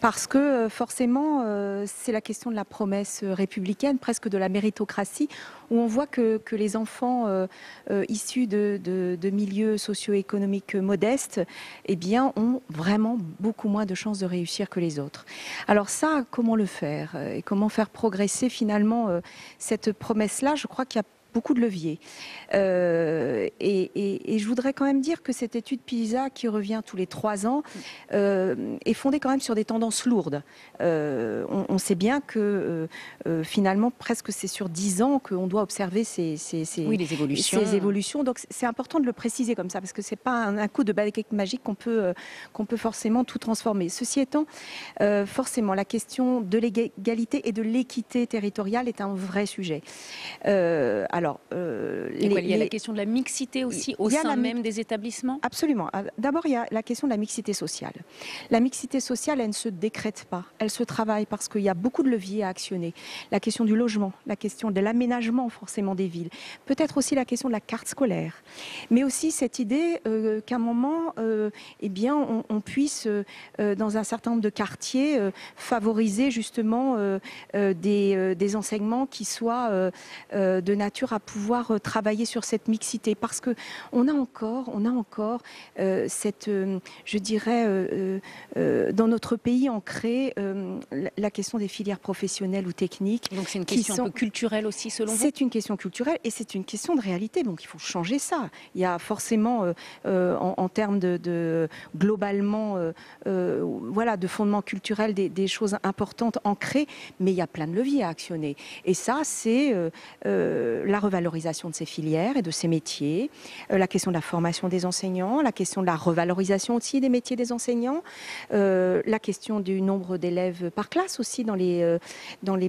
parce que forcément, c'est la question de la promesse républicaine, presque de la méritocratie, où on voit que les enfants issus de milieux socio-économiques modestes, eh bien, ont vraiment beaucoup moins de chances de réussir que les autres. Alors ça, comment le faire et comment faire progresser finalement cette promesse-là? Je crois qu'il y a beaucoup de leviers. Et je voudrais quand même dire que cette étude PISA qui revient tous les 3 ans est fondée quand même sur des tendances lourdes. On sait bien que finalement presque c'est sur 10 ans qu'on doit observer les évolutions. Donc c'est important de le préciser comme ça parce que c'est pas un coup de baguette magique qu'on peut forcément tout transformer. Ceci étant, forcément la question de l'égalité et de l'équité territoriale est un vrai sujet. Il y a la question de la mixité aussi au sein même des établissements. Absolument. D'abord, il y a la question de la mixité sociale. La mixité sociale, elle ne se décrète pas. Elle se travaille parce qu'il y a beaucoup de leviers à actionner. La question du logement, la question de l'aménagement forcément des villes. Peut-être aussi la question de la carte scolaire. Mais aussi cette idée qu'à un moment, on puisse, dans un certain nombre de quartiers, favoriser justement des enseignements qui soient de nature à pouvoir travailler sur cette mixité parce que on a encore cette, je dirais, dans notre pays ancrée la question des filières professionnelles ou techniques. Donc c'est une question un peu culturelle aussi selon vous ? C'est une question culturelle et c'est une question de réalité. Donc il faut changer ça. Il y a forcément en termes de globalement de fondement culturel des choses importantes ancrées, mais il y a plein de leviers à actionner. Et ça c'est la revalorisation de ces filières et de ces métiers, la question de la formation des enseignants, la question de la revalorisation aussi des métiers des enseignants, la question du nombre d'élèves par classe aussi dans les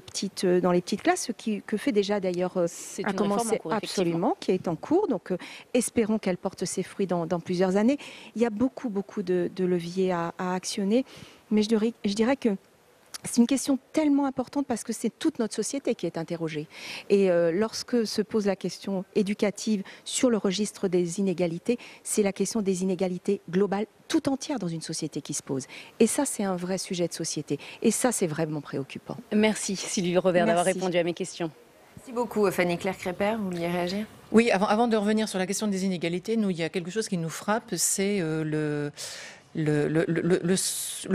petites classes, ce que fait déjà d'ailleurs a commencé absolument, qui est en cours. Donc espérons qu'elle porte ses fruits dans plusieurs années. Il y a beaucoup de leviers à actionner, mais je dirais que c'est une question tellement importante parce que c'est toute notre société qui est interrogée. Et lorsque se pose la question éducative sur le registre des inégalités, c'est la question des inégalités globales tout entière dans une société qui se pose. Et ça, c'est un vrai sujet de société. Et ça, c'est vraiment préoccupant. Merci Sylvie Robert d'avoir répondu à mes questions. Merci beaucoup Fanny-Claire Crépert, vous vouliez réagir ? Oui, avant de revenir sur la question des inégalités, il y a quelque chose qui nous frappe, c'est le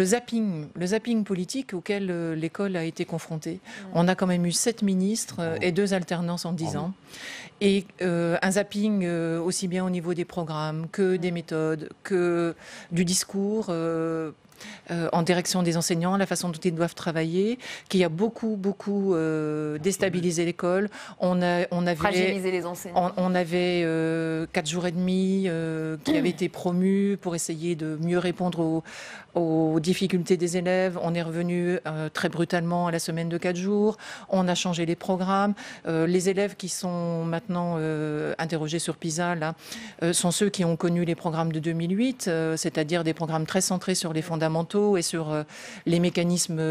zapping politique auquel l'école a été confrontée. On a quand même eu 7 ministres et 2 alternances en 10 ans. Et un zapping aussi bien au niveau des programmes que des méthodes, que du discours en direction des enseignants, la façon dont ils doivent travailler, qui a beaucoup déstabilisé l'école. On avait fragilisé les enseignants. On avait 4 jours et demi qui avaient été promus pour essayer de mieux répondre aux difficultés des élèves. On est revenu très brutalement à la semaine de 4 jours. On a changé les programmes. Les élèves qui sont maintenant interrogés sur PISA là, sont ceux qui ont connu les programmes de 2008, c'est-à-dire des programmes très centrés sur les fondamentaux et sur les mécanismes,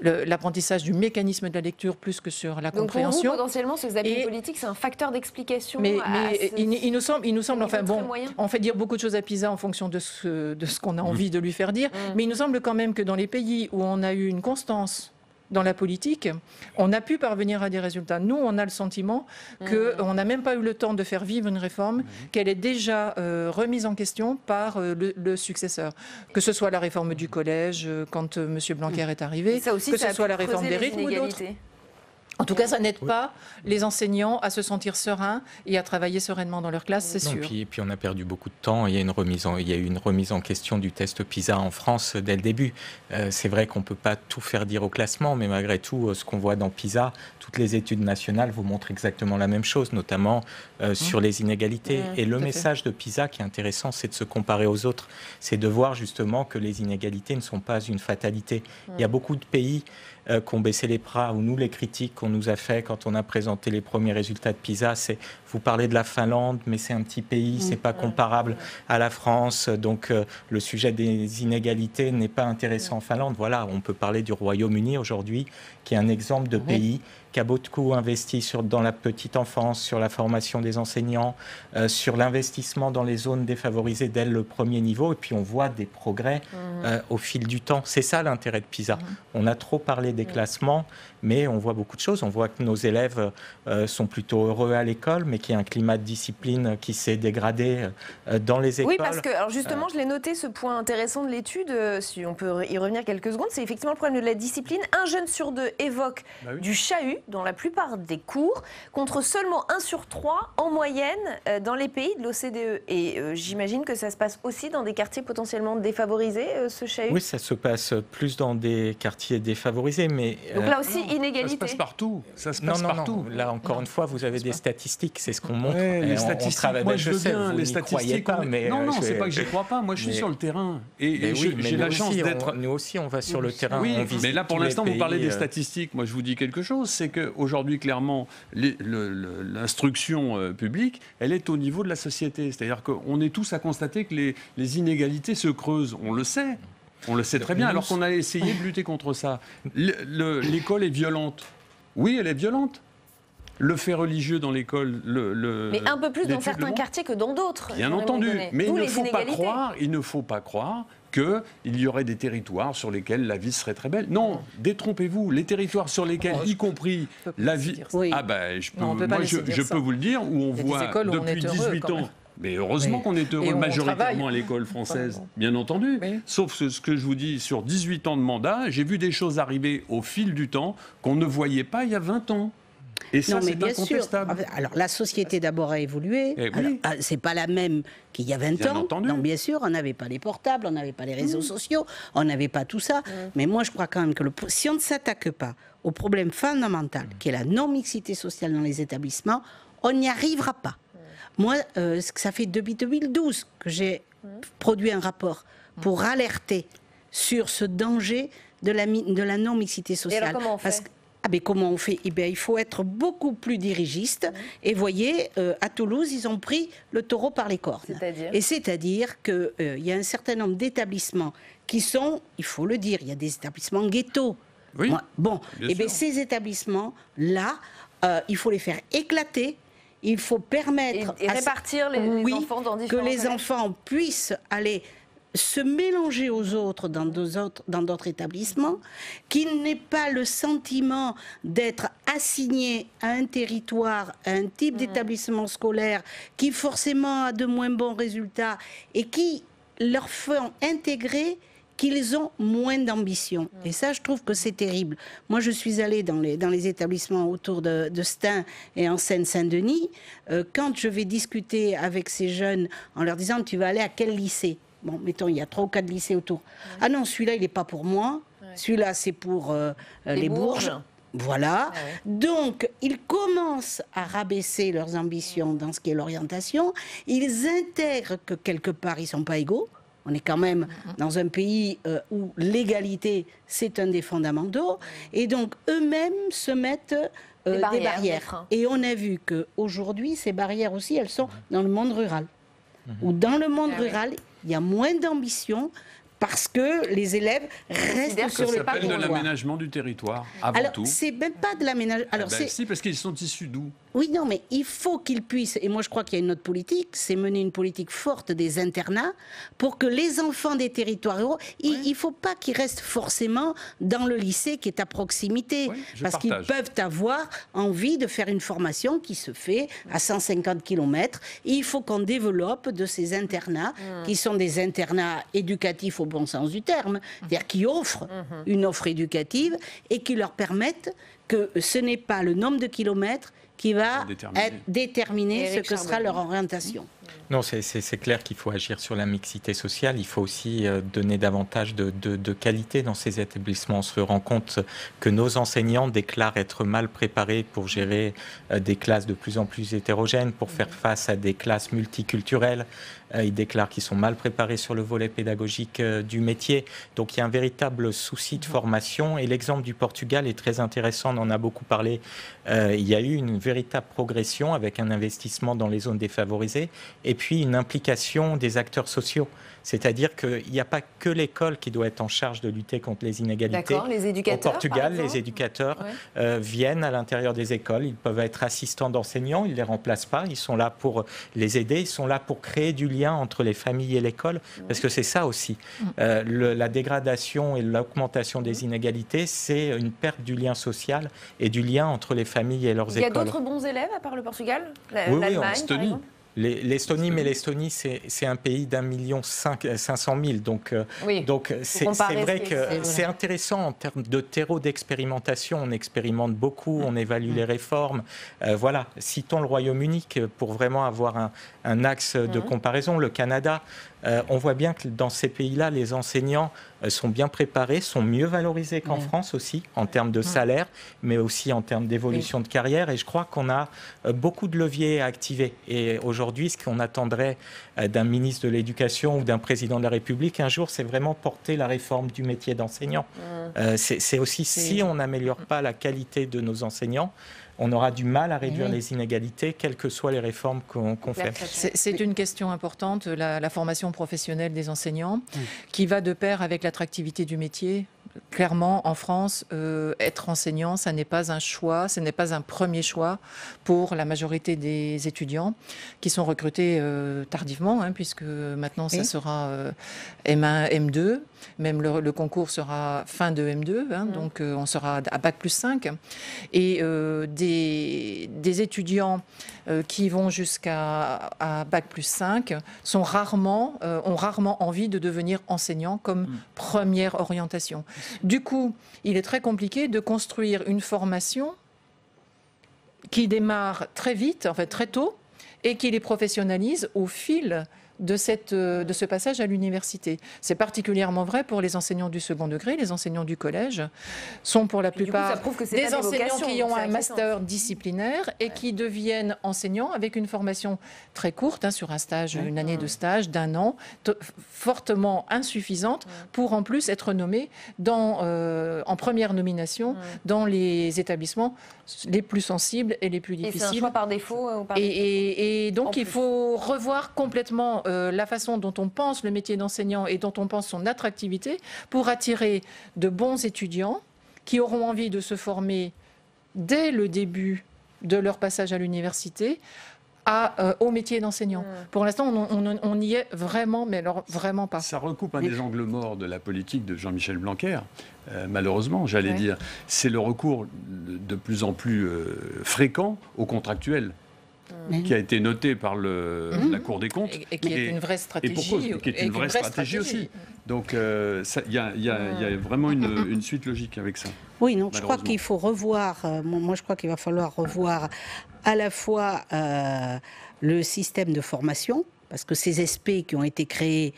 l'apprentissage du mécanisme de la lecture plus que sur la compréhension. Donc pour vous, potentiellement, ce zapping politique, c'est un facteur d'explication. Mais il nous semble, enfin bon, on fait dire beaucoup de choses à PISA en fonction de ce qu'on a envie de lui faire dire, mais il nous semble quand même que dans les pays où on a eu une constance dans la politique, on a pu parvenir à des résultats. Nous, on a le sentiment qu'on n'a même pas eu le temps de faire vivre une réforme, qu'elle est déjà remise en question par le successeur. Que ce soit la réforme du collège, quand M. Blanquer est arrivé, ça aussi, que ce soit la réforme des rythmes ou d'autres. En tout cas, ça n'aide pas les enseignants à se sentir sereins et à travailler sereinement dans leur classe, c'est sûr. Puis on a perdu beaucoup de temps. Il y a eu une remise en question du test PISA en France dès le début. C'est vrai qu'on ne peut pas tout faire dire au classement, mais malgré tout, ce qu'on voit dans PISA, toutes les études nationales vous montrent exactement la même chose, notamment sur les inégalités. Et le message de PISA qui est intéressant, c'est de se comparer aux autres. C'est de voir justement que les inégalités ne sont pas une fatalité. Il y a beaucoup de pays qui ont baissé les bras, ou nous, les critiques qu'on nous a fait quand on a présenté les premiers résultats de PISA, c'est vous parlez de la Finlande, mais c'est un petit pays, c'est pas comparable à la France, donc le sujet des inégalités n'est pas intéressant en Finlande. Voilà, on peut parler du Royaume-Uni aujourd'hui, qui est un exemple de pays qui a beaucoup investi dans la petite enfance, sur la formation des enseignants, sur l'investissement dans les zones défavorisées dès le premier niveau, et puis on voit des progrès au fil du temps. C'est ça l'intérêt de PISA. On a trop parlé des classements, mais on voit beaucoup de choses. On voit que nos élèves sont plutôt heureux à l'école, mais qu'il y a un climat de discipline qui s'est dégradé dans les écoles. Oui, parce que, alors justement, je l'ai noté, ce point intéressant de l'étude, si on peut y revenir quelques secondes, c'est effectivement le problème de la discipline. 1 jeune sur 2 évoque du chahut dans la plupart des cours, contre seulement 1 sur 3 en moyenne dans les pays de l'OCDE. Et j'imagine que ça se passe aussi dans des quartiers potentiellement défavorisés, ce chahut. Oui, ça se passe plus dans des quartiers défavorisés, mais... Donc là aussi, inégalité. Ça se passe partout. Ça se passe partout. Là, encore une fois, vous avez des statistiques, c'est ce qu'on montre. Les statistiques, moi je veux bien, les statistiques. Pas, mais non, c'est pas que j'y crois pas. Moi, je suis sur le terrain. Et j'ai la chance d'être... Nous aussi, on va sur le terrain. Oui, mais là, pour l'instant, vous parlez des statistiques. Moi, je vous dis quelque chose, c'est qu'aujourd'hui, clairement, l'instruction publique, elle est au niveau de la société. C'est-à-dire qu'on est tous à constater que les inégalités se creusent. On le sait. On le sait très bien, alors qu'on a essayé de lutter contre ça. L'école est violente. Oui, elle est violente. Le fait religieux dans l'école... Mais un peu plus dans certains quartiers que dans d'autres. Bien entendu. Mais il ne faut pas croire qu'il y aurait des territoires sur lesquels la vie serait très belle. Non, détrompez-vous. Les territoires sur lesquels, y compris la vie... Ah ben, je peux vous le dire, où on voit depuis 18 ans... Mais heureusement qu'on est heureux majoritairement à l'école française, bien entendu. Sauf ce que je vous dis, sur 18 ans de mandat, j'ai vu des choses arriver au fil du temps qu'on ne voyait pas il y a 20 ans. Et ça, c'est incontestable. Sûr. Alors, la société d'abord a évolué. C'est pas la même qu'il y a 20 ans. Entendu. Donc, bien sûr, on n'avait pas les portables, on n'avait pas les réseaux sociaux, on n'avait pas tout ça. Mais moi, je crois quand même que si on ne s'attaque pas au problème fondamental, qui est la non-mixité sociale dans les établissements, on n'y arrivera pas. Moi, ça fait depuis 2012 que j'ai produit un rapport pour alerter sur ce danger de la non-mixité sociale. Et alors, comment on fait ? Comment on fait ? Il faut être beaucoup plus dirigiste. Et voyez, à Toulouse, ils ont pris le taureau par les cornes. C'est-à-dire qu'il y a un certain nombre d'établissements qui sont, il faut le dire, il y a des établissements ghettos. Oui, ces établissements-là, il faut les faire éclater. Il faut permettre et répartir les enfants dans différents que les enfants puissent aller se mélanger aux autres dans d'autres établissements, qu'il n'ait pas le sentiment d'être assigné à un territoire, à un type d'établissement scolaire qui forcément a de moins bons résultats et qui leur font intégrer qu'ils ont moins d'ambition. Et ça, je trouve que c'est terrible. Moi, je suis allée dans les établissements autour de Stein et en Seine-Saint-Denis. Quand je vais discuter avec ces jeunes en leur disant « tu vas aller à quel lycée ?» Bon, mettons, il y a 3 ou 4 lycées autour. Ah non, celui-là, il n'est pas pour moi. Celui-là, c'est pour les Bourges. Voilà. Donc, ils commencent à rabaisser leurs ambitions dans ce qui est l'orientation. Ils intègrent que quelque part, ils ne sont pas égaux. On est quand même dans un pays où l'égalité, c'est un des fondamentaux. Et donc, eux-mêmes se mettent des barrières. Et on a vu qu'aujourd'hui, ces barrières aussi, elles sont dans le monde rural. Où dans le monde rural, il y a moins d'ambition parce que les élèves restent sur le parcours. Ça s'appelle de l'aménagement du territoire, avant Alors, tout. c'est même pas de l'aménagement. Alors, Si, parce qu'ils sont issus d'où? Oui, non, mais il faut qu'ils puissent, et moi je crois qu'il y a une autre politique, c'est mener une politique forte des internats pour que les enfants des territoires ruraux, il ne faut pas qu'ils restent forcément dans le lycée qui est à proximité, parce qu'ils peuvent avoir envie de faire une formation qui se fait à 150 km. Il faut qu'on développe de ces internats, qui sont des internats éducatifs au bon sens du terme, c'est-à-dire qui offrent une offre éducative et qui leur permettent que ce n'est pas le nombre de kilomètres qui va déterminer ce que sera leur orientation. Non, c'est clair qu'il faut agir sur la mixité sociale. Il faut aussi donner davantage de qualité dans ces établissements. On se rend compte que nos enseignants déclarent être mal préparés pour gérer des classes de plus en plus hétérogènes, pour faire face à des classes multiculturelles. Ils déclarent qu'ils sont mal préparés sur le volet pédagogique du métier. Donc il y a un véritable souci de formation. Et l'exemple du Portugal est très intéressant. On en a beaucoup parlé. Il y a eu une véritable progression avec un investissement dans les zones défavorisées et puis une implication des acteurs sociaux. C'est-à-dire qu'il n'y a pas que l'école qui doit être en charge de lutter contre les inégalités. D'accord, les éducateurs. Au Portugal, les éducateurs viennent à l'intérieur des écoles. Ils peuvent être assistants d'enseignants, ils ne les remplacent pas. Ils sont là pour les aider, ils sont là pour créer du lien entre les familles et l'école. Parce que c'est ça aussi. La dégradation et l'augmentation des inégalités, c'est une perte du lien social et du lien entre les familles et leurs écoles. Il y a d'autres bons élèves à part le Portugal? Oui, en Estonie. L'Estonie, mais l'Estonie, c'est un pays d'1,5 million. Donc c'est vrai que c'est intéressant en termes de terreau d'expérimentation. On expérimente beaucoup, on évalue les réformes. Voilà, citons le Royaume-Uni pour vraiment avoir un axe de comparaison. Le Canada, on voit bien que dans ces pays-là, les enseignants sont bien préparés, sont mieux valorisés qu'en France aussi, en termes de salaire, mais aussi en termes d'évolution de carrière. Et je crois qu'on a beaucoup de leviers à activer. Et aujourd'hui, ce qu'on attendrait d'un ministre de l'Éducation ou d'un président de la République un jour, c'est vraiment porter la réforme du métier d'enseignant. C'est aussi, si on n'améliore pas la qualité de nos enseignants, on aura du mal à réduire les inégalités, quelles que soient les réformes qu'on fait. C'est une question importante, la formation professionnelle des enseignants, qui va de pair avec l'attractivité du métier. Clairement, en France, être enseignant, ça n'est pas un choix, ce n'est pas un premier choix pour la majorité des étudiants qui sont recrutés tardivement, puisque maintenant ça sera M1, M2, même le concours sera fin de M2, donc on sera à Bac+5. Et des étudiants qui vont jusqu'à Bac+5 ont rarement envie de devenir enseignants comme première orientation. Du coup, il est très compliqué de construire une formation qui démarre très vite, en fait très tôt, et qui les professionnalise au fil de ce passage à l'université. C'est particulièrement vrai pour les enseignants du second degré. Les enseignants du collège sont pour la plupart des enseignants qui ont un master disciplinaire et qui deviennent enseignants avec une formation très courte, sur un stage, une année de stage d'1 an, fortement insuffisante pour en plus être nommés en première nomination dans les établissements les plus sensibles et les plus difficiles. Et c'est un choix par défaut ou par et donc il faut revoir complètement la façon dont on pense le métier d'enseignant et dont on pense son attractivité pour attirer de bons étudiants qui auront envie de se former dès le début de leur passage à l'université au métier d'enseignant. Pour l'instant, on y est vraiment, mais alors vraiment pas. Ça recoupe un des angles morts de la politique de Jean-Michel Blanquer, malheureusement, j'allais dire. C'est le recours de plus en plus fréquent aux contractuels. Qui a été noté par la Cour des comptes. Et qui est une vraie stratégie. Qui est une vraie stratégie aussi. Donc il y a vraiment une suite logique avec ça. Oui, non, je crois qu'il faut revoir, moi je crois qu'il va falloir revoir à la fois le système de formation, parce que ces SP qui ont été créés,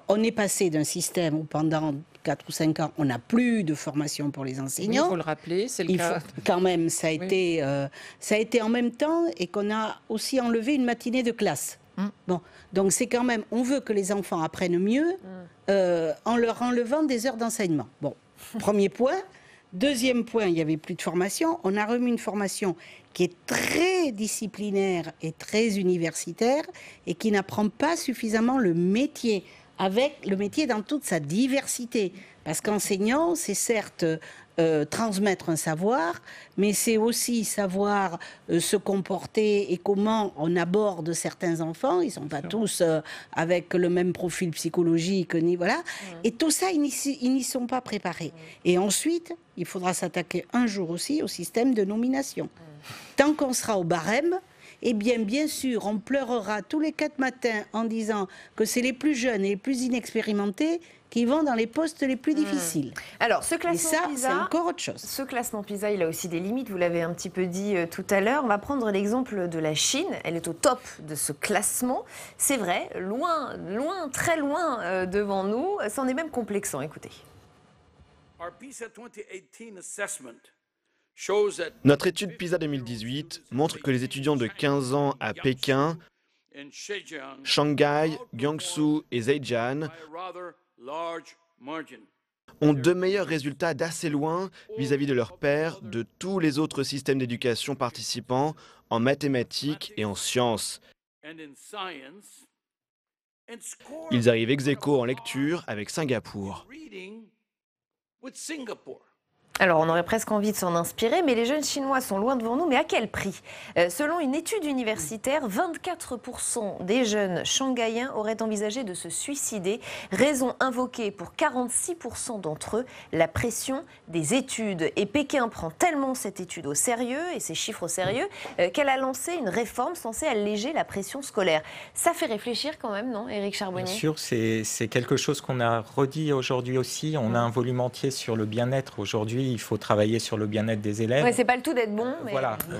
on est passé d'un système où pendant 4 ou 5 ans, on n'a plus de formation pour les enseignants. Il faut le rappeler, c'est le cas. Quand même, ça a été en même temps et qu'on a aussi enlevé une matinée de classe. Bon, donc c'est quand même, on veut que les enfants apprennent mieux en leur enlevant des heures d'enseignement. Bon, premier point. Deuxième point, il n'y avait plus de formation. On a remis une formation qui est très disciplinaire et très universitaire et qui n'apprend pas suffisamment le métier. avec le métier dans toute sa diversité. Parce qu'enseignant, c'est certes transmettre un savoir, mais c'est aussi savoir se comporter et comment on aborde certains enfants. Ils ne sont pas tous avec le même profil psychologique, ni voilà. Et tout ça, ils n'y sont pas préparés. Et ensuite, il faudra s'attaquer un jour aussi au système de nomination. Tant qu'on sera au barème, eh bien sûr, on pleurera tous les 4 matins en disant que c'est les plus jeunes et les plus inexpérimentés qui vont dans les postes les plus difficiles. Alors, ce classement et ça, PISA, c'est encore autre chose. Ce classement PISA, il a aussi des limites, vous l'avez un petit peu dit tout à l'heure. On va prendre l'exemple de la Chine. Elle est au top de ce classement. C'est vrai, loin, très loin devant nous. C'en est même complexant, écoutez. Notre étude PISA 2018 montre que les étudiants de 15 ans à Pékin, Shanghai, Guangzhou et Zhejiang ont de meilleurs résultats d'assez loin vis-à-vis de leurs pairs de tous les autres systèmes d'éducation participants en mathématiques et en sciences. Ils arrivent ex-aequo en lecture avec Singapour. Alors, on aurait presque envie de s'en inspirer, mais les jeunes Chinois sont loin devant nous. Mais à quel prix ? Selon une étude universitaire, 24% des jeunes shanghaïens auraient envisagé de se suicider. Raison invoquée pour 46% d'entre eux, la pression des études. Et Pékin prend tellement cette étude au sérieux et ces chiffres au sérieux qu'elle a lancé une réforme censée alléger la pression scolaire. Ça fait réfléchir quand même, non, Éric Charbonnier ? Bien sûr, c'est quelque chose qu'on a redit aujourd'hui aussi. On a un volume entier sur le bien-être aujourd'hui. Il faut travailler sur le bien-être des élèves. Ouais, c'est pas le tout d'être bon. Mais...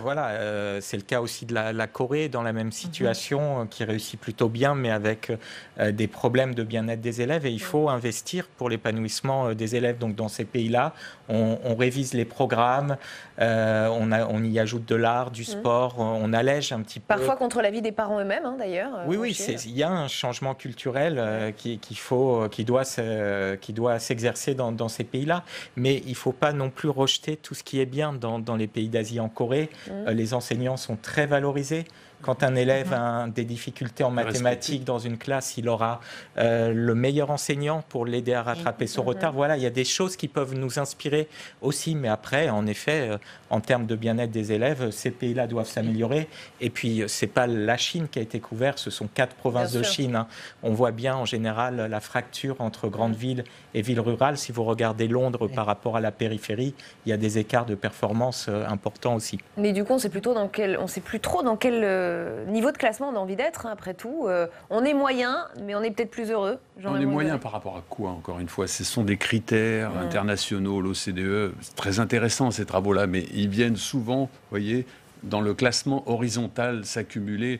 Voilà. C'est le cas aussi de la Corée, dans la même situation, qui réussit plutôt bien, mais avec des problèmes de bien-être des élèves. Et il faut investir pour l'épanouissement des élèves. Donc, dans ces pays-là, on révise les programmes, on y ajoute de l'art, du sport, on allège un petit peu. Parfois contre l'avis des parents eux-mêmes, hein, d'ailleurs. Oui, il y a un changement culturel qui doit s'exercer dans ces pays-là. Mais il ne faut pas non plus rejeter tout ce qui est bien dans les pays d'Asie. En Corée, les enseignants sont très valorisés. Quand un élève a des difficultés en mathématiques dans une classe, il aura le meilleur enseignant pour l'aider à rattraper son retard. Voilà, il y a des choses qui peuvent nous inspirer aussi. Mais après, en effet, en termes de bien-être des élèves, ces pays-là doivent s'améliorer. Et puis, ce n'est pas la Chine qui a été couverte, ce sont 4 provinces de Chine. Hein. On voit bien, en général, la fracture entre grandes villes et villes rurales. Si vous regardez Londres par rapport à la périphérie, il y a des écarts de performance importants aussi. Mais du coup, on ne sait plus trop dans quel niveau de classement on a envie d'être, hein, après tout. On est moyen, mais on est peut-être plus heureux. On est moyen par rapport à quoi, encore une fois ? Ce sont des critères internationaux, l'OCDE. C'est très intéressant, ces travaux-là, mais ils viennent souvent, vous voyez, dans le classement horizontal s'accumuler.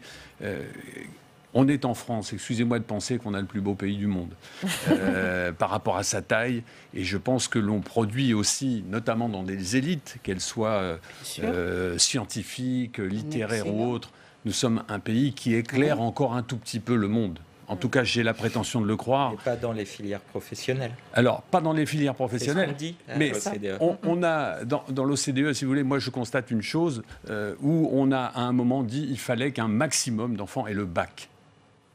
On est en France, excusez-moi de penser qu'on a le plus beau pays du monde par rapport à sa taille. Et je pense que l'on produit aussi, notamment dans des élites, qu'elles soient scientifiques, littéraires ou autres, nous sommes un pays qui éclaire encore un tout petit peu le monde. En tout cas, j'ai la prétention de le croire. Et pas dans les filières professionnelles. Alors, pas dans les filières professionnelles, dit, mais on a, dans l'OCDE, si vous voulez, moi je constate une chose, où on a à un moment dit qu'il fallait qu'un maximum d'enfants aient le bac.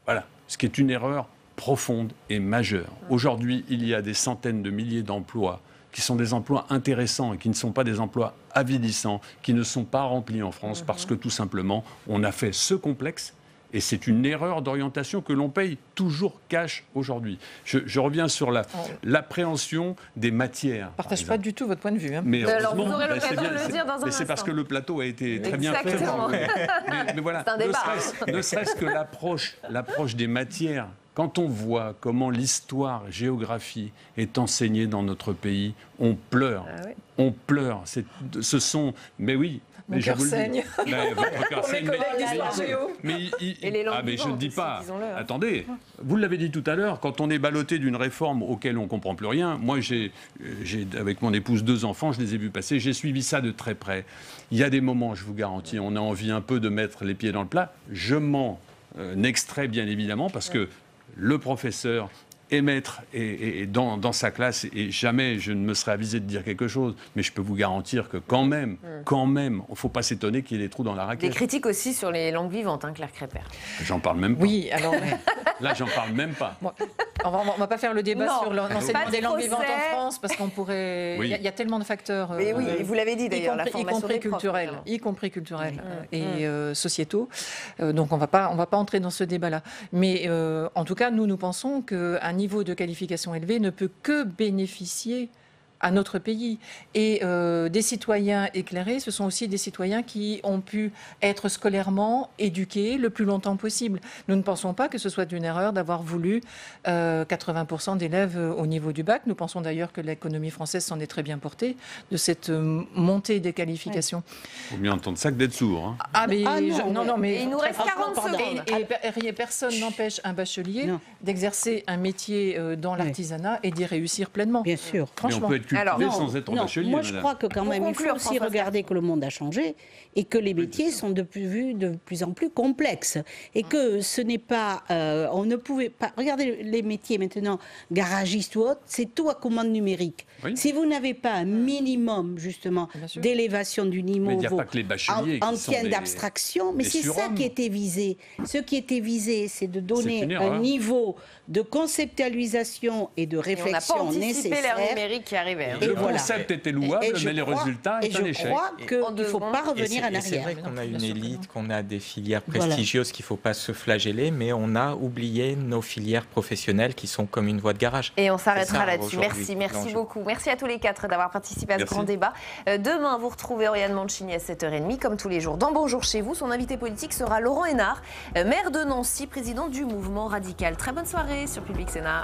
Voilà, ce qui est une erreur profonde et majeure. Aujourd'hui, il y a des centaines de milliers d'emplois qui sont des emplois intéressants et qui ne sont pas des emplois avilissants, qui ne sont pas remplis en France parce que tout simplement, on a fait ce complexe. Et c'est une erreur d'orientation que l'on paye toujours cash aujourd'hui. Je reviens sur l'appréhension des matières. Je ne partage pas du tout votre point de vue. Hein. Mais alors vous aurez l'occasion de le dire dans un instant. C'est parce que le plateau a été très bien fait. Mais voilà, ne serait-ce que l'approche des matières. Quand on voit comment l'histoire, géographie est enseignée dans notre pays, on pleure. Ah oui. On pleure. Ce sont... Mais oui. Mon cœur saigne. Votre cœur saigne. Mais je ne dis pas. Attendez, vous l'avez dit tout à l'heure, quand on est ballotté d'une réforme auquel on ne comprend plus rien, moi j'ai avec mon épouse 2 enfants, je les ai vus passer, j'ai suivi ça de très près. Il y a des moments, je vous garantis, on a envie un peu de mettre les pieds dans le plat. Je m'en extrais bien évidemment parce que le professeur est maître et dans sa classe, et jamais je ne me serais avisé de dire quelque chose, mais je peux vous garantir que quand même, il ne faut pas s'étonner qu'il y ait des trous dans la raquette. Des critiques aussi sur les langues vivantes, hein, Claire Crépert. J'en parle même pas. Oui, alors... Là, j'en parle même pas. Bon, on va pas faire le débat sur l'enseignement des langues vivantes en France, parce qu'on pourrait... Oui. Il y a tellement de facteurs... Mais oui, vous l'avez dit d'ailleurs, la formation des profs, y compris culturels et sociétaux. Donc on va pas entrer dans ce débat-là. Mais en tout cas, nous pensons qu'un niveau de qualification élevé ne peut que bénéficier à notre pays. Et des citoyens éclairés, ce sont aussi des citoyens qui ont pu être scolairement éduqués le plus longtemps possible. Nous ne pensons pas que ce soit une erreur d'avoir voulu 80% d'élèves au niveau du bac. Nous pensons d'ailleurs que l'économie française s'en est très bien portée de cette montée des qualifications. Il vaut mieux entendre ça que d'être sourd. Hein. Non, mais il nous reste 40 secondes. Et personne n'empêche un bachelier d'exercer un métier dans l'artisanat et d'y réussir pleinement. Bien sûr. Franchement. Sans être bachelier, moi je crois que quand même, il faut aussi regarder que le monde a changé et que les métiers sont de plus en plus complexes. Et que ce n'est pas... on ne pouvait pas... Regardez les métiers maintenant, garagiste ou autre, c'est tout à commande numérique. Oui. Si vous n'avez pas un minimum, justement, d'élévation du niveau ancien d'abstraction, mais c'est ça qui était visé. Ce qui était visé, c'est de donner un niveau de conceptualisation et de réflexion on n'a pas anticipé nécessaire. l'ère numérique qui arrivait. Le concept était louable, mais les résultats étaient un échec. Je crois qu'il ne faut pas revenir en arrière. C'est vrai qu'on a une élite, qu'on a des filières prestigieuses qu'il ne faut pas se flageller, mais on a oublié nos filières professionnelles qui sont comme une voie de garage. Et on s'arrêtera là-dessus. Merci beaucoup. Merci à tous les quatre d'avoir participé à ce grand débat. Demain, vous retrouvez Oriane Mancini à 7h30, comme tous les jours. Dans Bonjour chez vous, son invité politique sera Laurent Hénart, maire de Nancy, président du mouvement radical. Très bonne soirée sur Public Sénat.